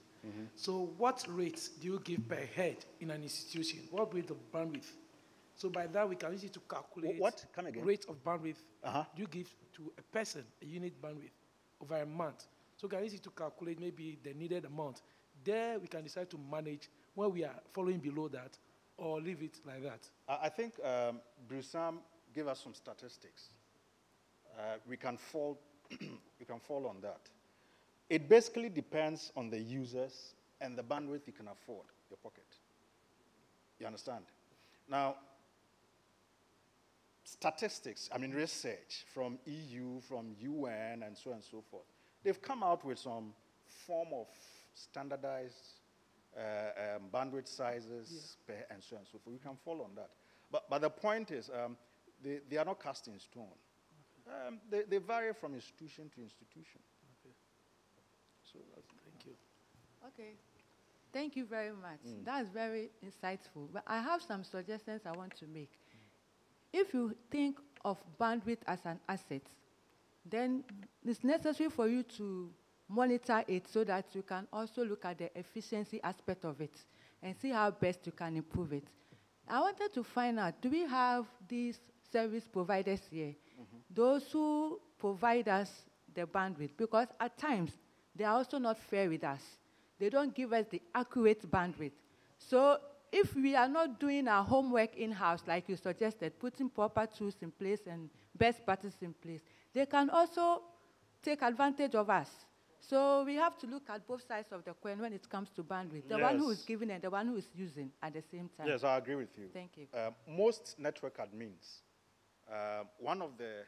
So what rates do you give per head in an institution? What rate of bandwidth? So by that, we can use it to calculate what? Come again. Rate of bandwidth do you give to a person, a unit bandwidth, over a month. So we can use it to calculate maybe the needed amount. There we can decide to manage when we are falling below that or leave it like that. I think Brusam gave us some statistics. We can fall on that. It basically depends on the users and the bandwidth you can afford, your pocket. You understand? Now, statistics, I mean research from EU, from UN, and so on and so forth, they've come out with some form of standardized bandwidth sizes and so on and so forth. We can follow on that. But the point is, they are not cast in stone. Okay. They vary from institution to institution. Okay. So thank you. Okay. Thank you very much. That's very insightful. But I have some suggestions I want to make. If you think of bandwidth as an asset, then it's necessary for you to monitor it so that you can also look at the efficiency aspect of it and see how best you can improve it. I wanted to find out, do we have these service providers here? Those who provide us the bandwidth, because at times they are also not fair with us. They don't give us the accurate bandwidth. So if we are not doing our homework in-house, like you suggested, putting proper tools in place and best practices in place, they can also take advantage of us. So we have to look at both sides of the coin when it comes to bandwidth, the one who is giving and the one who is using at the same time. Yes, I agree with you. Thank you. Most network admins, one of the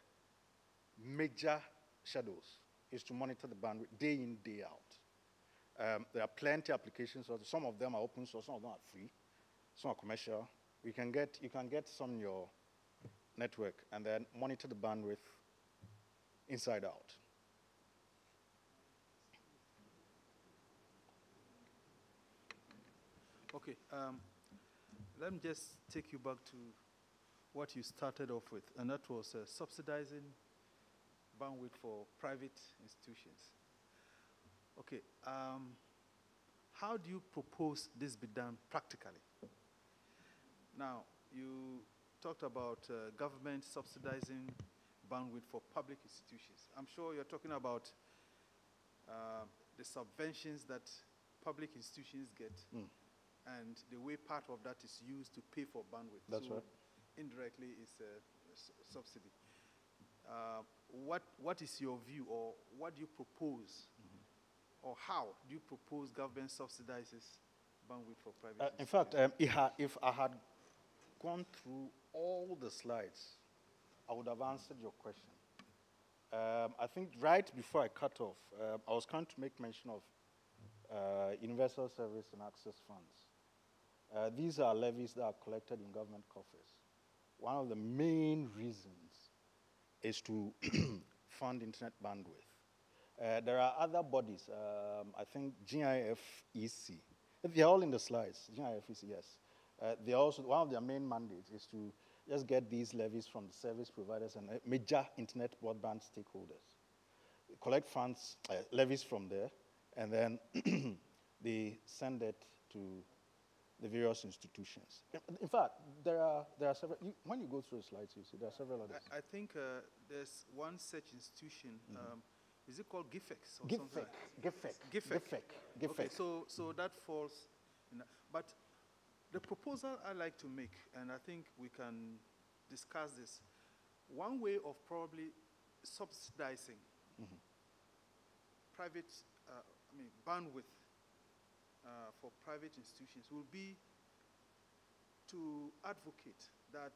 major shadows is to monitor the bandwidth day in, day out. There are plenty of applications. Some of them are open source, some of them are free, some are commercial. You can get some in your network and then monitor the bandwidth inside out. Okay, let me just take you back to what you started off with, and that was subsidizing bandwidth for private institutions. Okay, how do you propose this be done practically? Now, you talked about government subsidizing bandwidth for public institutions. I'm sure you're talking about the subventions that public institutions get and the way part of that is used to pay for bandwidth. That's so right. Indirectly, it's a subsidy. What is your view, or what do you propose, or how do you propose government subsidizes bandwidth for private in fact, if I had gone through all the slides, I would have answered your question. I think right before I cut off, I was trying to make mention of universal service and access funds. These are levies that are collected in government coffers. One of the main reasons is to fund internet bandwidth. There are other bodies, I think GIFEC. They're all in the slides, GIFEC, yes. They also, one of their main mandates is to just get these levies from the service providers and major internet broadband stakeholders. Collect funds, levies from there, and then they send it to the various institutions. In fact, there are several, when you go through the slides, you see there are several others. I think there's one such institution, is it called GIFEX or something? GIFEC. Okay, so that falls in that. But the proposal I like to make, and I think we can discuss this, one way of probably subsidizing private, bandwidth for private institutions will be to advocate that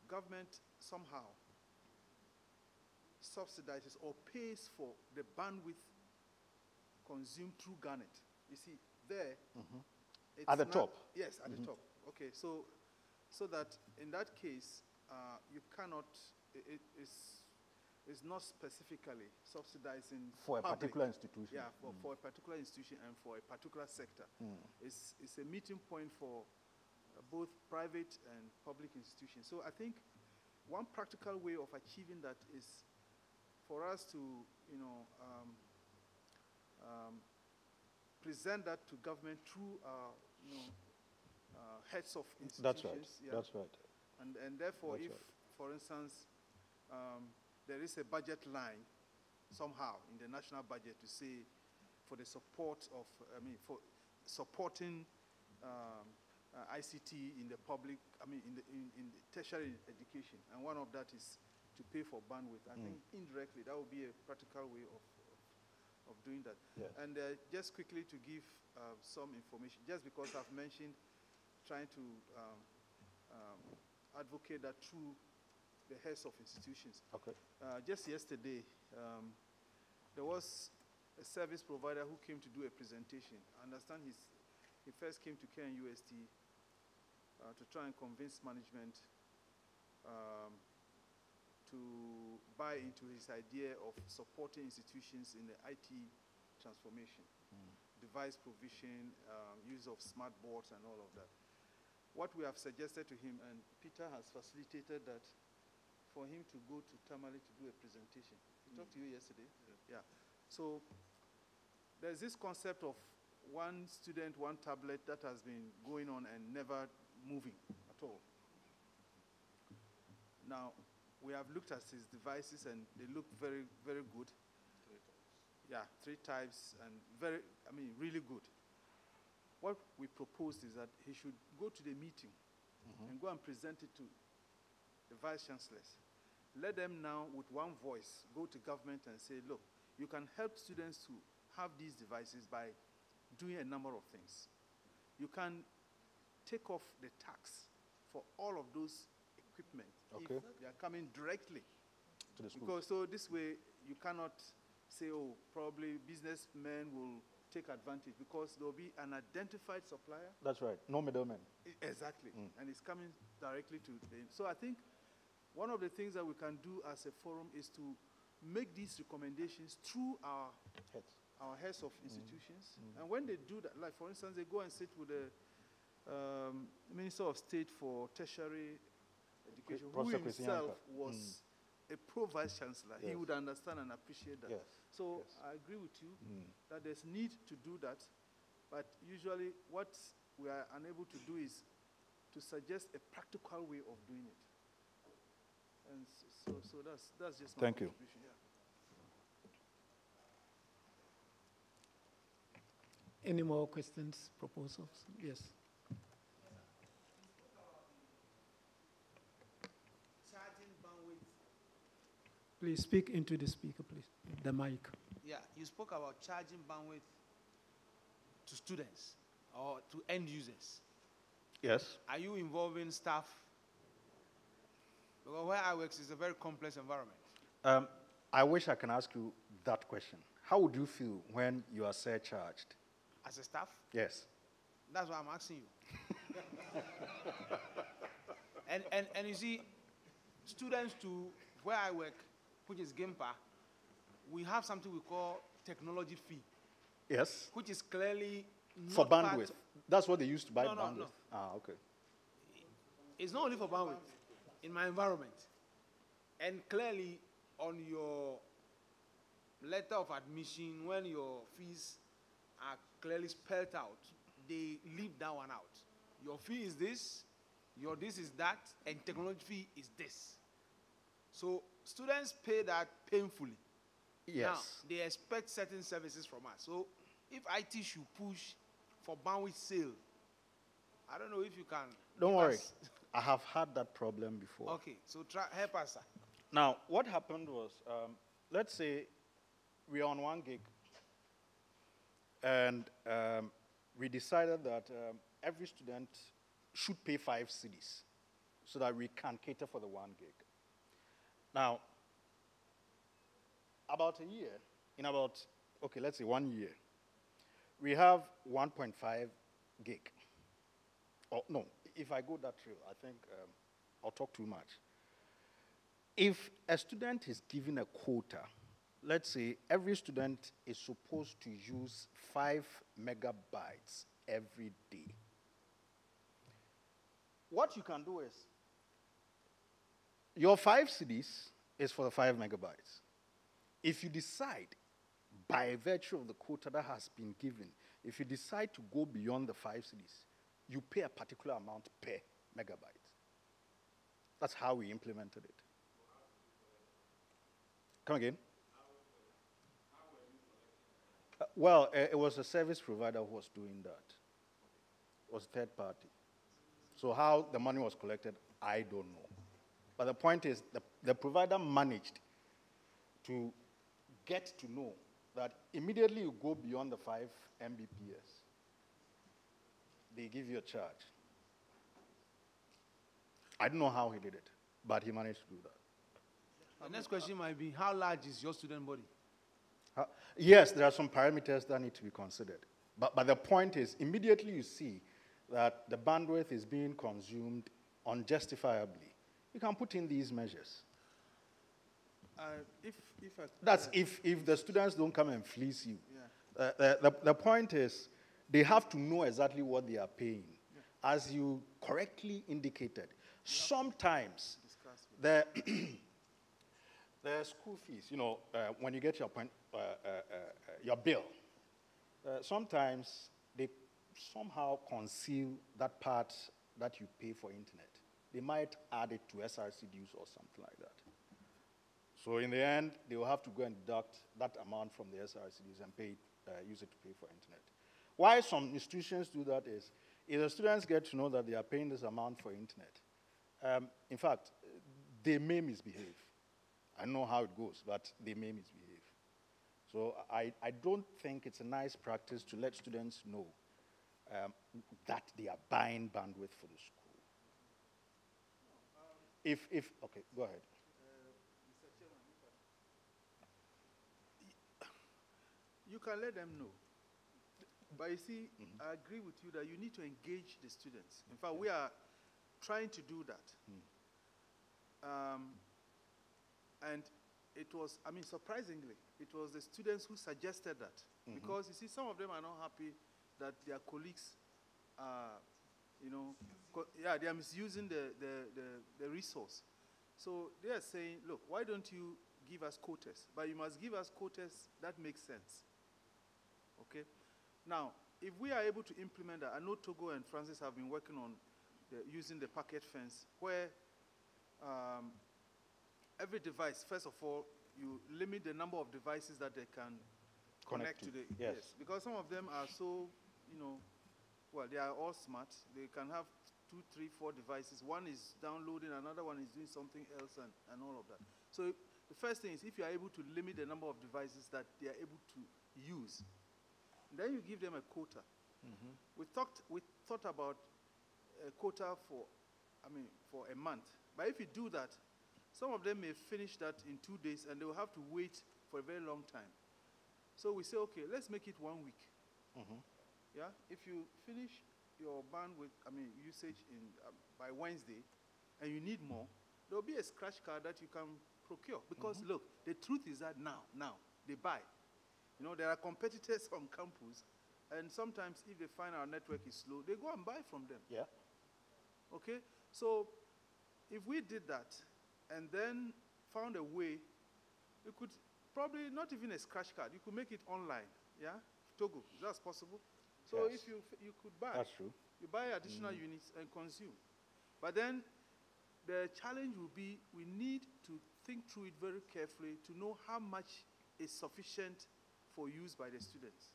government somehow subsidizes or pays for the bandwidth consumed through Garnet. You see, there, it's at the top? Yes, at the top. Okay, so that in that case, you cannot, it's not specifically subsidizing for a public. particular institution. Yeah, for a particular institution and for a particular sector. It's a meeting point for both private and public institutions. So I think one practical way of achieving that is for us to, present that to government through, heads of institutions. That's right. Yeah. That's right. And therefore, That's if, right. for instance, there is a budget line somehow in the national budget to say for the support of, for supporting ICT in the public, in the tertiary education. And one of that is to pay for bandwidth. I think indirectly that would be a practical way of doing that. Yes. And just quickly to give some information, just because I've mentioned trying to advocate that through the heads of institutions. Okay. Just yesterday, there was a service provider who came to do a presentation. I understand he first came to KNUST to try and convince management to buy into his idea of supporting institutions in the IT transformation, device provision, use of smart boards and all of that. What we have suggested to him, and Peter has facilitated that, for him to go to Tamale to do a presentation. He talked to you yesterday? Yeah. So there's this concept of one student, one tablet that has been going on and never moving at all. Now, we have looked at his devices and they look very, very good. 3 types. Yeah, 3 types and very, really good. What we proposed is that he should go to the meeting and go and present it to the vice chancellors. Let them now, with one voice, go to government and say, look, you can help students to have these devices by doing a number of things. You can take off the tax for all of those equipment if they are coming directly to the school. Because so this way you cannot say, oh, probably businessmen will take advantage because there will be an identified supplier. That's right. No middlemen. Exactly. And it's coming directly to them. So I think one of the things that we can do as a forum is to make these recommendations through our heads of institutions. And when they do that, like for instance, they go and sit with the Minister of State for Tertiary Education, who himself was a pro-vice chancellor. He would understand and appreciate that. So I agree with you that there's need to do that, but usually what we are unable to do is to suggest a practical way of doing it. And so that's just my contribution. Yeah. Any more questions, proposals? Yes. Charging bandwidth. Please speak into the speaker, please. The mic. Yeah, you spoke about charging bandwidth to students or to end users. Yes. Are you involving staff? Because where I work is a very complex environment. I wish I can ask you that question. How would you feel when you are surcharged? As a staff? Yes. That's why I'm asking you. and you see, students to where I work, which is GIMPA, we have something we call technology fee. Yes. Which is clearly not for bandwidth. That's what they used to buy bandwidth. No. Ah, okay. It's not only for bandwidth. In my environment, and clearly on your letter of admission, when your fees are clearly spelled out, they leave that one out. Your fee is this, your this is that, and technology fee is this. So students pay that painfully. Yes. Now, they expect certain services from us. So if IT should push for bandwidth sale, I don't know if you can. Don't worry. I have had that problem before. Okay, so help us, sir. Now, what happened was, let's say we are on 1 gig, and we decided that every student should pay 5 cedis so that we can cater for the 1 gig. Now, about a year, let's say 1 year, we have 1.5 gig. Oh, no, if I go that trail, I think I'll talk too much. If a student is given a quota, let's say every student is supposed to use 5 megabytes every day. What you can do is, your 5 cedis is for the 5 megabytes. If you decide, by virtue of the quota that has been given, if you decide to go beyond the 5 cedis, you pay a particular amount per megabyte. That's how we implemented it. Come again? Well, it was a service provider who was doing that. It was third party. So how the money was collected, I don't know. But the point is, the provider managed to get to know that immediately you go beyond the 5 Mbps, they give you a charge. I don't know how he did it, but he managed to do that. The next question might be, how large is your student body? Yes, there are some parameters that need to be considered. But the point is, immediately you see that the bandwidth is being consumed unjustifiably, you can put in these measures. That's if the students don't come and fleece you. Yeah. The point is, they have to know exactly what they are paying. Yeah. As you correctly indicated, sometimes the school fees, when you get your bill, sometimes they somehow conceal that part that you pay for internet. They might add it to SRC dues or something like that. So in the end, they will have to go and deduct that amount from the SRC dues and use it to pay for internet. Why some institutions do that is, if the students get to know that they are paying this amount for internet, in fact, they may misbehave. I don't know how it goes, but they may misbehave. So I don't think it's a nice practice to let students know that they are buying bandwidth for the school. Okay, go ahead. Mr. Chairman, you can let them know. But you see, I agree with you that you need to engage the students. In fact, we are trying to do that. And it was, surprisingly, it was the students who suggested that. Because, you see, some of them are not happy that their colleagues are, they are misusing the resource. So they are saying, look, why don't you give us quotas? But you must give us quotas that make sense. Okay? Now, if we are able to implement that, I know Togo and Francis have been working on using the packet fence, where every device, first of all, you limit the number of devices that they can connect to the, yes. Because some of them are so, well, they are all smart. They can have 2, 3, 4 devices. One is downloading, another one is doing something else, and all of that. So the first thing is, if you are able to limit the number of devices that they are able to use, then you give them a quota. We thought about a quota for a month. But if you do that, some of them may finish that in 2 days, and they will have to wait for a very long time. So we say, okay, let's make it 1 week. Yeah, if you finish your bandwidth, usage by Wednesday, and you need more, there will be a scratch card that you can procure. Because look, the truth is that now they buy. There are competitors on campus, and sometimes if they find our network is slow, they go and buy from them. Yeah. Okay? So if we did that and then found a way, you could probably not even a scratch card, you could make it online. Yeah? Togo, that's possible. So if you could buy. That's true. You buy additional units and consume. But then the challenge will be, we need to think through it very carefully to know how much is sufficient for use by the students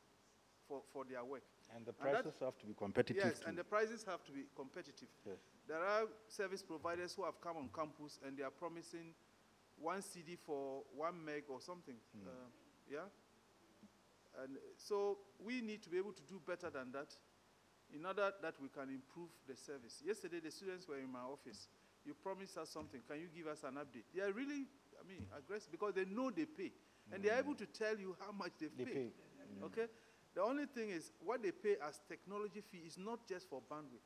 for their work. And the prices have to be competitive. Yes, too. and the prices have to be competitive. Yes. There are service providers who have come on campus and they are promising 1 CD for 1 meg or something. Yeah? And so we need to be able to do better than that in order that we can improve the service. Yesterday, the students were in my office. You promised us something. Can you give us an update? They are really, aggressive because they know they pay. And they are able to tell you how much they pay. Okay? The only thing is, what they pay as technology fee is not just for bandwidth.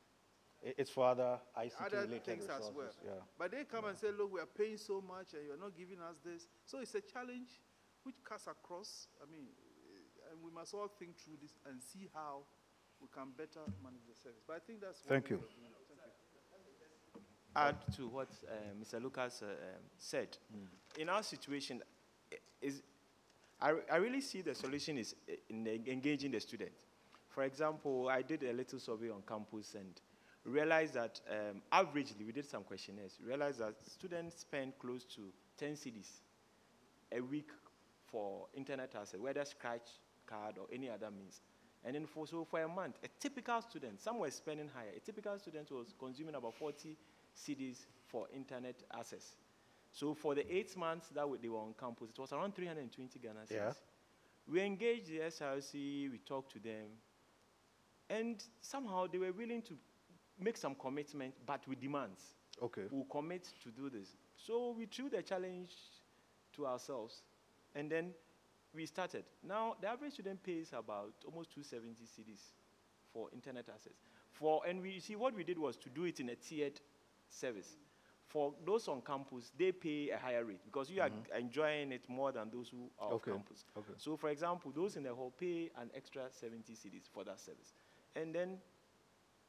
It's for other ICT-related things resources. as well. Yeah. But they come and say, look, we are paying so much and you're not giving us this. So it's a challenge which cuts across, and we must all think through this and see how we can better manage the service. But I think that's one Thank you. Add to what Mr. Lucas said. In our situation, I really see the solution is in engaging the student. For example, I did a little survey on campus and realized that averagely, we did some questionnaires, realized that students spend close to 10 CDs a week for internet access, whether scratch card or any other means. And then for a month, a typical student, some were spending higher. A typical student was consuming about 40 CDs for internet access. So for the 8 months that they were on campus, it was around 320 Ghana cedis. Yeah. We engaged the SRC, we talked to them, and somehow they were willing to make some commitment, but with demands. Okay. We'll commit to do this. So we threw the challenge to ourselves, and then we started. Now, the average student pays about almost 270 CDs for internet access. And we see what we did was to do it in a tiered service. For those on campus, they pay a higher rate because you are enjoying it more than those who are off campus. Okay. So, for example, those in the hall pay an extra 70 CDs for that service. And then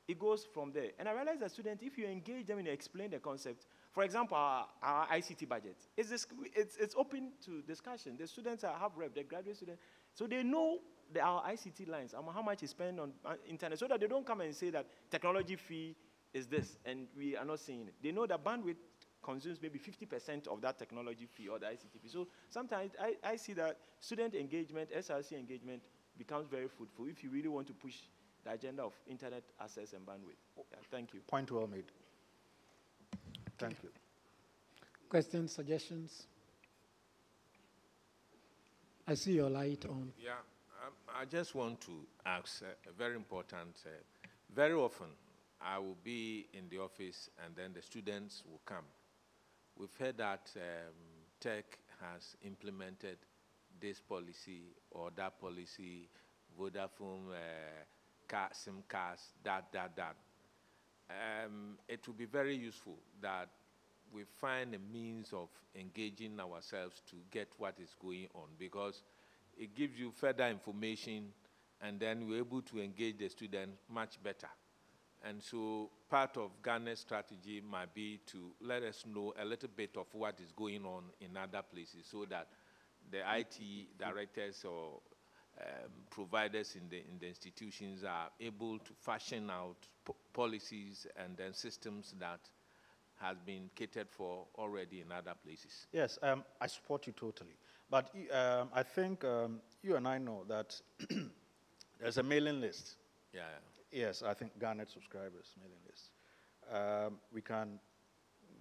it goes from there. And I realized that students, if you engage them and explain the concept, for example, our ICT budget, it's open to discussion. The students have rep, the graduate students, so they know our ICT lines, how much is spent on internet, so that they don't come and say that technology fee is this, and we are not seeing it. They know that bandwidth consumes maybe 50% of that technology fee or the ICT fee. So sometimes I see that student engagement, SRC engagement, becomes very fruitful if you really want to push the agenda of internet access and bandwidth. Yeah, thank you. Point well made. Thank you. Questions, suggestions? I see your light on. Yeah, I just want to ask a very important, very often I will be in the office and then the students will come. We've heard that tech has implemented this policy or that policy, Vodafone, SIM cards, that. It will be very useful that we find a means of engaging ourselves to get what is going on, because it gives you further information and then we're able to engage the student much better. And so part of Garnet's strategy might be to let us know a little bit of what is going on in other places so that the IT directors or providers in the institutions are able to fashion out policies and then systems that has been catered for already in other places. Yes, I support you totally. But I think you and I know that there's a mailing list. Yeah. Yes, I think Garnet subscribers mailing list. We can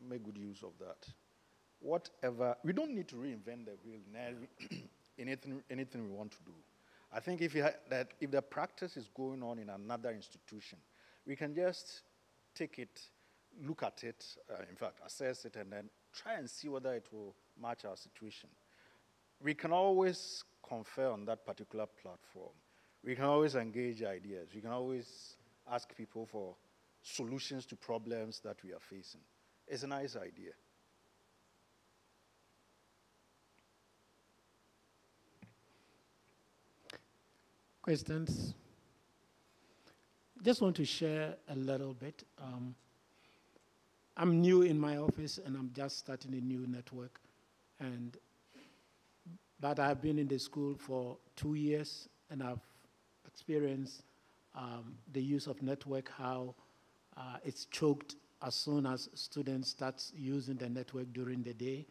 make good use of that. Whatever, we don't need to reinvent the wheel in anything we want to do. I think if the practice is going on in another institution, we can just take it, look at it, in fact, assess it, and then try and see whether it will match our situation. We can always confer on that particular platform. We can always engage ideas. We can always ask people for solutions to problems that we are facing. It's a nice idea. Questions? Just want to share a little bit. I'm new in my office and I'm just starting a new network. But I've been in the school for 2 years and I've experienced the use of network, how it's choked as soon as students start using the network during the day.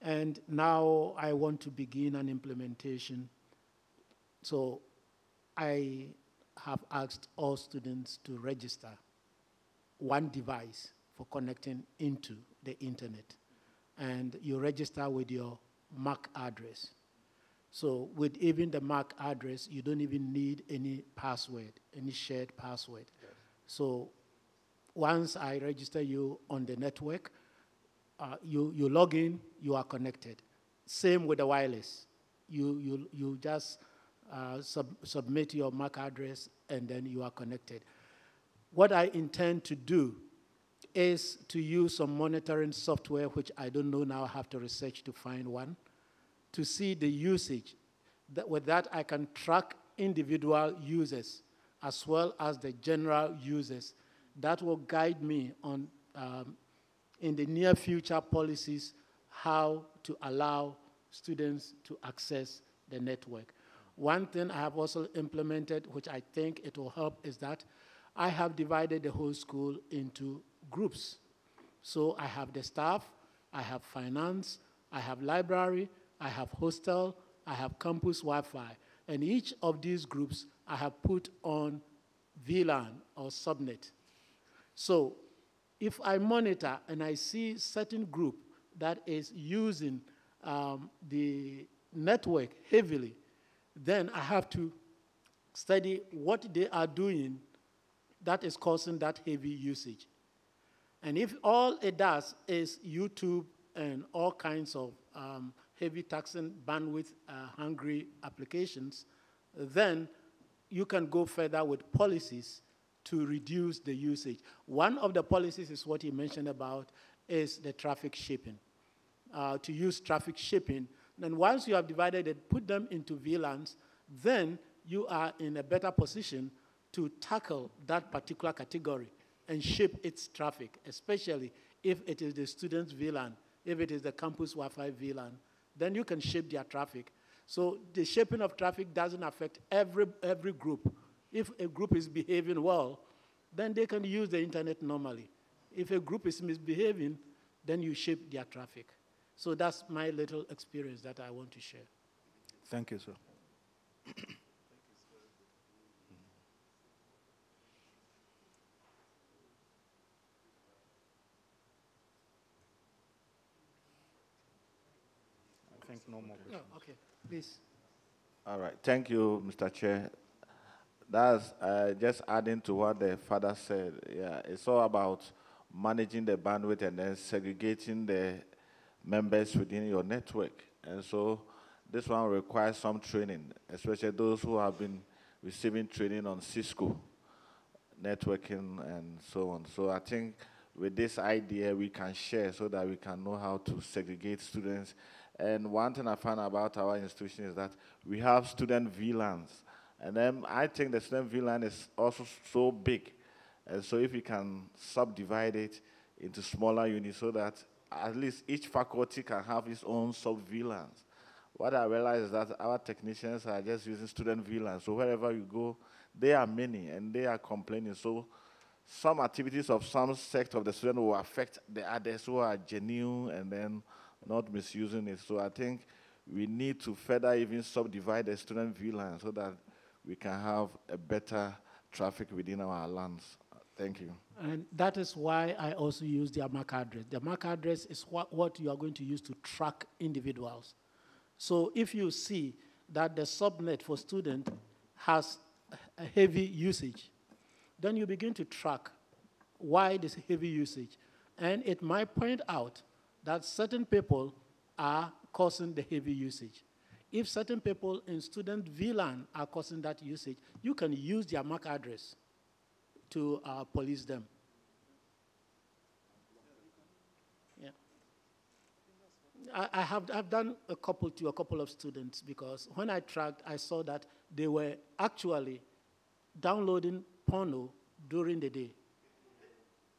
And now I want to begin an implementation. So I have asked all students to register one device for connecting into the internet. And you register with your MAC address. So with even the MAC address, you don't even need any password, any shared password. Yes. So once I register you on the network, you log in, you are connected. Same with the wireless. You just submit your MAC address and then you are connected. What I intend to do is to use some monitoring software, which I don't know now, I have to research to find one, to see the usage. With that, I can track individual users as well as the general users. That will guide me on, in the near future policies, how to allow students to access the network. One thing I have also implemented, which I think it will help, is that I have divided the whole school into groups. So I have the staff, I have finance, I have library, I have hostel, I have campus Wi-Fi. And each of these groups I have put on VLAN or subnet. So if I monitor and I see certain group that is using the network heavily, then I have to study what they are doing that is causing that heavy usage. And if all it does is YouTube and all kinds of heavy taxing bandwidth hungry applications, then you can go further with policies to reduce the usage. One of the policies is what he mentioned about is the traffic shaping. To use traffic shaping, then once you have divided it, put them into VLANs, then you are in a better position to tackle that particular category and shape its traffic, especially if it is the student's VLAN, if it is the campus Wi-Fi VLAN, then you can shape their traffic. So the shaping of traffic doesn't affect every group. If a group is behaving well, then they can use the internet normally. If a group is misbehaving, then you shape their traffic. So that's my little experience that I want to share. Thank you, sir. I think no more questions. Oh, okay, please. All right. Thank you, Mr. Chair. That's just adding to what the father said. Yeah, it's all about managing the bandwidth and then segregating the members within your network. And so this one requires some training, especially those who have been receiving training on Cisco networking and so on. So I think with this idea we can share so that we can know how to segregate students. And one thing I found about our institution is that we have student VLANs. And then I think the student VLAN is also so big. And so if we can subdivide it into smaller units so that at least each faculty can have its own sub-VLANs. What I realize is that our technicians are just using student VLANs. So wherever you go, there are many, and they are complaining. So some activities of some sect of the student will affect the others who are genuine and then not misusing it. So I think we need to further even subdivide the student VLAN so that we can have a better traffic within our lands. Thank you. And that is why I also use their MAC address. The MAC address is what you are going to use to track individuals. So if you see that the subnet for student has a heavy usage, then you begin to track why this heavy usage. And it might point out that certain people are causing the heavy usage. If certain people in student VLAN are causing that usage, you can use their MAC address to police them. Yeah. I've done a couple of students because when I tracked, I saw that they were actually downloading porno during the day.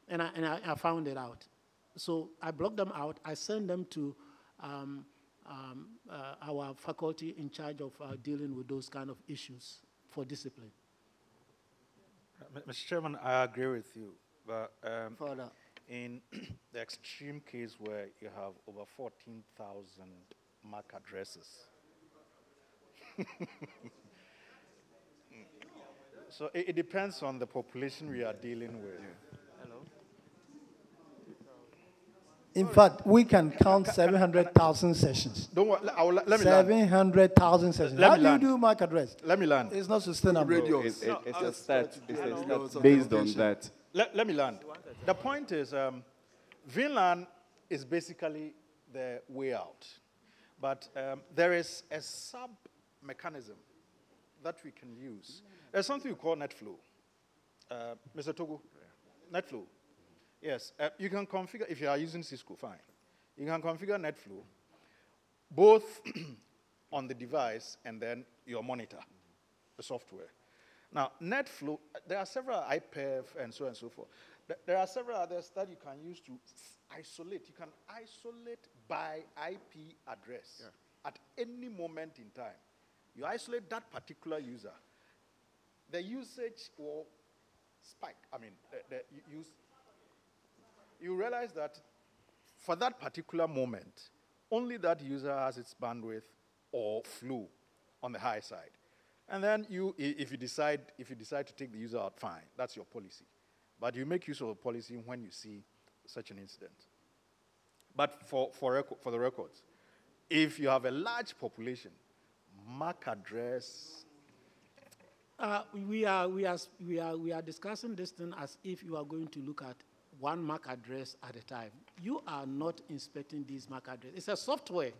And I found it out. So I blocked them out. I sent them to our faculty in charge of dealing with those kind of issues for discipline. Mr. Chairman, I agree with you, but in the extreme case where you have over 14,000 MAC addresses, so it depends on the population we are dealing with. Hello? In fact, we can count 700,000 sessions. Don't worry, let me 700,000 sessions. How do you do MAC address? Let me land. It's not sustainable. It's a stat. It's a stat based on that. Let me land. The point is, VLAN is basically the way out. But there is a sub-mechanism that we can use. There's something we call NetFlow. Mr. Togo, NetFlow. Yes, you can configure, if you are using Cisco, fine. You can configure NetFlow, both on the device and then your monitor, the software. Now, NetFlow, there are several IPEV and so on and so forth. There are several others that you can use to isolate. You can isolate by IP address at any moment in time. You isolate that particular user. The usage will spike. I mean, you realize that for that particular moment, only that user has its bandwidth or flow on the high side. And then if you decide to take the user out, fine, that's your policy. But you make use of a policy when you see such an incident. But for the records, if you have a large population, MAC address. We are discussing this thing as if you are going to look at one MAC address at a time. You are not inspecting these MAC addresses. It's a software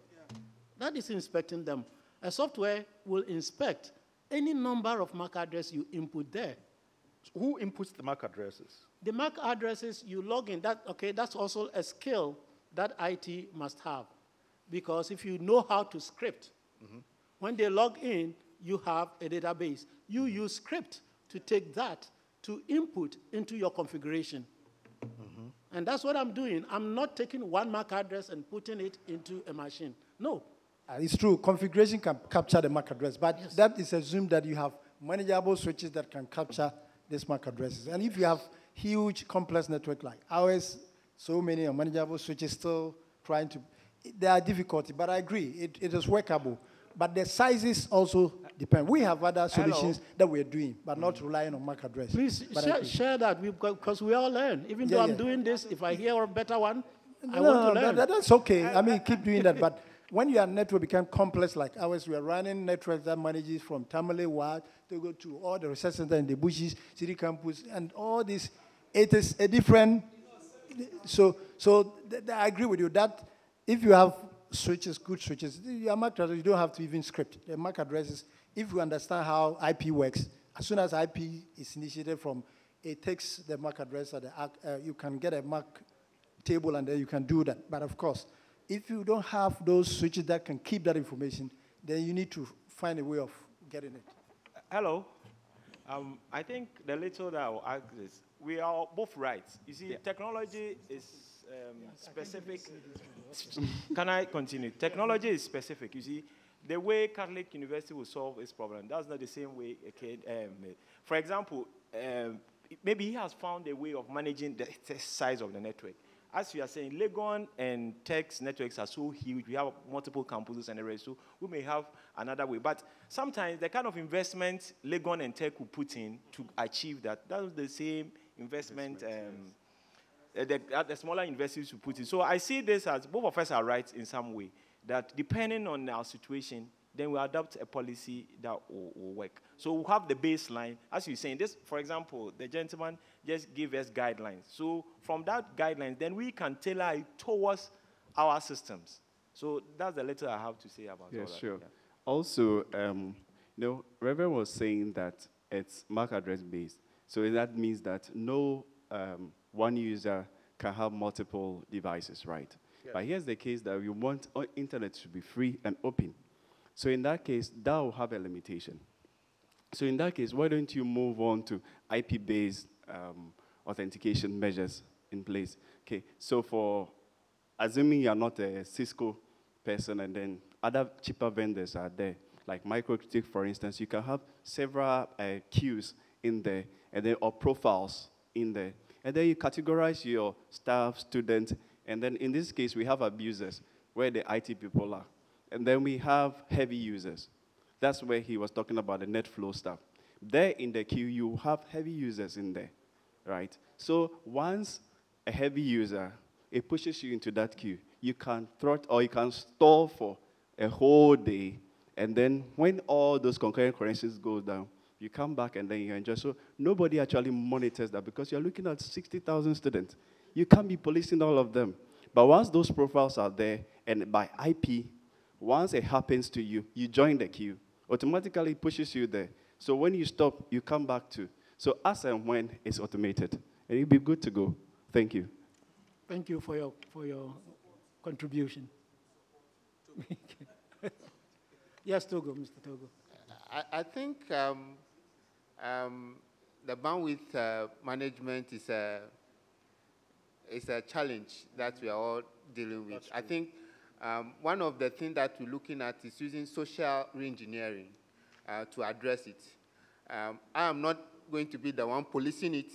that is inspecting them. A software will inspect any number of MAC addresses you input there. Who inputs the MAC addresses? The MAC addresses you log in. That's also a skill that IT must have. Because if you know how to script, when they log in, you have a database. You use script to take that to input into your configuration. And that's what I'm doing. I'm not taking one MAC address and putting it into a machine. No. It's true. Configuration can capture the MAC address, but that is assumed that you have manageable switches that can capture these MAC addresses. And if you have huge, complex network like ours, so many unmanageable switches still trying to, there are difficulties, but I agree, it is workable. But the sizes also depend. We have other solutions that we're doing, but not relying on MAC address. Please share that, because we all learn. Even though I'm doing this, if I hear a better one, I want to learn. That's okay. I mean, keep doing that. But when your network becomes complex like ours, we are running networks that manages from Tamale Ward to go to all the research centers in the bushes, city campus, and all this. It is a different. So I agree with you that if you have switches, good switches, your MAC address, you don't have to even script. The MAC addresses, if you understand how IP works, as soon as IP is initiated from, it takes the MAC address, you can get a MAC table and then you can do that. But of course, if you don't have those switches that can keep that information, then you need to find a way of getting it. Hello. I think the little that I will ask is, we are both right. You see, technology is specific. Can I continue? Technology is specific. You see, the way Catholic University will solve its problem, that's not the same way a kid. For example, maybe he has found a way of managing the size of the network. As you are saying, Legon and Tech's networks are so huge. We have multiple campuses and the rest, so we may have another way. But sometimes the kind of investment Legon and Tech will put in to achieve that's the same investment the smaller universities will put in. So I see this as both of us are right in some way, that depending on our situation, then we adopt a policy that will work. So we'll have the baseline. As you're saying, this, for example, the gentleman just gave us guidelines. So from that guidelines, then we can tailor it towards our systems. So that's the little I have to say about all that. Sure. Yeah. Also, Reverend was saying that it's MAC address based. So that means that no one user can have multiple devices, right? Yes. But here's the case that we want internet to be free and open. So in that case, that will have a limitation. So in that case, why don't you move on to IP-based authentication measures in place? Okay, so for assuming you're not a Cisco person and then other cheaper vendors are there, like MicroTik, for instance, you can have several queues in there, and then or profiles in there. And then you categorize your staff, students, and then in this case, we have abusers, where the IT people are. And then we have heavy users. That's where he was talking about the net flow stuff. There in the queue, you have heavy users in there, right? So once a heavy user, it pushes you into that queue, you can throat or you can stall for a whole day, and then when all those concurrent connections go down, you come back and then you enjoy. So nobody actually monitors that because you're looking at 60,000 students. You can't be policing all of them. But once those profiles are there, and by IP, once it happens to you, you join the queue, automatically it pushes you there. So when you stop, you come back to. So as and when it's automated, and you'll be good to go. Thank you. Thank you for your contribution. Yes, Togo, Mr. Togo. I think the bandwidth management is a challenge that we are all dealing with. I think one of the things that we're looking at is using social reengineering to address it. I am not going to be the one policing it,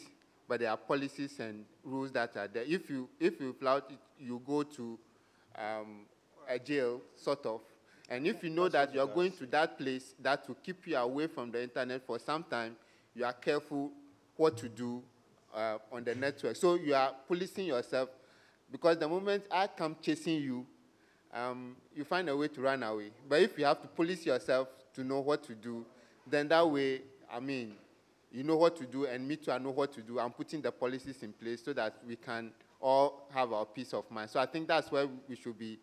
but there are policies and rules that are there. If you flout it, you go to a jail, sort of, And if you know that you're going to that place that will keep you away from the internet for some time, you are careful what to do on the network. So you are policing yourself, because the moment I come chasing you, you find a way to run away. But if you have to police yourself to know what to do, then that way, I mean, you know what to do, and me too, I know what to do. I'm putting the policies in place so that we can all have our peace of mind. So I think that's where we should be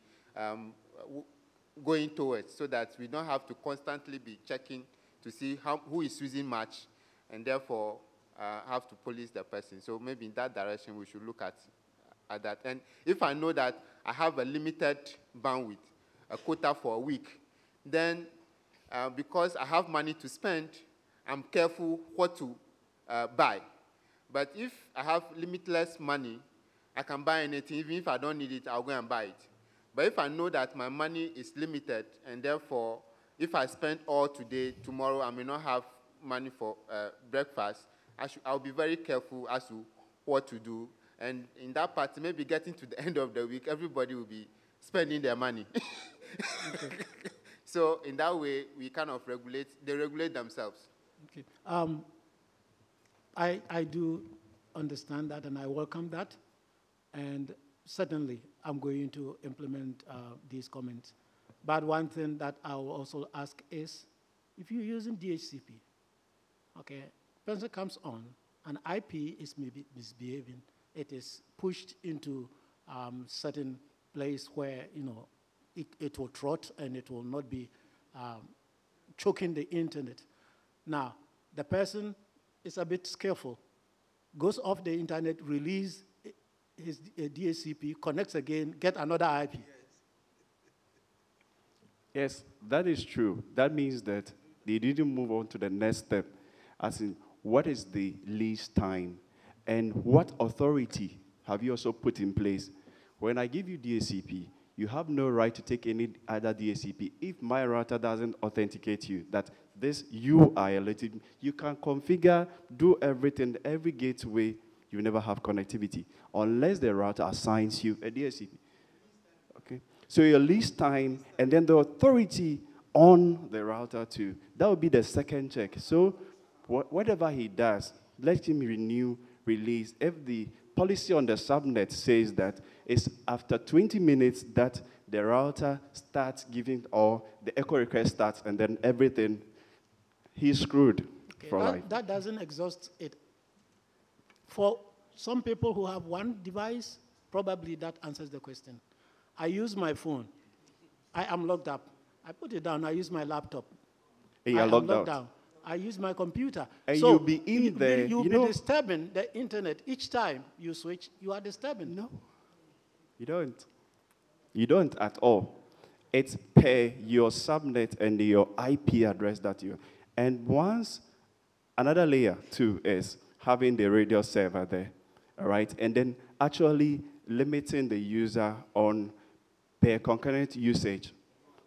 going towards, so that we don't have to constantly be checking to see who is using much, and therefore have to police the person. So maybe in that direction we should look at that. And if I know that I have a limited bandwidth, a quota for a week, then because I have money to spend, I'm careful what to buy. But if I have limitless money, I can buy anything. Even if I don't need it, I'll go and buy it. But if I know that my money is limited, and therefore, if I spend all today, tomorrow I may not have money for breakfast, I'll be very careful as to what to do. And in that part, maybe getting to the end of the week, everybody will be spending their money. Okay. So in that way, we kind of they regulate themselves. Okay. I do understand that, and I welcome that. And certainly, I'm going to implement these comments. But one thing that I will also ask is, if you're using DHCP, okay, person comes on, an IP is maybe misbehaving. It is pushed into certain place where, you know, it will trot and it will not be choking the internet. Now, the person is a bit skillful, goes off the internet, release his DHCP, connects again, get another IP. Yes, that is true. That means that they didn't move on to the next step, as in what is the lease time and what authority have you also put in place? When I give you DHCP, you have no right to take any other DHCP if my router doesn't authenticate you, that this you are eligible. You can configure, do everything, every gateway, you never have connectivity, unless the router assigns you a DHCP. Okay? So your lease time, and then the authority on the router too, that would be the second check. So whatever he does, let him renew, release. If the policy on the subnet says that it's after 20 minutes that the router starts giving, or the echo request starts, and then everything, he's screwed for life. That doesn't exhaust it. For some people who have one device, probably that answers the question. I use my phone. I am logged up. I put it down. I use my laptop. And you're logged out. Down. I use my computer. And so you'll be in there. You'll be disturbing the internet each time you switch. You are disturbing. No, you don't. You don't at all. It's per your subnet and your IP address that you. And once, another layer too is having the radio server there, all right? And then actually limiting the user on per concurrent usage.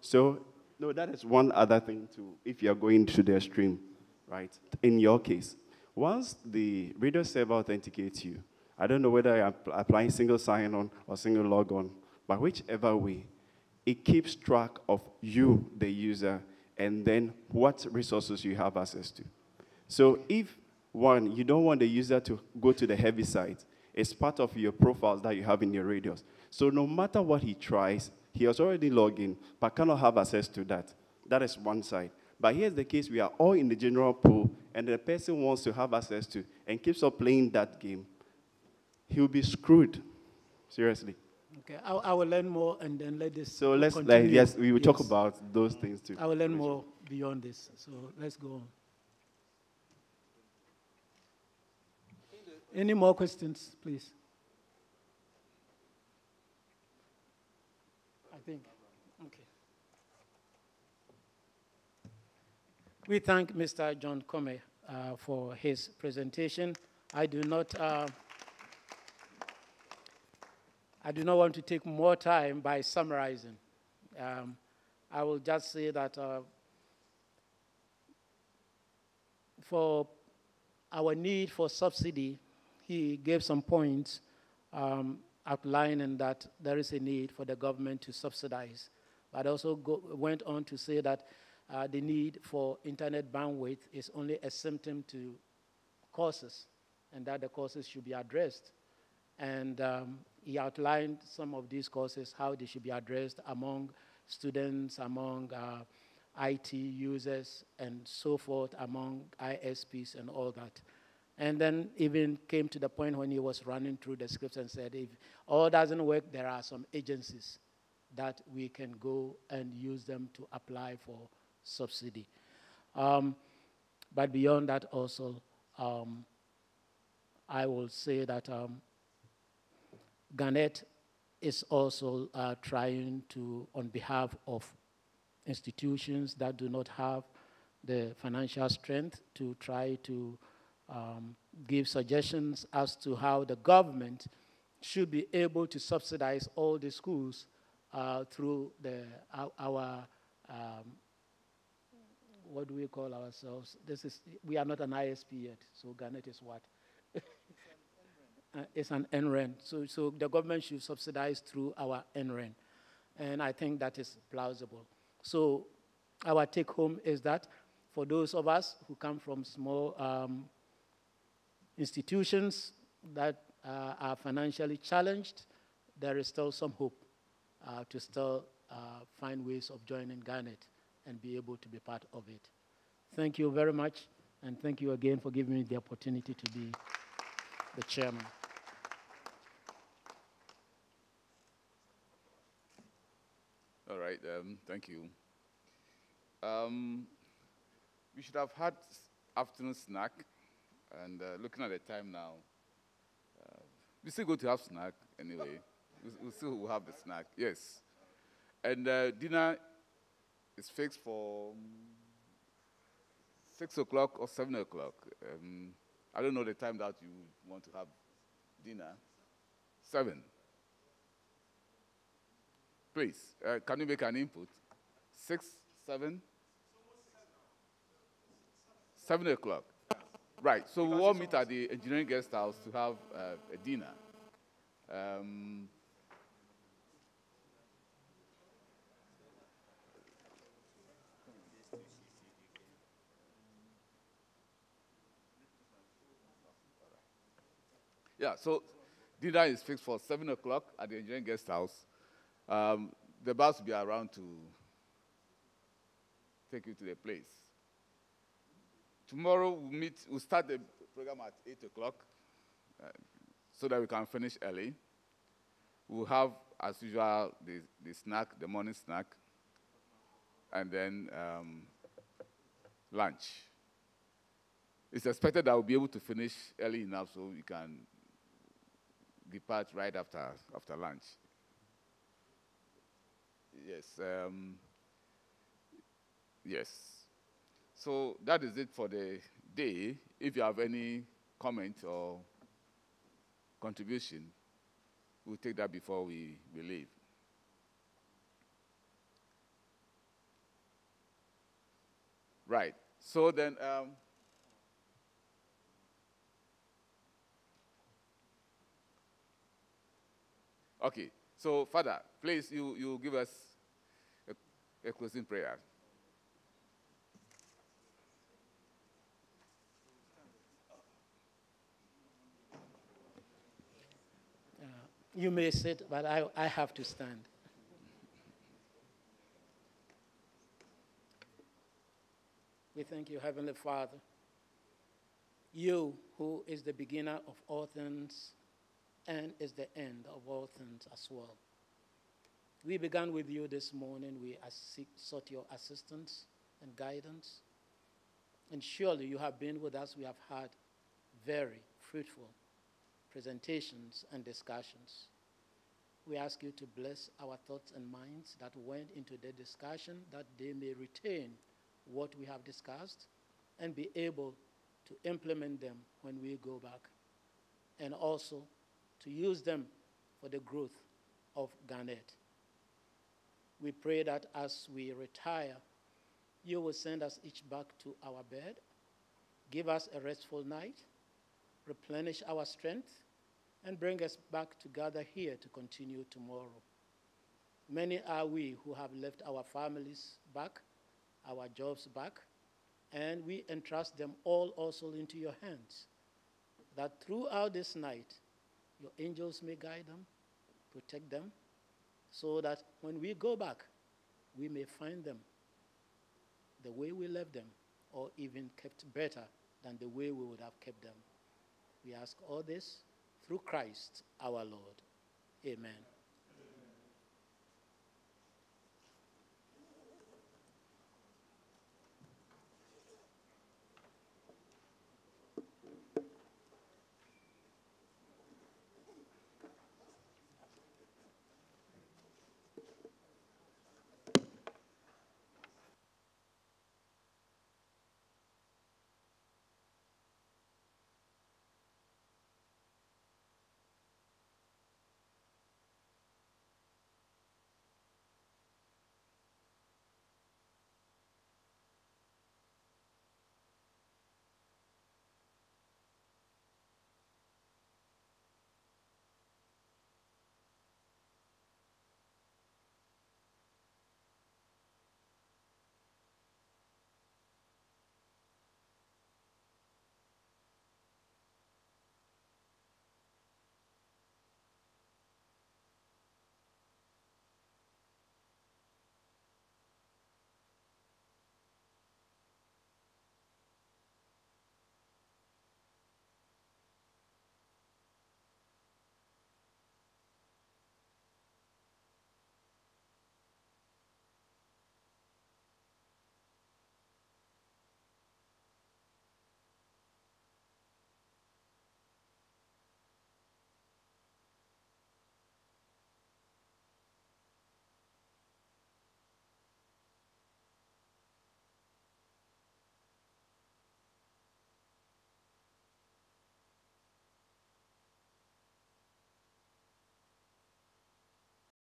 So, no, that is one other thing too, if you're going to their stream, right? In your case, once the radio server authenticates you, I don't know whether you're applying single sign-on or single log-on, but whichever way, it keeps track of you, the user, and then what resources you have access to. So if, one, you don't want the user to go to the heavy side, it's part of your profiles that you have in your radios. So no matter what he tries, he has already logged in, but cannot have access to that. That is one side. But here's the case, we are all in the general pool, and the person wants to have access to, and keeps on playing that game, he'll be screwed, seriously. Okay, I will learn more, and then let this So let's, continue. yes, we will talk about those things too. I will learn more beyond this, so let's go on. Any more questions, please? I think, okay. We thank Mr. John Comey for his presentation. I do not want to take more time by summarizing. I will just say that for our need for subsidy, he gave some points outlining that there is a need for the government to subsidize but also went on to say that the need for internet bandwidth is only a symptom to causes, and that the causes should be addressed. And he outlined some of these causes, how they should be addressed among students, among IT users, and so forth, among ISPs and all that. And then even came to the point when he was running through the scripts and said, if all doesn't work, there are some agencies that we can go and use them to apply for subsidy. But beyond that also, I will say that Garnet is also trying to, on behalf of institutions that do not have the financial strength, to try to give suggestions as to how the government should be able to subsidize all the schools through our what do we call ourselves? We are not an ISP yet, so Garnet is what? It's an NREN. So the government should subsidize through our NREN. And I think that is plausible. So our take home is that for those of us who come from small institutions that are financially challenged, there is still some hope to still find ways of joining Garnet and be able to be part of it. Thank you very much, and thank you again for giving me the opportunity to be the chairman. All right, thank you. We should have had afternoon snack, and looking at the time now, we still go to have snack anyway. We still will have the snack, yes. And dinner is fixed for 6 o'clock or 7 o'clock. I don't know the time that you want to have dinner. 7. Please, can you make an input? 6, 7? 7 o'clock. Right, so we all meet at the engineering guest house to have a dinner. Yeah, so dinner is fixed for 7 o'clock at the engineering guest house. The bus will be around to take you to the place. Tomorrow we'll start the program at 8 o'clock so that we can finish early. We'll have, as usual, the snack, the morning snack, and then lunch. It's expected that we'll be able to finish early enough so we can depart right after lunch. Yes. Yes. So that is it for the day. If you have any comment or contribution, we'll take that before we leave. Right. So then, okay. So, Father, please, you give us a closing prayer. You may sit, but I have to stand. We thank you, Heavenly Father, you who is the beginner of all things and is the end of all things as well. We began with you this morning. We sought your assistance and guidance. And surely you have been with us. We have had very fruitful presentations and discussions. We ask you to bless our thoughts and minds that went into the discussion, that they may retain what we have discussed and be able to implement them when we go back, and also to use them for the growth of Garnet. We pray that as we retire, you will send us each back to our bed, give us a restful night, replenish our strength, and bring us back to gather here to continue tomorrow. Many are we who have left our families back, our jobs back, and we entrust them all also into your hands, that throughout this night, your angels may guide them, protect them, so that when we go back, we may find them the way we left them, or even kept better than the way we would have kept them. We ask all this through Christ our Lord. Amen.